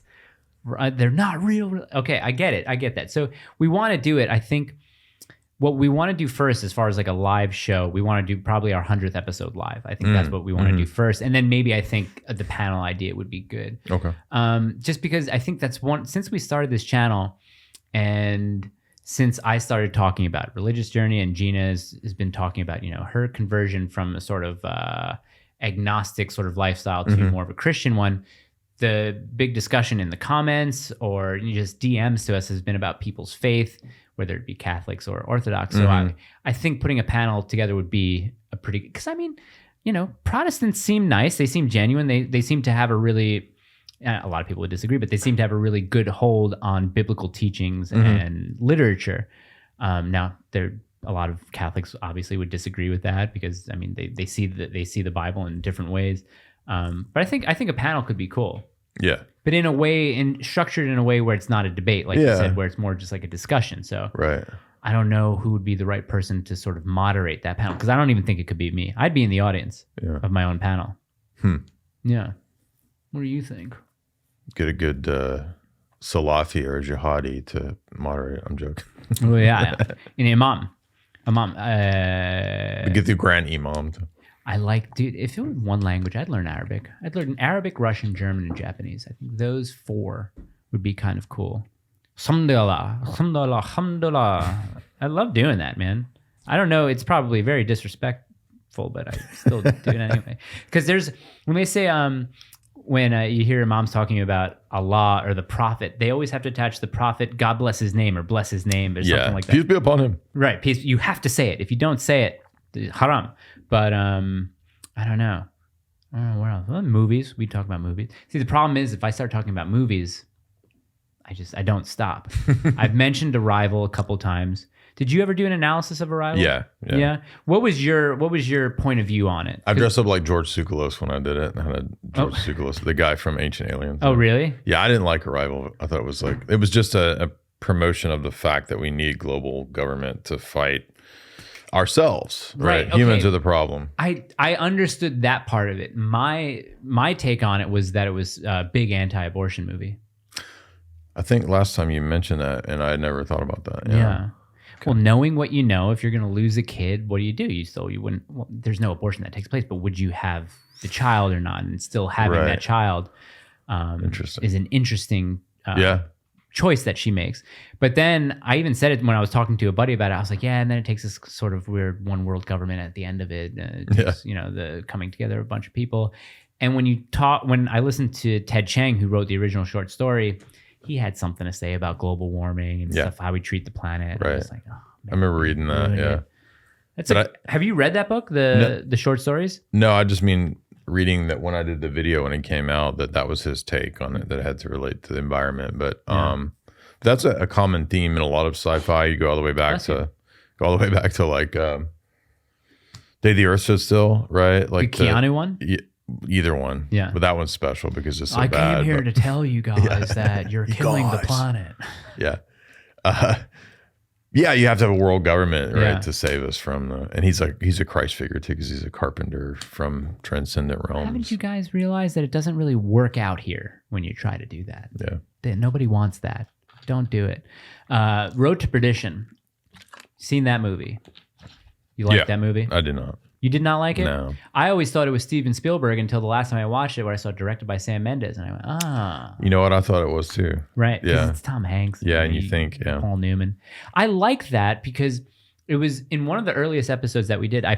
they're not real. Okay, I get it. I get that. So we want to do it. I think what we want to do first, as far as like a live show, we want to do probably our 100th episode live. I think that's what we want to do first. And then maybe I think the panel idea would be good. Okay. Just because I think that's one, since we started this channel and since I started talking about religious journey, and Gina has been talking about, her conversion from a sort of agnostic sort of lifestyle to more of a Christian one, the big discussion in the comments or just DMs to us has been about people's faith, whether it be Catholics or Orthodox. So I think putting a panel together would be a pretty, because I mean, Protestants seem nice. They seem genuine. They seem to have a really, a lot of people would disagree, but they seem to have a really good hold on biblical teachings and literature. Now, a lot of Catholics obviously would disagree with that because I mean they see the Bible in different ways. But I think a panel could be cool. Yeah. But in a way, structured in a way where it's not a debate, like you said, where it's more just like a discussion. So right. I don't know who would be the right person to sort of moderate that panel, because I don't even think it could be me. I'd be in the audience of my own panel. Yeah. What do you think? Get a good Salafi or jihadi to moderate. I'm joking. Oh yeah. An imam. Get the grand imam. I like, dude, if it was one language, I'd learn Arabic. I'd learn Arabic, Russian, German, and Japanese. I think those 4 would be kind of cool. Alhamdulillah, alhamdulillah, alhamdulillah. I love doing that, man. I don't know, it's probably very disrespectful, but I still do it anyway. Because when they say, when you hear imams talking about Allah or the prophet, they always have to attach the prophet, God bless his name, or bless his name, or something like that. Peace be upon him. Right, peace. You have to say it. If you don't say it, it's haram. But I don't know. Where else? Well, movies. We talk about movies. See, the problem is if I start talking about movies, I don't stop. I've mentioned Arrival a couple times. Did you ever do an analysis of Arrival? Yeah. What was your point of view on it? I dressed up like George Tsoukalos when I did it. I had a George Tsoukalos, the guy from Ancient Aliens. Oh, really? Yeah, I didn't like Arrival. I thought it was just a promotion of the fact that we need global government to fight ourselves, right? Okay. Humans are the problem. I understood that part of it. My take on it was that it was a big anti-abortion movie. I think last time you mentioned that, and I had never thought about that. Yeah. Okay. Well, knowing what you know, if you're going to lose a kid, what do? You wouldn't. Well, there's no abortion that takes place, but would you have the child or not? And still having that child is an interesting choice that she makes. But then I even said it when I was talking to a buddy about it. I was like, yeah, and then it takes this sort of weird one world government at the end of it. The coming together of a bunch of people. And when I listened to Ted Chiang, who wrote the original short story, he had something to say about global warming and stuff, how we treat the planet. Right. I was like, oh, man, I remember reading that. Yeah. Have you read that book, the short stories? No, I just mean reading that when I did the video when it came out, that was his take on it, that it had to relate to the environment. But that's a common theme in a lot of sci-fi. You go all the way back to like Day the Earth Stood Still, right? Like the Keanu one? Either one. Yeah. But that one's special because it's so I bad. I came here to tell you guys that you're killing the planet. Yeah. You have to have a world government, right, to save us from and he's a Christ figure too, because he's a carpenter from transcendent realms. Haven't you guys realized that it doesn't really work out here when you try to do that? Yeah. Nobody wants that. Don't do it. Road to Perdition. Seen that movie? You like that movie? I did not. You did not like it? No. I always thought it was Steven Spielberg until the last time I watched it, where I saw it directed by Sam Mendes, and I went, You know what? I thought it was too. Right. Yeah. It's Tom Hanks. Yeah, and you think, Paul Newman. I like that because it was in one of the earliest episodes that we did, I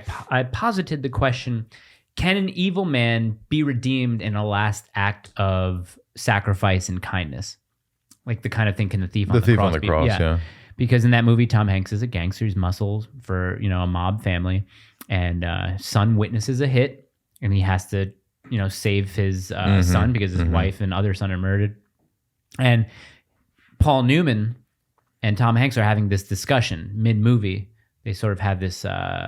posited the question, can an evil man be redeemed in a last act of sacrifice and kindness? Like the kind of thing, can the thief on the cross yeah. Because in that movie, Tom Hanks is a gangster. He's muscles for, a mob family. And son witnesses a hit, and he has to, save his son because his wife and other son are murdered. And Paul Newman and Tom Hanks are having this discussion mid-movie. They sort of have this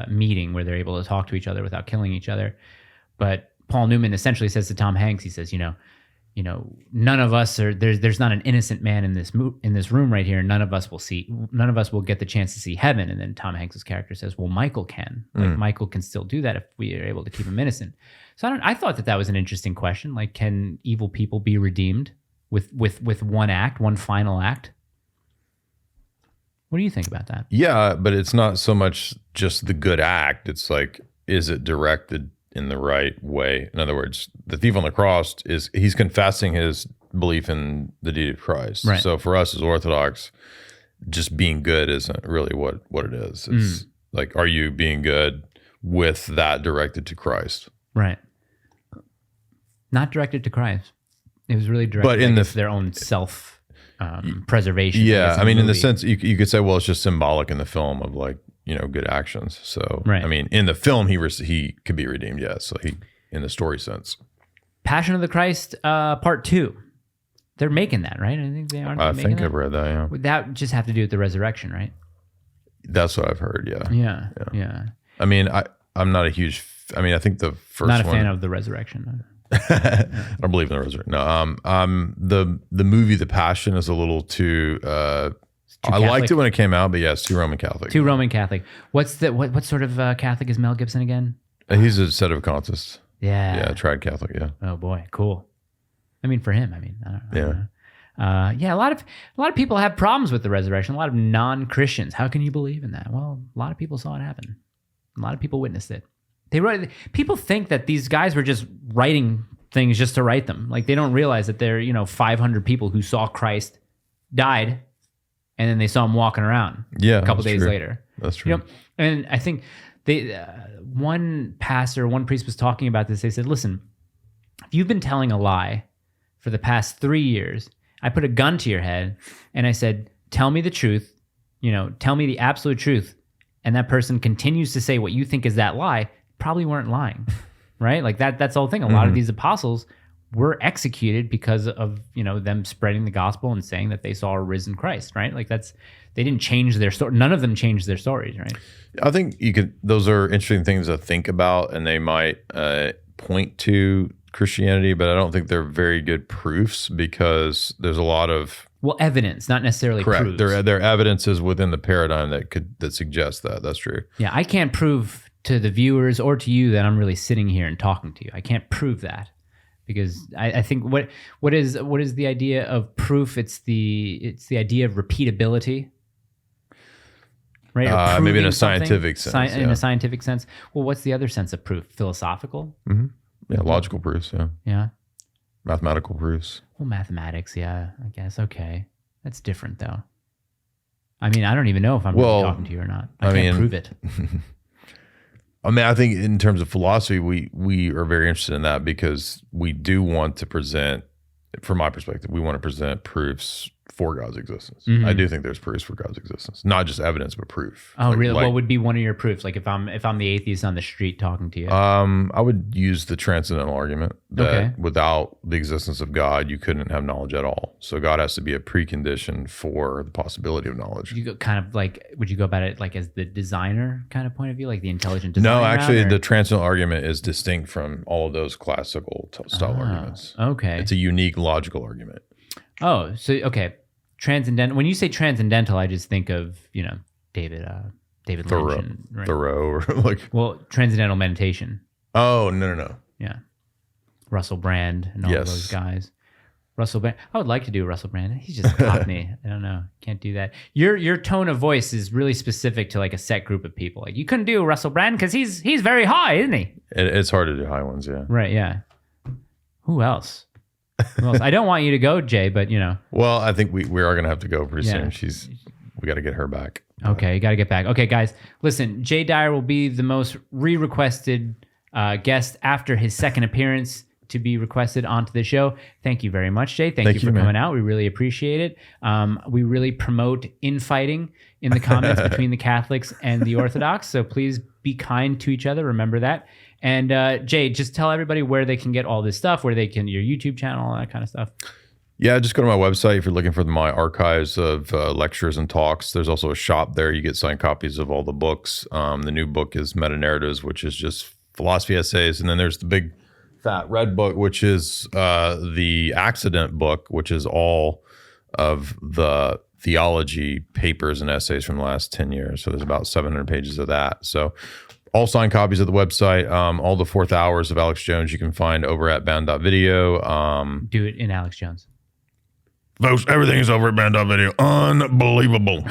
meeting where they're able to talk to each other without killing each other. But Paul Newman essentially says to Tom Hanks, he says, none of us are there's not an innocent man in this room right here. None of us will get the chance to see heaven. And then Tom Hanks's character says, well, Michael can. Like Michael can still do that if we are able to keep him innocent. So I thought that was an interesting question. Like, can evil people be redeemed? with one final act. What do you think about that? Yeah, but it's not so much just the good act. It's like, is it directed in the right way? In other words, the thief on the cross he's confessing his belief in the deity of Christ. Right. So for us as Orthodox, just being good isn't really what it is. It's like, are you being good with that directed to Christ? Right. Not directed to Christ. It was really directed but in their own self preservation. Yeah, I mean, in the sense you could say, well, it's just symbolic in the film of like, good actions. So right. I mean, in the film, he could be redeemed. Yeah, so he in the story sense. Passion of the Christ, Part 2. They're making that, right? I think they are. I think I've read that. Yeah, would that just have to do with the resurrection, right? That's what I've heard. Yeah. Yeah. I mean, I'm not a huge. I mean, I think the first not a one, fan of the resurrection. I don't believe in the resurrection. No, the movie The Passion is a little too. I liked it when it came out, but yeah, it's too Roman Catholic. Too Roman Catholic. What sort of Catholic is Mel Gibson again? He's a Sedevacantist. Yeah, tried Catholic. Yeah. Oh boy, cool. I mean, for him, I don't know. Yeah. A lot of people have problems with the resurrection. A lot of non-Christians. How can you believe in that? Well, a lot of people saw it happen. A lot of people witnessed it. People think that these guys were just writing things just to write them. Like they don't realize that there are 500 people who saw Christ, died, and then they saw him walking around. Yeah, a couple days later. That's true. And I think one priest was talking about this. They said, "Listen, if you've been telling a lie for the past 3 years, I put a gun to your head and I said, tell me the truth, tell me the absolute truth. And that person continues to say what you think is that lie, probably weren't lying, right? Like that's the whole thing. A lot of these apostles were executed because of, them spreading the gospel and saying that they saw a risen Christ, right? Like they didn't change their story. None of them changed their stories, right? I think those are interesting things to think about, and they might point to Christianity, but I don't think they're very good proofs because there's a lot of evidence, not necessarily correct. proofs. There are evidences within the paradigm that suggest that. That's true. Yeah, I can't prove to the viewers or to you that I'm really sitting here and talking to you. I can't prove that because I think what is the idea of proof? It's the idea of repeatability. Right? Maybe in a scientific sense. In a scientific sense. Well, what's the other sense of proof? Philosophical? Mm-hmm. Yeah, logical proofs, yeah. Yeah. Mathematical proofs. Well, mathematics, yeah, I guess. Okay. That's different, though. I mean, I don't even know if I'm really talking to you or not. I can't prove it. I mean, I think in terms of philosophy, we are very interested in that because we do want to present, from my perspective, we want to present proofs for God's existence. Mm-hmm. I do think there's proofs for God's existence, not just evidence, but proof. Oh, really? What would be one of your proofs? Like if I'm the atheist on the street talking to you? I would use the transcendental argument that without the existence of God, you couldn't have knowledge at all. So God has to be a precondition for the possibility of knowledge. You go kind of like, would you go about it like as the designer kind of point of view, like the intelligent designer? No, actually, the transcendental argument is distinct from all of those classical style arguments. Okay, it's a unique logical argument. Oh, so okay. Transcendental. When you say transcendental, I just think of David Thoreau, Lynch, right? Thoreau, or like transcendental meditation. Oh no. Yeah, Russell Brand and all those guys. Russell Brand. I would like to do Russell Brand. He's just Cockney. I don't know. Can't do that. Your tone of voice is really specific to like a set group of people. Like you couldn't do Russell Brand because he's very high, isn't he? It's hard to do high ones. Yeah. Right. Yeah. Who else? I don't want you to go, Jay, but Well, I think we are going to have to go pretty soon. We got to get her back. Okay, you got to get back. Okay, guys, listen. Jay Dyer will be the most requested guest after his second appearance to be requested onto the show. Thank you very much, Jay. Thank you for coming out. We really appreciate it. We really promote infighting in the comments between the Catholics and the Orthodox. So please be kind to each other. Remember that. And Jay, just tell everybody where they can get all this stuff, where they can, your YouTube channel, all that kind of stuff. Yeah, just go to my website if you're looking for my archives of lectures and talks. There's also a shop there. You get signed copies of all the books. The new book is Meta Narratives, which is just philosophy essays. And then there's the big fat red book, which is the Accident book, which is all of the theology papers and essays from the last 10 years. So there's about 700 pages of that. So all signed copies at the website. All the 4th hours of Alex Jones you can find over at bound.video. Do it in Alex Jones. Folks, everything is over at band.video. Unbelievable.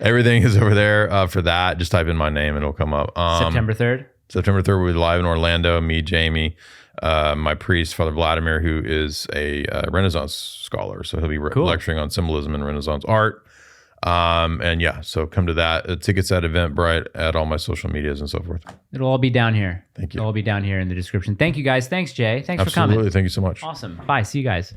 Everything is over there for that. Just type in my name and it'll come up. September 3rd? September 3rd, we'll be live in Orlando. Me, Jamie, my priest, Father Vladimir, who is a Renaissance scholar. So he'll be lecturing on symbolism and Renaissance art. And yeah, so come to that. Tickets at Eventbrite, at all my social medias and so forth. It'll all be down here. Thank you. It'll all be down here in the description. Thank you guys. Thanks, Jay. Thanks for coming. Absolutely. Thank you so much. Awesome. Bye. See you guys.